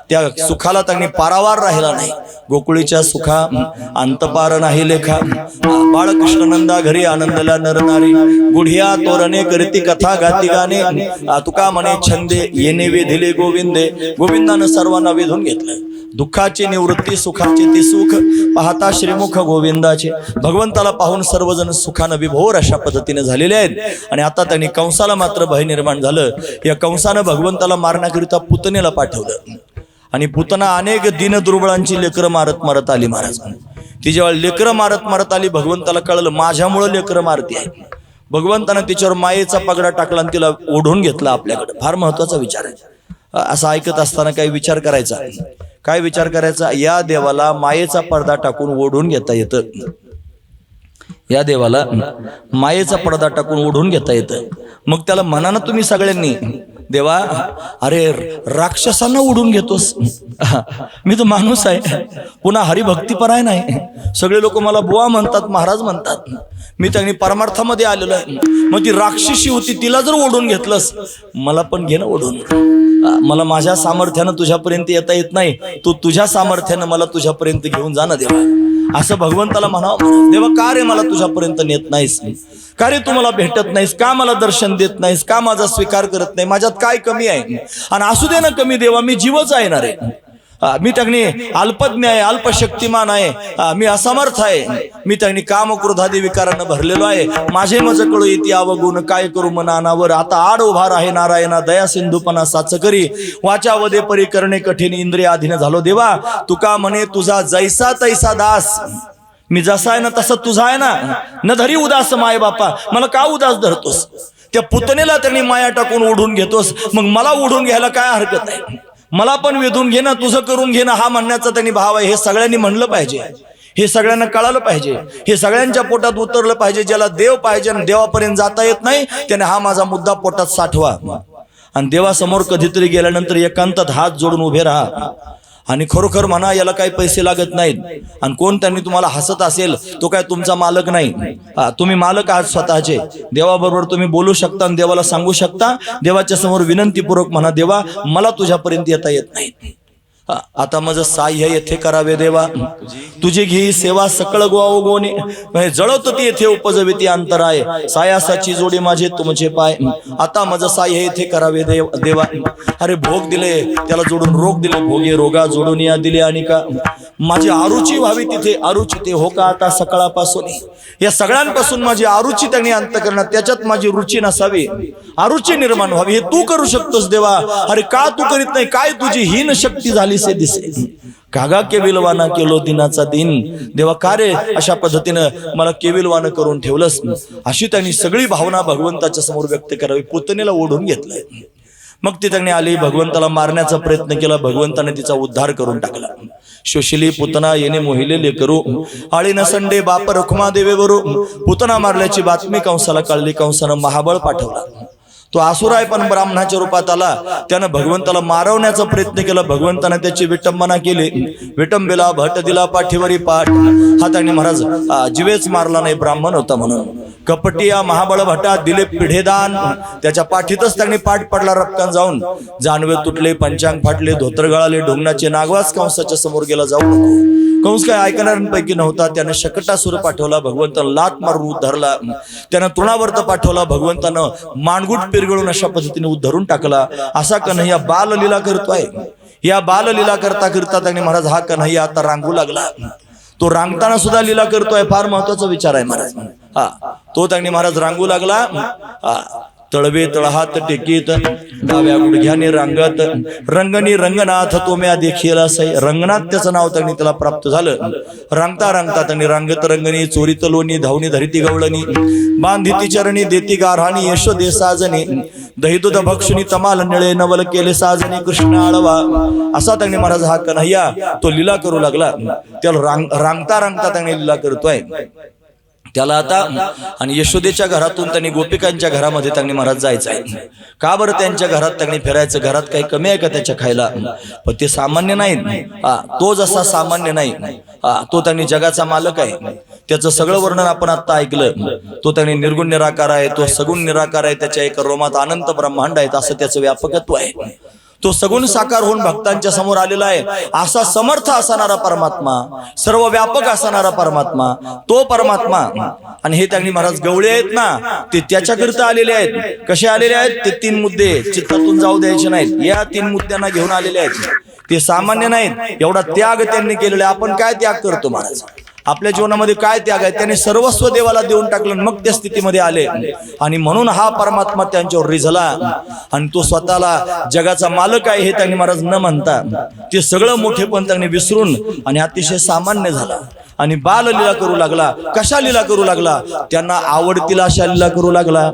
त्या सुखाला त्यांनी पारावार राहिला नाही. गोकुळीच्या सुखा अंतपार नाही लेखा. बाळकृष्णनंदा घरी आनंदला नरनारी, गुढिया तोरणे करती कथा गाती गाणे. तुका म्हणे छंदे येणे वेधिले गोविंदे. गोविंदानं सर्वांना वेधून घेतलं. दुःखाची निवृत्ती सुखाची ती सुख पाहता श्रीमुख गोविंदाचे. भगवंताला पाहून सर्वजण सुखानं विभोर अशा पद्धतीने झालेले आहेत. आणि आता त्यांनी कंसाला मात्र भय निर्माण झालं. या कंसानं भगवंताला मारण्याकरिता पुतनेला पाठवलं. आणि पुतना अनेक दीन दुर्बळांची लेकरं मारत मारत आली महाराज. ती जेव्हा लेकरं मारत मारत आली, भगवंताला कळलं माझ्यामुळं लेकरं मारती आहे. भगवंतानं तिच्यावर मायेचा पगडा टाकला आणि तिला ओढून घेतला आपल्याकडे. फार महत्वाचा विचार आहे. असं ऐकत असताना काही विचार करायचा. काय विचार करायचा? या देवाला मायेचा पडदा टाकून ओढून घेता येतं. या देवाला मायेचा पडदा टाकून ओढून घेता येतं. मग त्याला म्हणा ना तुम्ही सगळ्यांनी, देवा अरे राक्षसांना ओढून घेतोस. मी तर माणूस आहे, पुन्हा हरिभक्तीपराय नाही. सगळे लोक मला बुवा म्हणतात, महाराज म्हणतात. मी त्यांनी परमार्थामध्ये आलेलो आहे. मग ती राक्षसी होती, तिला जर ओढून घेतलंस, मला पण घे ना ओढून. मला माझ्या सामर्थ्यानं तुझ्यापर्यंत येता येत नाही, तू तुझ्या सामर्थ्यानं मला तुझ्यापर्यंत घेऊन जा ना देवा. असं भगवंताला म्हणावं, देवा का रे मला तुझ्यापर्यंत नेत नाहीस? का रे तू मला भेटत नाहीस? का मला दर्शन देत नाहीस? का माझा स्वीकार करत नाही? माझ्यात काय कमी आहे? आणि असू दे ना कमी देवा, मी जीवच आहे ना रे. मी त्यांनी अल्पज्ञ आहे, अल्पशक्तिमान आहे, मी असमर्थ आहे. मी त्यांनी काम क्रोधादी विकारानं भरलेलो आहे. माझे मज कळू येते अवगुण, काय करू मना अनावर. आता आड उभा आहे नारायणा, दया सिंधुपणा साच करी. वाचा वदे परी करणे कठीण, इंद्रिय अधीन झालो देवा. तुका म्हणे तुझा जैसा तैसा दास. मी जसा आहे ना तसं तुझा आहे ना. न धरी उदास माय बापा, मला का उदास धरतोस? त्या पुतनेला त्यांनी माया टाकून ओढून घेतोस, मग मला ओढून घ्यायला काय हरकत आहे? मला पण वेधून घे ना, तुझं करून घे ना, हा म्हणण्याचा त्यांनी भाव आहे. हे सगळ्यांनी म्हणलं पाहिजे, हे सगळ्यांना कळालं पाहिजे, हे सगळ्यांच्या पोटात उतरलं पाहिजे. ज्याला देव पाहिजे आणि देवापर्यंत जाता येत नाही, त्याने हा माझा मुद्दा पोटात साठवा. आणि देवासमोर कधीतरी गेल्यानंतर एकांतात हात जोडून उभे राहा आणि खरोखर म्हणा याला काही पैसे लागत नाहीत. आणि कोण त्यांनी तुम्हाला हसत असेल तो काय तुमचा मालक नाही. तुम्ही मालक आहात स्वतःचे. देवाबरोबर तुम्ही बोलू शकता आणि देवाला सांगू शकता. देवाच्या समोर विनंतीपूर्वक म्हणा, देवा मला तुझ्यापर्यंत येता येत नाही. आता माझं साह्य येथे करावे देवा. तुझी घे सेवा सकळ गोवा गोने, जळवत ती येथे उपजविती अंतराय. सायासाची जोडी माझे तुमचे पाय. आता माझं साह्य येथे करावे देवा. अरे भोग दिले त्याला जोडून रोग दिले, भोगे रोगा जोडून या दिले. आणि का माझी आरुची व्हावी तिथे, अरुची ते हो का आता सकाळपासून या सगळ्यांपासून माझी आरुची त्यांनी अंतकरणात, त्याच्यात माझी रुची नसावी, आरुची निर्माण व्हावी. हे तू करू शकतोस देवा. अरे का तू करीत नाही? काय तुझी हीन शक्ती झालीसे दिसे. कागा केविलवाना केलो दिनाचा दिन. देवा का रे अशा पद्धतीनं मला केविलवान करून ठेवलंस. अशी त्यांनी सगळी भावना भगवंताच्या समोर व्यक्त करावी. पुतणीला ओढून घेतलंय. मग ती त्यांनी आली, भगवंताला मारण्याचा प्रयत्न केला. भगवंताने तिचा उद्धार करून टाकला. शोषिली पुतना येणे मोहिले लेकरू, आळी नसंडे बाप रखुमा देवेवरू. पुतना मारल्याची बातमी कंसाला कळली. कंसानं महाबळ पाठवला. तो असुराय पण ब्राह्मणाच्या रूपात आला. त्यानं भगवंताला मारवण्याचा प्रयत्न केला. भगवंताने त्याची विटंबना केली. विटंबेला भट दिला पाठीवरी पाठ. हा त्यांनी महाराज जीवेच मारला नाही, ब्राह्मण होता म्हणून. कपटी या महाबळ भटा दिले पिढेदान. त्याच्या पाठीतच त्यांनी पाठ पडला रक्कन जाऊन. जानवे तुटले, पंचांग फाटले, धोतर गळाले, ढोंगणाचे नागवास कंसाच्या समोर गेला. जाऊ नको. कंस काय ऐकणाऱ्यांपैकी नव्हता. त्याने शकटासूर पाठवला. भगवंतानं लात मारून उद्धारला. त्यानं तृणावर्त पाठवला. भगवंतानं मानगुट पिरगळून अशा पद्धतीने उद्धारून टाकला. असा कन्हैया बाललीला करतोय. या बाललीला करता करता त्याने महाराज हा कन्हैया आता रांगू लागला. तो रांगताना सुद्धा लीला करतोय. फार महत्वाचा विचार आहे महाराज. हा तो त्यांनी महाराज रांगू लागला. तळवे तळहात टेकीत, डाव्या गुडघ्याने रांगत, रंगनी रंगनाथ तो म्या देखील असै. रंगनाथ त्याचं नाव त्यांनी त्याला प्राप्त झालं. रांगता रांगता त्यांनी रांगत रंगणी, चोरीत लोणी, धावणी धरिती गवळणी, बांधिती चरणी देती गारहाणी, यशोदे साजनी, दही दूध भक्षुनी तमाल निळे, नवल केले साजनी कृष्ण आळवा. असा त्यांनी महाराज हा कन्हैया तो लीला करू लागला. त्याला रांगता रांगता त्यांनी लीला करतोय. त्याला आता आणि यशोदेच्या घरातून त्यांनी गोपिकांच्या घरामध्ये त्यांनी महाराज जायचं आहे. का बरं त्यांच्या घरात त्यांनी फिरायचं? घरात काही कमी आहे का त्याच्या खायला? पण ते सामान्य नाहीत. तो जसा सामान्य नाही, तो त्यांनी जगाचा मालक आहे. त्याचं सगळं वर्णन आपण आता ऐकलं. तो त्यांनी निर्गुण निराकार आहे, तो सगुण निराकार आहे. त्याच्या एका रोमात अनंत ब्रह्मांड आहेत, असं त्याचं व्यापकत्व आहे. तो सगुण साकार होऊन भक्तांच्या समोर आलेला आहे. असा समर्थ असणारा परमात्मा, सर्व व्यापक असणारा परमात्मा, तो परमात्मा. आणि हे त्यांनी महाराज गवळे आहेत ना, ते त्याच्याकरिता आलेले आहेत. कसे आलेले आहेत? ते 3 मुद्दे चित्तातून जाऊ द्यायचे नाहीत. या 3 मुद्द्यांना घेऊन आलेले आहेत. ते सामान्य नाहीत. एवढा त्याग त्यांनी केलेला आहे. आपण काय त्याग करतो महाराज? आपल्या जीवनामध्ये काय त्याग आहे? त्याने सर्वस्व देवाला देऊन टाकलं, मग त्या स्थितीमध्ये आले. आणि म्हणून हा परमात्मा त्यांच्यावर रिझला. आणि तो स्वतःला जगाचा मालक आहे हे त्यांनी महाराज न म्हणता ते सगळं मोठेपण त्यांनी विसरून आणि अतिशय सामान्य झाला. आणि बाल लीला करू लागला. कशा लीला करू लागला? त्यांना आवडतील अशा लीला करू लागला.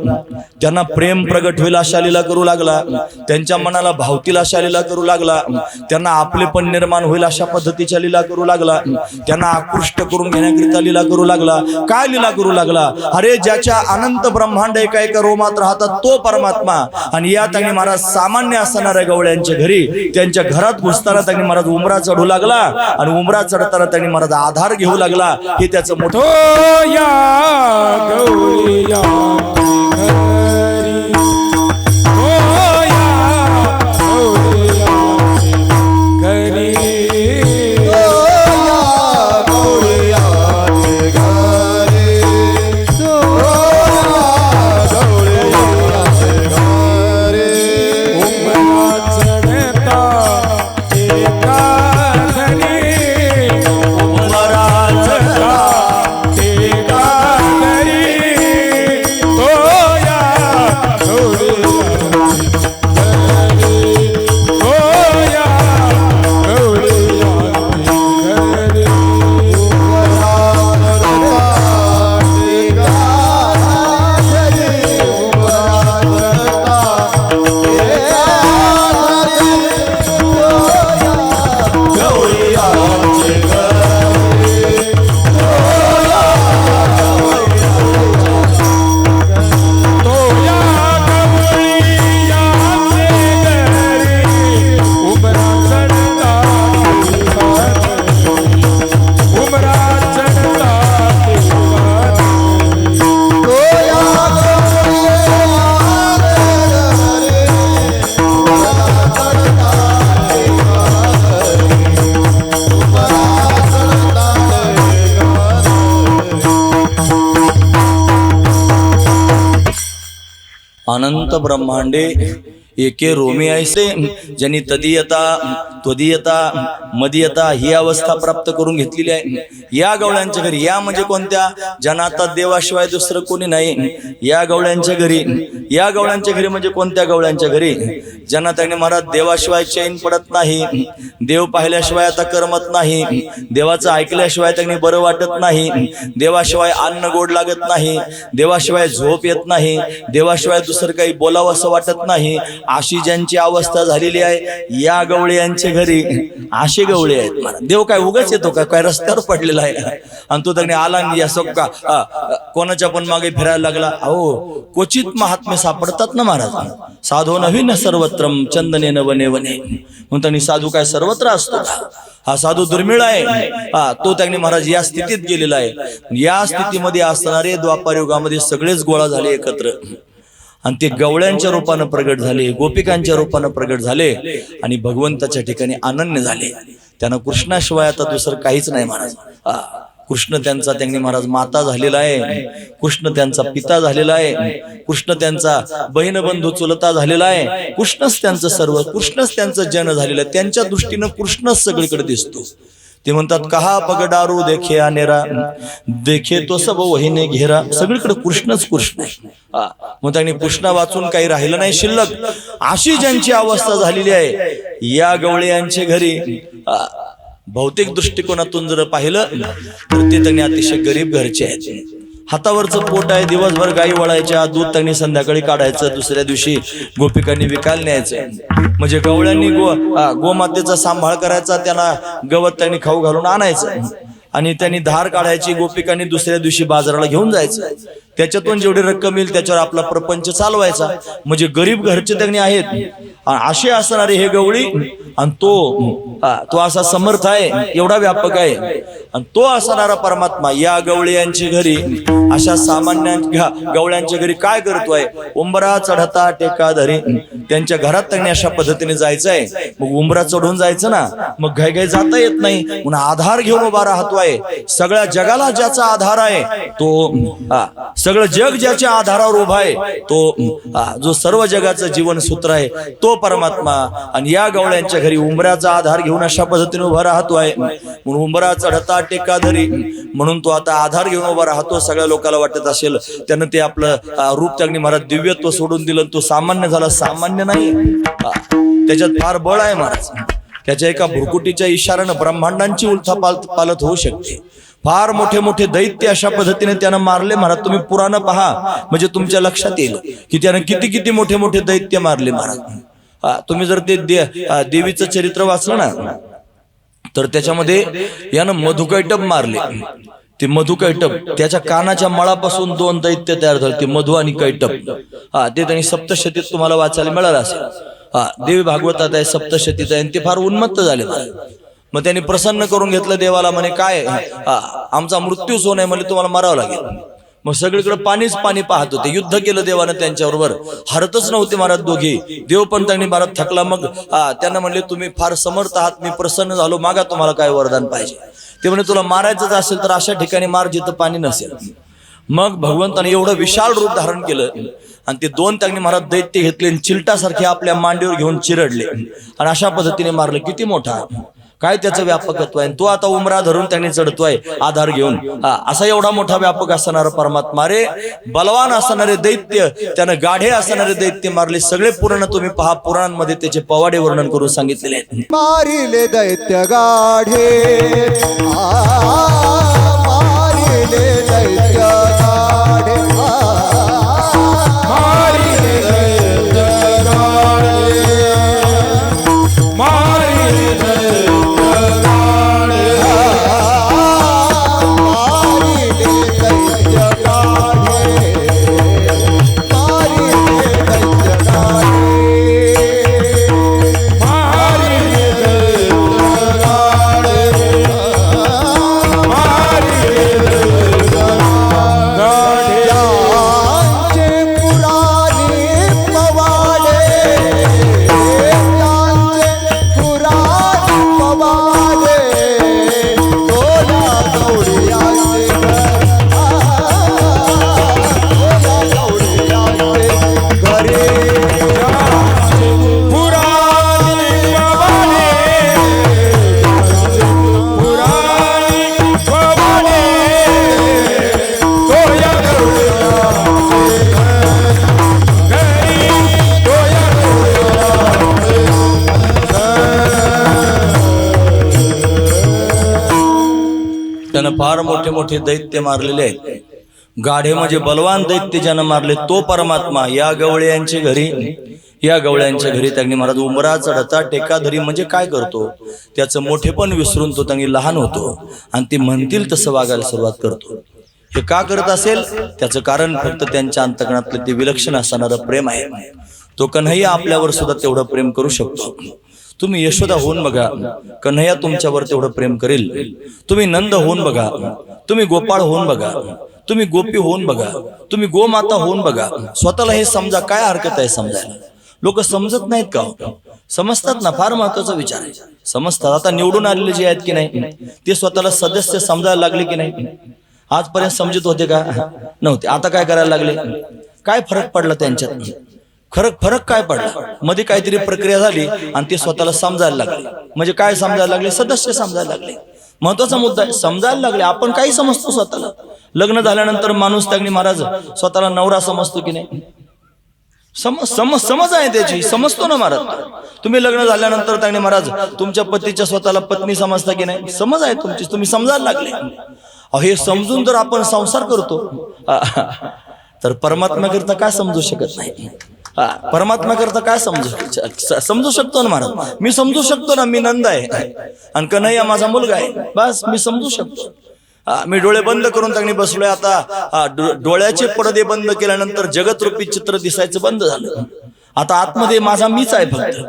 त्यांना प्रेम प्रगट होईल अशा लीला करू लागला. त्यांच्या मनाला भावतील अशा लीला करू लागला. त्यांना आपलेपण निर्माण होईल अशा पद्धतीच्या लीला करू लागला. त्यांना आकृष्ट करून घेण्याकरिता लीला करू लागला. काय लीला करू लागला? अरे ज्याच्या अनंत ब्रह्मांड एका एका रोमात राहतात तो परमात्मा. आणि या त्यांनी महाराज सामान्य असणाऱ्या गवळ्यांच्या घरी, त्यांच्या घरात घुसताना त्यांनी महाराज उमरा चढू लागला. आणि उमरा चढताना त्यांनी महाराज आधार घेऊ लागला. हे त्याचं मोठं या गौरीया घरी, ओ या गौरीया घरी, अनंत ब्रह्मांडे एके रोमी ऐसे ज्यांनी तदीयता त्वदीयता मदीयता ही अवस्था प्राप्त करून घेतलेली आहे. या गवळ्यांच्या घरी, या म्हणजे कोणत्या, ज्यांना आता देवाशिवाय दुसरं कोणी नाही, या गवळ्यांच्या घरी. या गवळ्यांच्या घरी म्हणजे कोणत्या गवळ्यांच्या घरी, ज्यांना त्यांनी महाराज देवाशिवाय चैन पडत नाही, देव पाहिल्याशिवाय आता करमत नाही, देवाचं ऐकल्याशिवाय त्यांनी बरं वाटत नाही, देवाशिवाय अन्न गोड लागत नाही, देवाशिवाय झोप येत नाही, देवाशिवाय दुसरं काही बोलावं असं वाटत नाही, अशी ज्यांची अवस्था झालेली आहे, या गवळे यांच्या घरी असे गवळे आहेत. महाराज देव काय उगाच येतो का, काय रस्त्यावर पडलेला आहे आणि तो त्यांनी आला या सोक्का कोणाच्या पण मागे फिरायला लागला. अहो क्वचित महात्मे सापडतात ना महाराज. साधो नवीन सर्वत्रम चंदने वने वने, म्हणून त्यांनी साधू काय सर्वत्र असतो का, हा साधू दुर्मिळ आहे. तो त्यांनी महाराज या स्थितीत गेलेला आहे. या स्थितीमध्ये असणारे द्वापार युगामध्ये सगळेच गोळा झाले एकत्र आणि ते गवळ्यांच्या रूपानं प्रगट झाले, गोपिकांच्या रूपानं प्रगट झाले आणि भगवंताच्या ठिकाणी अनन्य झाले. त्यांना कृष्णाशिवाय आता दुसरं काहीच नाही महाराज. कृष्ण त्यांचा त्यांनी महाराज माता झालेला आहे, कृष्ण त्यांचा पिता झालेला आहे, कृष्ण त्यांचा बहीण बंधू चुलता झालेला आहे, कृष्णच त्यांचं सर्व, कृष्णच त्यांचं जन झालेलं आहे. त्यांच्या दृष्टीनं कृष्णच सगळीकडे दिसतो. ते म्हणतात कहा पगडारू देखे आनेरा, देखे तो सब वहीने घेरा, सगळीकडे कृष्णच कृष्ण. मग त्यांनी कृष्ण वाचून काही राहिलं नाही शिल्लक. अशी ज्यांची अवस्था झालेली आहे, या गवळे यांच्या घरी भौतिक दृष्टिकोनातून जर पाहिलं तर ते त्यांनी अतिशय गरीब घरचे आहेत. हातावरचं पोट आहे, दिवसभर गाई वळायच्या, दूध त्यांनी संध्याकाळी काढायचं, दुसऱ्या दिवशी गोपिकांनी विकायला न्यायचं. म्हणजे गवळ्यांनी गोमातेचा सांभाळ करायचा, त्यांना गवत त्यांनी खाऊ घालून आणायचं आणि त्यांनी धार काढायची, गोपिकांनी दुसऱ्या दिवशी बाजाराला घेऊन जायचं. त्याच्यातून जेवढी रक्कम येईल त्याच्यावर आपला प्रपंच चालवायचा. म्हणजे गरीब घरचे त्यांनी आहेत. असे असणारे हे गवळी आणि तो असा समर्थ आहे, एवढा व्यापक आहे. आणि तो असणारा परमात्मा या गवळी यांच्या घरी, अशा सामान्य गवळ्यांच्या घरी काय करतोय, उंबरा चढता टेका धरी. त्यांच्या घरात त्यांनी अशा पद्धतीने जायचंय. मग उंबरा चढून जायचं ना, मग घाई घाई जाता येत नाही, म्हणून आधार घेऊन उभा राहतोय. सगळ्या जगाला ज्याचा आधार आहे तो, सगळं जग ज्याच्या आधारावर उभा आहे तो, जो सर्व जगाचं जीवन सूत्र आहे तो परमात्मा. आणि या गवळ्यांच्या घरी उंबऱ्याचा आधार घेऊन अशा पद्धतीने उभा राहतोय. म्हणून उंबरा चढता टेका धरी, म्हणून तो आता आधार घेऊन उभा राहतो. सगळ्या लोकांना वाटत असेल त्यानं ते आपलं रूप त्यांनी महाराज दिव्यत्व सोडून दिलं, तो सामान्य झाला. सामान्य नाही, त्याच्यात फार बळ आहे महाराज. त्याच्या एका भुरकुटीच्या इशारानं ब्रह्मांडांची उलथापालथ होऊ शकते. फार मोठे मोठे दैत्य अशा पद्धतीने त्यानं मारले महाराज. तुम्ही पुराण पहा म्हणजे तुमच्या लक्षात येईल की त्यानं किती किती मोठे मोठे दैत्य मारले महाराज. तुम्ही जर ते देवीचं चरित्र वाचलं ना तर त्याच्यामध्ये यानं मधुकैटभ मारले. ते मधुकैटभ, त्याच्या कानाच्या मळापासून 2 दैत्य तयार झाले, ते मधु आणि कैटभ. ते त्यांनी सप्तशतीत तुम्हाला वाचायला मिळालं असेल. देवी भागवतात आहे, सप्तशतीत आहे. आणि ते फार उन्मत्त झाले. मग त्यांनी प्रसन्न करून घेतलं देवाला. म्हणे काय आमचा मृत्यूच होऊ नये, म्हणजे तुम्हाला मारावं लागेल. मग सगळीकडे पाणीच पाणी पाहत होते. युद्ध केलं देवानं त्यांच्याबरोबर, हरतच नव्हते महाराज दोघे. देव पण त्यांनी महाराज थकला. मग त्यांना म्हणले तुम्ही फार समर्थ आहात, मी प्रसन्न झालो, मागा तुम्हाला काय वरदान पाहिजे. ते म्हणे तुला मारायचंच असेल तर अशा ठिकाणी मार जिथं पाणी नसेल. मग भगवंताने एवढं विशाल रूप धारण केलं आणि ते 2 त्यांनी महाराज दैत्य घेतले, चिलटासारखे आपल्या मांडीवर घेऊन चिरडले आणि अशा पद्धतीने मारले. किती मोठा काय त्याचं व्यापकत्व आहे. तो आता उमरा धरून त्यांनी चढतोय आधार घेऊन. असा एवढा मोठा व्यापक असणारा परमात्मा रे. बलवान असणारे दैत्य, त्यानं गाढे असणारे दैत्य मारले. सगळे पुराण तुम्ही पहा, पुराणांमध्ये त्याचे पवाडे वर्णन करून सांगितलेले आहेत. मारिले दैत्य गाढे, मारिले दैत्य गाढे, मारिले दैत्य गाढे, मारिले मारिले दैत्य गाढे, फार मोठे मोठे दैत्य मारलेले आहेत. गाढे म्हणजे बलवान दैत्य ज्यानं मारले तो परमात्मा या गवळ्यांच्या घरी त्यांनी महाराज उमरा चढता टेकाधरी म्हणजे काय करतो, त्याचं मोठेपण विसरून तो त्यांनी लहान होतो आणि ते म्हणतील तसं वागायला सुरुवात करतो. हे का करत असेल, त्याचं कारण फक्त त्यांच्या अंतकरणातलं ते विलक्षण असणारं प्रेम आहे. तो कन्हैया आपल्यावर सुद्धा तेवढं प्रेम करू शकतो. तुम्ही यशोदा होऊन बघा, कन्हैया तुमच्यावर तेवढं प्रेम करेल. तुम्ही नंद होऊन बघा, तुम्ही गोपाळ होऊन बघा, तुम्ही गोपी होऊन बघा, तुम्ही गोमाता होऊन बघा. स्वतःला हे समजा, काय हरकत आहे समजायला. लोक समजत नाहीत का? समजतात ना, फार महत्वाचा विचार आहे. समजतात. आता निवडून आलेले जे आहेत की नाही ते स्वतःला सदस्य समजायला लागले की नाही? आजपर्यंत समजत होते का? नव्हते. आता काय करायला लागले? काय फरक पडला त्यांच्यात? फरक काय पडला? मध्ये काहीतरी प्रक्रिया झाली आणि ते स्वतःला समजायला लागले. म्हणजे काय समजायला लागले? सदस्य समजायला लागले. महत्वाचा मुद्दा आहे, समजायला लागले. आपण काही समजतो स्वतःला. लग्न झाल्यानंतर माणूस त्यांनी महाराज स्वतःला नवरा समजतो की नाही? समज आहे त्याची, समजतो ना महाराज. तुम्ही लग्न झाल्यानंतर त्यांनी महाराज तुमच्या पतीच्या स्वतःला पत्नी समजता की नाही? समज आहे तुमची, तुम्ही समजायला लागले. हे समजून जर आपण संसार करतो तर परमात्मा करता काय समजू शकत नाही? परमात्मा करता काय समजू शकतो ना महाराज. मी समजू शकतो ना, मी नंद आहे आणि कन्हैया माझा मुलगा आहे. बस मी समजू शकतो. मी डोळे बंद करून त्यांनी बसलोय. आता डोळ्याचे पडदे बंद केल्यानंतर जगतरूपी चित्र दिसायचं बंद झालं. आता आतमध्ये माझा मीच आहे फक्त,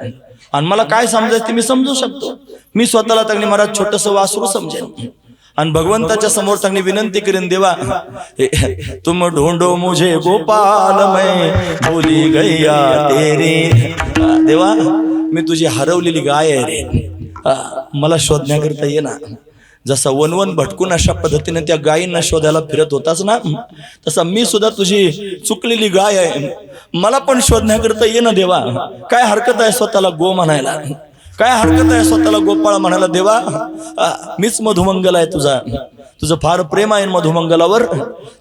आणि मला काय समजायचं ते मी समजू शकतो. मी स्वतःला त्यांनी महाराज छोटस वासरू समजेन आणि भगवंताच्या समोर त्यांनी विनंती करेन, देवा तुम ढूंढो मुझे गोपाल मैं बोली गैया तेरी. देवा मी तुझी हरवलेली गाय आहे रे, मला शोधण्याकरता ये ना. जसा वनवन भटकून अशा पद्धतीने त्या गायींना शोधायला फिरत होताच ना, तसा मी सुद्धा तुझी चुकलेली गाय आहे, मला पण शोधण्याकरता ये ना देवा. काय हरकत आहे स्वतःला गो म्हणायला? काय हरकत आहे स्वतःला गोपाळ म्हणायला? देवा मीच मधुमंगल आहे तुझा. तुझं फार प्रेम आहे मधुमंगलावर,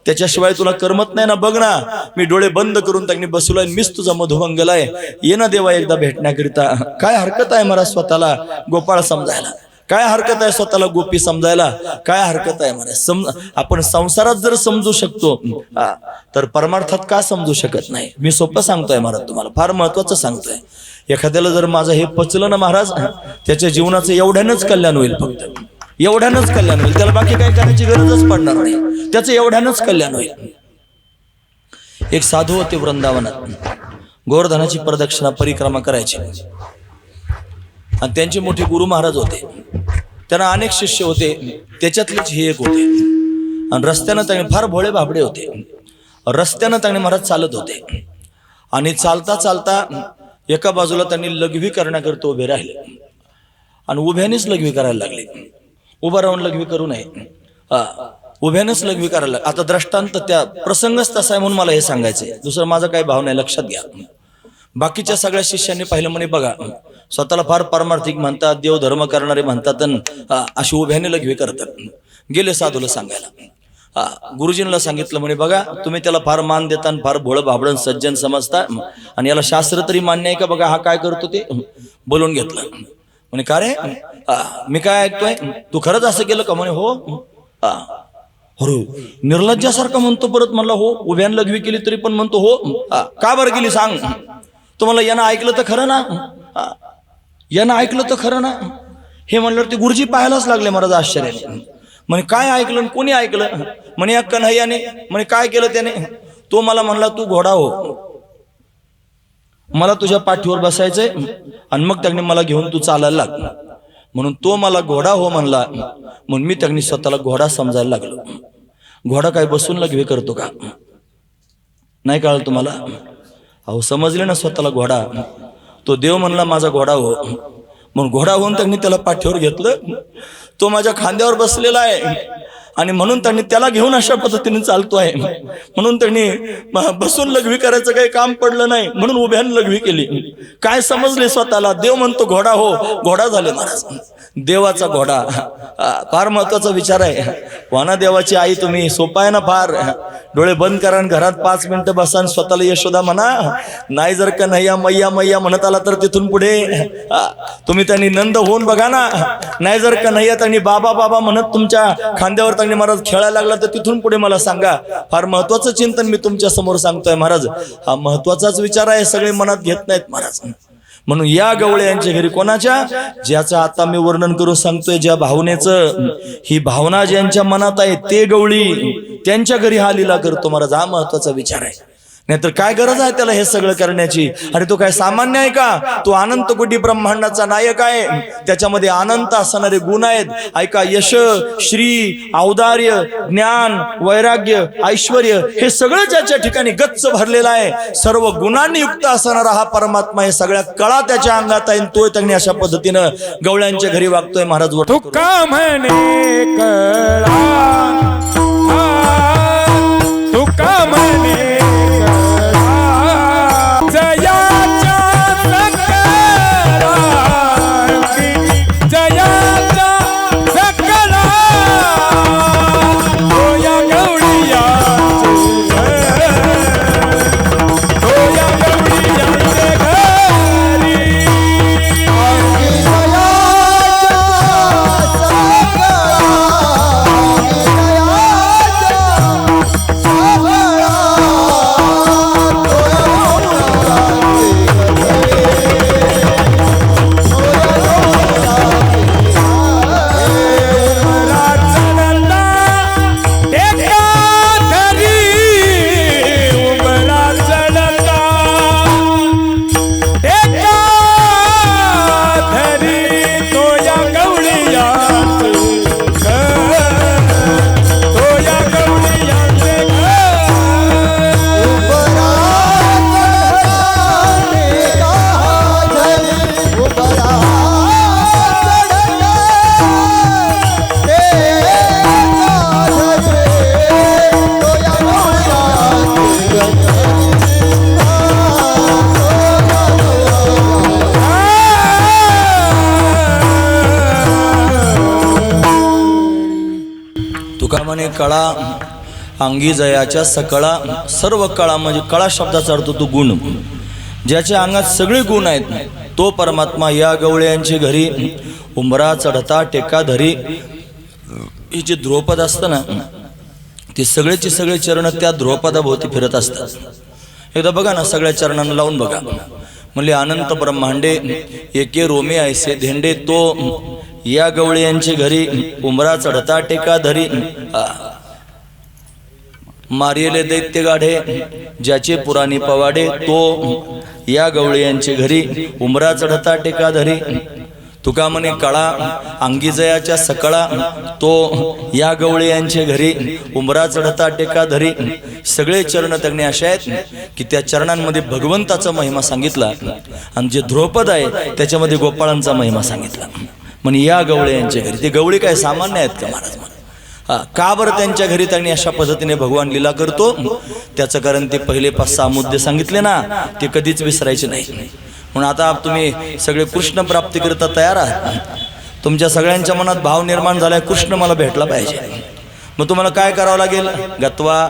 त्याच्याशिवाय तुला करमत नाही ना. बघ ना, मी डोळे बंद करून त्यांनी बसलोय, मीच तुझा मधुमंगल आहे. ये ना देवा एकदा भेटण्याकरिता. काय हरकत आहे मला स्वतःला गोपाळ समजायला? काय हरकत आहे स्वतःला गोपी समजायला? काय हरकत आहे मला? आपण संसारात जर समजू शकतो तर परमार्थात का समजू शकत नाही? मी सोपं सांगतोय महाराज तुम्हाला, फार महत्वाचं सांगतोय. एखाद्याला जर माझं हे पचलं ना महाराज, त्याच्या जीवनाचं एवढ्यानंच कल्याण होईल. फक्त एवढ्यानंच कल्याण होईल. त्याला बाकी काही करायची गरजच पडणार नाही. त्याचं एवढ्यानंच कल्याण होईल. एक साधू होते वृंदावनात, गोवर्धनाची प्रदक्षिणा परिक्रमा करायची आणि त्यांचे मोठे गुरु महाराज होते. त्यांना अनेक शिष्य होते, त्याच्यातलेच हे एक होते. आणि रस्त्यानं त्यांनी फार भोळे भाबडे होते. रस्त्यानं त्यांनी महाराज चालत होते आणि चालता चालता एका बाजूला त्यांनी लघवी करण्याकरता उभे राहिले आणि उभ्यानेच लघवी करायला लागले. उभा राहून लघवी करू नये, उभ्यानेच लघवी करायला. आता दृष्टांत त्या प्रसंगच तसा आहे म्हणून मला हे सांगायचंय, दुसरं माझं काही भाव नाही, लक्षात घ्या. बाकीच्या सगळ्या शिष्यांनी पाहिलं म्हणे, बघा स्वतःला फार पारमार्थिक म्हणतात, देव धर्म करणारे म्हणतात, अशी उभ्याने लघवी करतात. गेले साधूला सांगायला. गुरुजींना सांगितलं म्हणे, बघा तुम्ही त्याला फार मान देता आणि फार भोळं भाबडं सज्जन समजता आणि याला शास्त्र तरी मान्य आहे का? बघा हा काय करतो ते. बोलून घेतलं. म्हणे का रे, मी काय ऐकतोय, तू खरंच असं केलं का? म्हणे हो. निर्लज्जासारखं म्हणतो. परत म्हणला हो. उभ्यान लघवी केली तरी पण म्हणतो हो. का बरं केली सांग? तुम्हाला यानं ऐकलं तर खरं ना, यानं ऐकलं तर खरं ना. हे म्हणलं ते गुरुजी पाहायलाच लागले महाराज आश्चर्याने. म्हणे काय ऐकलं? कोणी ऐकलं? म्हणे या कन्हैयाने. म्हणे काय केलं त्याने? तो मला म्हणला तू घोडा हो, मला तुझ्या पाठीवर बसायचंय आणि मग त्यांनी मला घेऊन तू चालायला लाग. म्हणून तो मला घोडा हो म्हणला, म्हणून मी त्यांनी स्वतःला घोडा समजायला लागलो. घोडा काय बसून लघवी करतो का? नाही कळलं तुम्हाला? अहो समजले ना स्वतःला घोडा. तो देव म्हणला माझा घोडा हो, म्हणून घोडा होऊन त्यांनी त्याला पाठीवर घेतलं. तो माझ्या खांद्यावर बसलेला आहे आणि म्हणून त्यांनी त्याला घेऊन अशा पद्धतीने चालतो आहे. म्हणून त्यांनी बसून लघवी करायचं काही काम पडलं नाही, म्हणून उभ्याने लघवी केली. काय समजले स्वतःला? देव म्हणतो घोडा हो, घोडा झाले महाराज. देवाचा घोडा फार महत्वाचा विचार आहे. वाना देवाची आई तुम्ही, सोपा आहे ना फार. डोळे बंद करा, घरात 5 मिनिटं बसा, स्वतःला यशोदा म्हणा. नाही जर का नैया मैया मैया म्हणत आला तर तिथून पुढे तुम्ही त्यांनी नंद होऊन बघा ना. नाही जर का नैया त्यांनी बाबा बाबा म्हणत तुमच्या खांद्यावर आणि महाराज खेळायला लागला तर तिथून पुढे मला सांगा. फार महत्वाचं चिंतन मी तुमच्या समोर सांगतोय महाराज. हा महत्वाचाच विचार आहे, सगळे मनात घेत नाहीत महाराज. म्हणून या गवळे यांच्या घरी कोणाच्या, ज्याचं आता मी वर्णन करून सांगतोय, ज्या भावनेचं, ही भावना ज्यांच्या मनात आहे ते गवळी त्यांच्या घरी हा लीला करतो महाराज. हा महत्वाचा विचार आहे. नाहीतर काय गरज आहे त्याला हे सगळं करण्याची? अरे तो काय सामान्य आहे का? तो अनंत कोटी ब्रह्मांडाचा नायक आहे. त्याच्यामध्ये अनंत असणारे गुण आहेत. ऐका, यश, श्री, औदार्य, ज्ञान, वैराग्य, ऐश्वर्य हे सगळं ज्याच्या ठिकाणी गच्च भरलेलं आहे, सर्व गुणांनी युक्त असणारा हा परमात्मा, हे सगळ्या कळा त्याच्या अंगात आहे. तो त्यांनी अशा पद्धतीनं गवळ्यांच्या घरी वागतोय महाराज. तुका म्हणे कळा, तुका म्हणे कळा अंगी जयाच्या सकळा. सर्व कळा म्हणजे कळा शब्दाचा अर्थ तो गुण. ज्याच्या अंगात सगळे गुण आहेत तो परमात्मा या गवळ्यांच्या घरी उंबरा चढता टेका धरी. हे जे ध्रुवपद असतं ना, ते सगळेचे सगळे चरण त्या ध्रुवपदाभोवती फिरत असतात. एकदा बघा ना, सगळ्या चरणांना लावून बघा. म्हणले अनंत ब्रह्मांडे एके रोमे ऐसे धेंडे, तो या गवळे यांच्या घरी उंबरा चढता टेका धरी. मारिले दैत्य गाढे ज्याचे पुराणी पवाडे, तो या गवळे यांच्या घरी उंबरा चढता टेका धरी. तुका म्हणे कळा अंगी जयाच्या सकळा, तो या गवळे यांच्या घरी उंबरा चढता टेका धरी. सगळे चरण तज्ञ असे आहेत की त्या चरणांमध्ये भगवंताचा महिमा सांगितला आणि जे ध्रुवपद आहे त्याच्यामध्ये गोपाळांचा महिमा सांगितला. म्हणे या गवळे यांच्या घरी. ते गवळे काय सामान्य आहेत का महाराज? का बरं त्यांच्या घरी त्यांनी अशा पद्धतीने भगवान लीला करतो? त्याचं कारण ते पहिले 5-6 मुद्दे सांगितले ना, ते कधीच विसरायचे नाही. म्हणून आता तुम्ही सगळे कृष्ण प्राप्तीकरिता तयार आहात. तुमच्या सगळ्यांच्या मनात भाव निर्माण झालाय, कृष्ण मला भेटला पाहिजे. मग तुम्हाला काय करावं लागेल? गत्वा.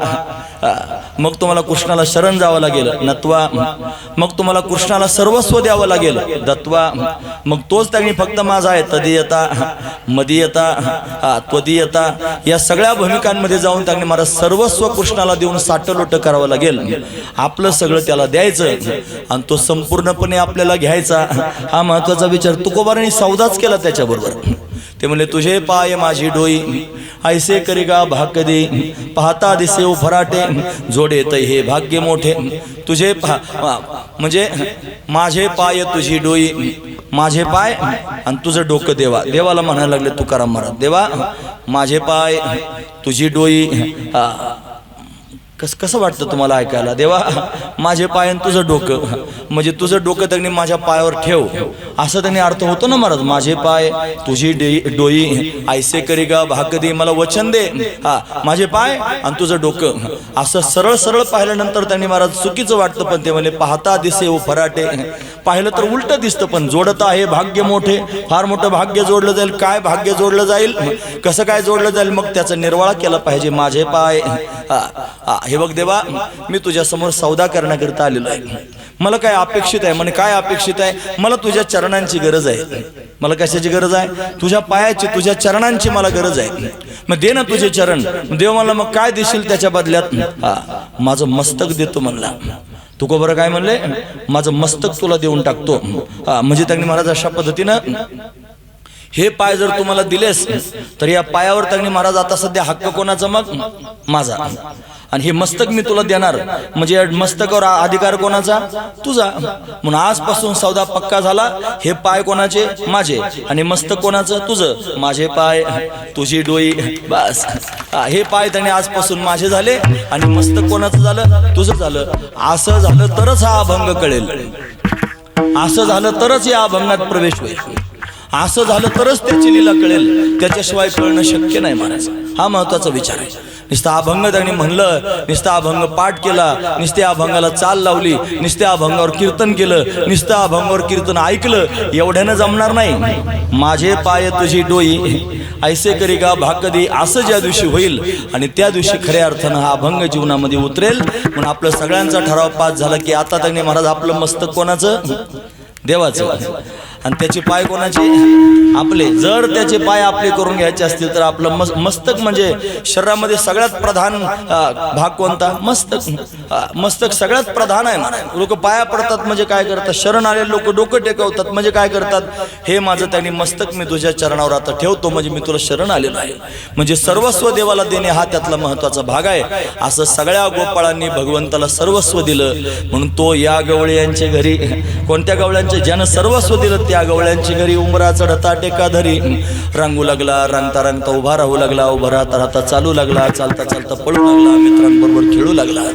मग तुम्हाला कृष्णाला शरण जावं लागेल. नत्वा. मग तुम्हाला कृष्णाला सर्वस्व द्यावं लागेल. दत्वा. मग तोच त्यांनी फक्त माझा आहे. तदीयता, मदीयता, त्वदीयता या सगळ्या भूमिकांमध्ये जाऊन त्यांनी मला सर्वस्व कृष्णाला देऊन साटलोट करावं लागेल. आपलं सगळं त्याला द्यायचं आणि तो संपूर्णपणे आपल्याला घ्यायचा. हा महत्वाचा विचार तुकोबारांनी सौदाच केला त्याच्याबरोबर. ते म्हणले तुझे पाय माझी डोई ऐसे करी गा भाकदी, पाहता दिसे उफराटे जोडे तै हे भाग्य मोठे. तुझे म्हणजे माझे पाय तुझी डोई, माझे पाय आणि तुझं डोकं देवा. देवाला म्हणायला लागले तुकाराम महाराज, देवा माझे पाय तुझी डोई. कसं वाटतं तुम्हाला ऐकायला? देवा माझे पाय आणि तुझं डोकं, म्हणजे तुझं डोकं त्यांनी माझ्या पायावर ठेव असं त्यांनी अर्थ होतो ना महाराज. माझे पाय तुझी डोई ऐसे करी गा भाकदी, मला वचन दे माझे पाय आणि तुझं डोकं. असं सरळ सरळ पाहिल्यानंतर त्यांनी महाराज चुकीचं वाटतं, पण ते म्हणले पाहता दिसे ओ फराटे. पाहिलं तर उलट दिसतं, पण जोडता आहे भाग्य मोठे. फार मोठं भाग्य जोडलं जाईल. काय भाग्य जोडलं जाईल? कसं काय जोडलं जाईल? मग त्याचा निर्वाळा केला पाहिजे. माझे पाय हे बघ देवा, मी तुझ्या समोर सौदा करण्याकरिता आलेलो आहे. मला काय अपेक्षित आहे? म्हणे काय अपेक्षित आहे? मला तुझ्या चरणांची गरज आहे. मला कशाची गरज आहे? तुझ्या पायाची, तुझ्या चरणांची मला गरज आहे. मग दे ना तुझे चरण. देव मला मग काय देशील त्याच्या बदल्यात? माझं मस्तक देतो म्हणला. तुकोबरा काय म्हणले? माझं मस्तक तुला देऊन टाकतो. म्हणजे त्यांनी महाराज अशा पद्धतीनं हे पाय जर तुम्हाला दिलेस तर या पायावर त्यांनी महाराज आता सध्या हक्क कोणाचा? मग माझा. आणि हे मस्तक मी तुला देणार, म्हणजे या मस्तकावर अधिकार कोणाचा? तुझा. म्हणून आजपासून सौदा पक्का झाला. हे पाय कोणाचे? माझे. आणि मस्तक कोणाचं? तुझं. माझे पाय, तुझी डोई, बस. हे पाय त्यांनी आजपासून माझे झाले आणि मस्तक कोणाचं झालं? तुझं झालं. असं झालं तरच हा अभंग कळेल. असं झालं तरच या अभंगात प्रवेश होईल. असं झालं तरच त्याची लीला कळेल. त्याच्याशिवाय कळणं शक्य नाही महाराज. हा महत्वाचा विचार आहे. नुसता अभंग त्यांनी म्हणलं, नुसता अभंग पाठ केला, नुसत्या अभंगाला चाल लावली, नुसत्या अभंगावर कीर्तन केलं, नुसत्या अभंगावर कीर्तन ऐकलं, एवढ्यानं जमणार नाही. माझे पाय तुझी डोई ऐसे करी का भाकदी, असं ज्या दिवशी होईल आणि त्या दिवशी खऱ्या अर्थानं हा अभंग जीवनामध्ये उतरेल. म्हणून आपलं सगळ्यांचा ठराव पास झाला की आता त्यांनी महाराज आपलं मस्तक कोणाचं? देवाचं. आणि त्याचे पाय कोणाचे? आपले. जर त्याचे पाय आपले करून घ्यायचे असतील तर आपलं मस्तक, म्हणजे शरीरामध्ये सगळ्यात प्रधान भाग कोणता? मस्तक. मस्तक सगळ्यात प्रधान आहे म्हणा. लोक पाया पडतात म्हणजे काय करतात? शरण आलेले लोक डोकं टेकवतात म्हणजे काय करतात? हे माझं त्यांनी मस्तक मी तुझ्या चरणावर आता ठेवतो, म्हणजे मी तुला शरण आलेलो आहे. म्हणजे सर्वस्व देवाला देणे हा त्यातला महत्वाचा भाग आहे. असं सगळ्या गोपाळांनी भगवंताला सर्वस्व दिलं. म्हणून तो या गवळ्यांच्या घरी, कोणत्या गवळ्यांचे? ज्यानं सर्वस्व दिलं त्या गवळ्यांची घरी उंबरा चढता टेका धरी. रांगू लागला, रांगता रांगता उभा राहू लागला, उभा राहता राहता चालू लागला, चालता चालता पळू लागला, मित्रांबरोबर खेळू लागला.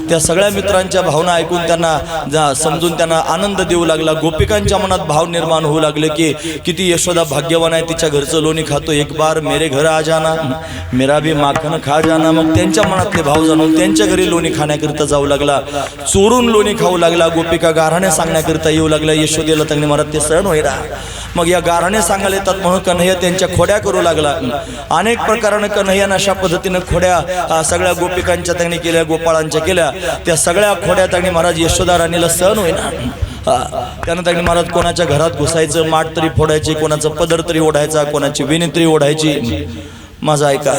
त्या सगळ्या मित्रांच्या भावना ऐकून त्यांना समजून त्यांना आनंद देऊ लागला. गोपिकांच्या मनात भाव निर्माण होऊ लागले की किती यशोदा भाग्यवान आहे, तिच्या घरचं लोणी खातो. एक बार मेरे घर आ जाना, मेरा भी माखन खा जाना. मग त्यांच्या मनातले भाव जाणून त्यांच्या घरी लोणी खाण्याकरिता जाऊ लागला. चोरून लोणी खाऊ लागला. गोपिका गाऱ्हाणे सांगण्याकरिता येऊ लागल्या. यशोदेला त्यांनी महाराज ते सण होईरा. मग या गाऱ्हाणे सांगायला येतात म्हणून कन्हैया त्यांच्या खोड्या करू लागला. अनेक प्रकारानं कन्हैयानं अशा पद्धतीनं खोड्या सगळ्या गोपिकांच्या त्यांनी केल्या, गोपाळांच्या केल्या. त्या सगळ्या खोड्या त्यांनी महाराज यशोदा राणीला सहन होईना. त्यानं त्यांनी महाराज कोणाच्या घरात घुसायचं, माठ तरी फोडायचे, कोणाचं पदर तरी ओढायचा, कोणाची वेणी तरी ओढायची. माझा ऐका.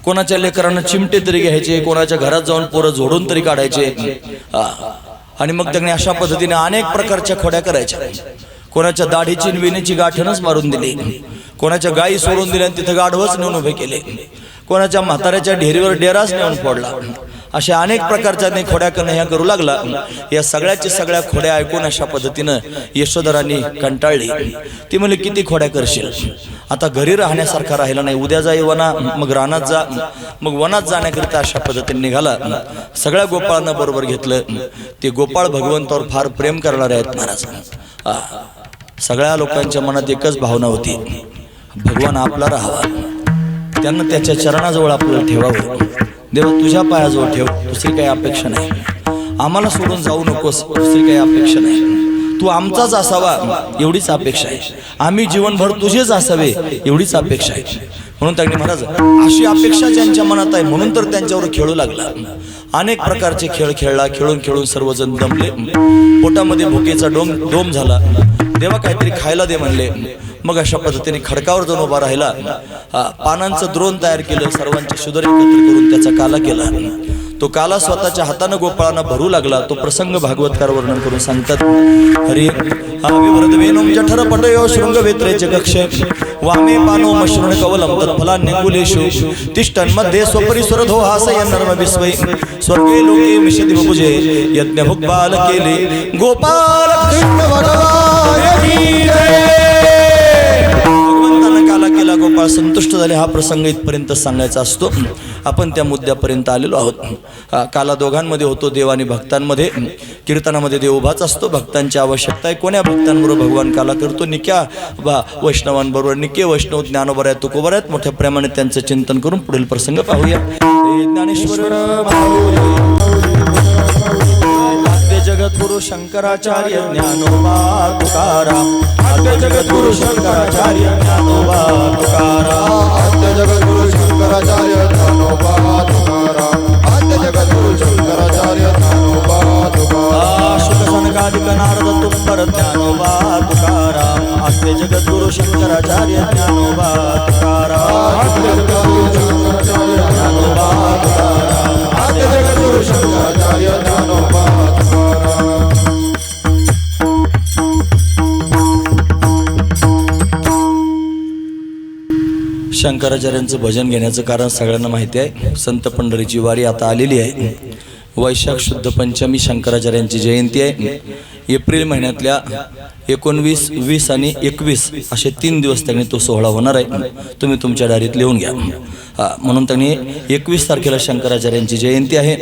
कोणाच्या लेकरांना चिमटे तरी घ्यायचे, कोणाच्या घरात जाऊन पोरं झोडून तरी काढायचे. आणि मग त्यांनी अशा पद्धतीने अनेक प्रकारच्या खोड्या करायच्या. कोणाच्या दाढीची वेणीची गाठणच मारून दिली, कोणाच्या गायी सोडून दिल्या आणि तिथं गाढवच नेऊन उभे केले, कोणाच्या म्हाताऱ्याच्या ढेरीवर डेराच नेऊन फोडला. अशा अनेक प्रकारच्या खोड्या कन्हैया करू लागला. या सगळ्याची सगळ्या खोड्या ऐकून अशा पद्धतीनं यशोधरांनी कंटाळली. ती म्हणली किती खोड्या करशील, आता घरी राहण्यासारखा राहिला नाही, उद्या जाई वना, मग रानात जा. मग वनात जाण्याकरिता अशा पद्धतीने निघाला. सगळ्या गोपाळांना बरोबर घेतलं. ते गोपाळ भगवंतावर फार प्रेम करणारे आहेत महाराज. सगळ्या लोकांच्या मनात एकच भावना होती, भगवान आपला राहावा, त्यांना त्याच्या चरणाजवळ आपल्याला ठेवावं. देवा तुझ्या पायाजवळ ठेव, दुसरी काही अपेक्षा नाही. आम्हाला सोडून जाऊ नकोस, दुसरी काही अपेक्षा नाही. तू आमचाच असावा एवढीच अपेक्षा आहे. आम्ही जीवनभर तुझेच असावे एवढीच अपेक्षा आहे. म्हणून त्यांनी महाराज अशी अपेक्षा ज्यांच्या मनात आहे म्हणून तर त्यांच्यावर खेळू लागला. अनेक प्रकारचे खेळ खेळला. खेळून खेळून सर्वजण दमले. पोटामध्ये भुकेचा डोम झाला. देवा काहीतरी खायला दे म्हणले. मग अशा पद्धतीने खडकावर जाऊन उभा राहिला. पानांचं द्रोण तयार केलं. सर्वांचे शुद्र एकत्र करून त्याचा काला केला. तो काला स्वतःच्या हातानं गोपाळांना भरू लागला. तो प्रसंग भागवतकार वर्णन करून सांगतात. हरी विवरदवेनुम जठर पटयो शृंग वेत्रेचे कक्षे वामे पानो मश्रुण कवलम तत्फलान्यकुलेषु तिष्ठन् मध्ये स्वपरिसुरधो हासयन् नर्म विस्वै स्वर्गे लोके मिषति बभुजे यज्ञ भुक्बाल केले गोपाल कृष्ण भगवान की जय. भगवंतानं काला केला, गोपाळ संतुष्ट झाले. हा प्रसंग इथपर्यंत सांगायचा असतो. आपण त्या मुद्द्यापर्यंत आलेलो आहोत. काला दोघांमध्ये होतो, देव आणि भक्तांमध्ये. कीर्तनामध्ये देव उभाच असतो. भक्तांची आवश्यकता आहे. कोण्या भक्तांबरोबर भगवान काला करतो? निक्या वैष्णवांबरोबर. निके वैष्णव ज्ञानोबर आहेत, तुकोबर आहेत. मोठ्या प्रेमाने त्यांचं चिंतन करून पुढील प्रसंग पाहूया. ज्ञानेश्वर जगद्गुरु शंकराचार्य ज्ञानोबा तुकाराम आद्य जगद्गुरु शंकराचार्य ज्ञानोबा तुकाराम आद्य जगद्गुरु शंकराचार्य ज्ञानोबा तुकाराम आद्य जगद्गुरु शंकराचार्य ज्ञानोबा तुकाराम शुक सनकादिक नारद तुंबर ज्ञानोबा तुकाराम आद्य जगद्गुरु शंकराचार्य ज्ञानोबा तुकाराम आद्य जगद्गुरु शंकराचार्य ज्ञानोबा तुकाराम आद्य जगद्गुरु शंकराचार्य ज्ञानोबा तुकाराम शंकराचार्यांचं भजन घेण्याचं कारण सगळ्यांना माहिती आहे. संत पंढरीची वारी आता आलेली आहे. वैशाख शुद्ध पंचमी शंकराचार्यांची जयंती आहे. एप्रिल महिन्यातल्या 19, 20 आणि 21 असे 3 दिवस त्यांनी तो सोहळा होणार आहे. तुम्ही तुमच्या डायरीत लिहून घ्या. म्हणून त्यांनी 21 तारखेला शंकराचार्यांची जयंती आहे.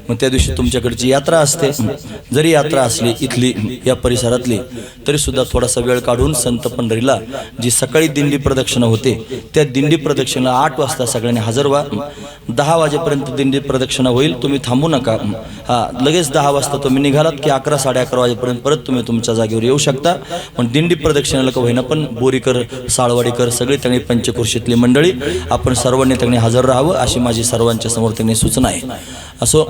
मग त्या दिवशी तुमच्याकडची यात्रा असते. जरी यात्रा असली इथली या परिसरातली तरी सुद्धा थोडासा वेळ काढून संत पंढरीला जी सकाळी दिंडी प्रदक्षिणा होते त्या दिंडी प्रदक्षिणेला 8 वाजता सगळ्यांनी हजर व्हा. 10 वाजेपर्यंत दिंडी प्रदक्षिणा होईल. तुम्ही थांबू नका. लगेच 10 वाजता तुम्ही निघालात की 11, 11:30 वाजेपर्यंत परत तुम्ही तुमच्या जागेवर येऊ शकता. पण दिंडी प्रदक्षिणेला का होईना पण बोरीकर, साळवाडीकर सगळे त्यांनी पंचकृषीतली मंडळी आपण सर्वांनी त्यांनी हजर राहावं अशी माझी सर्वांच्या समोर त्यांनी सूचना आहे. असो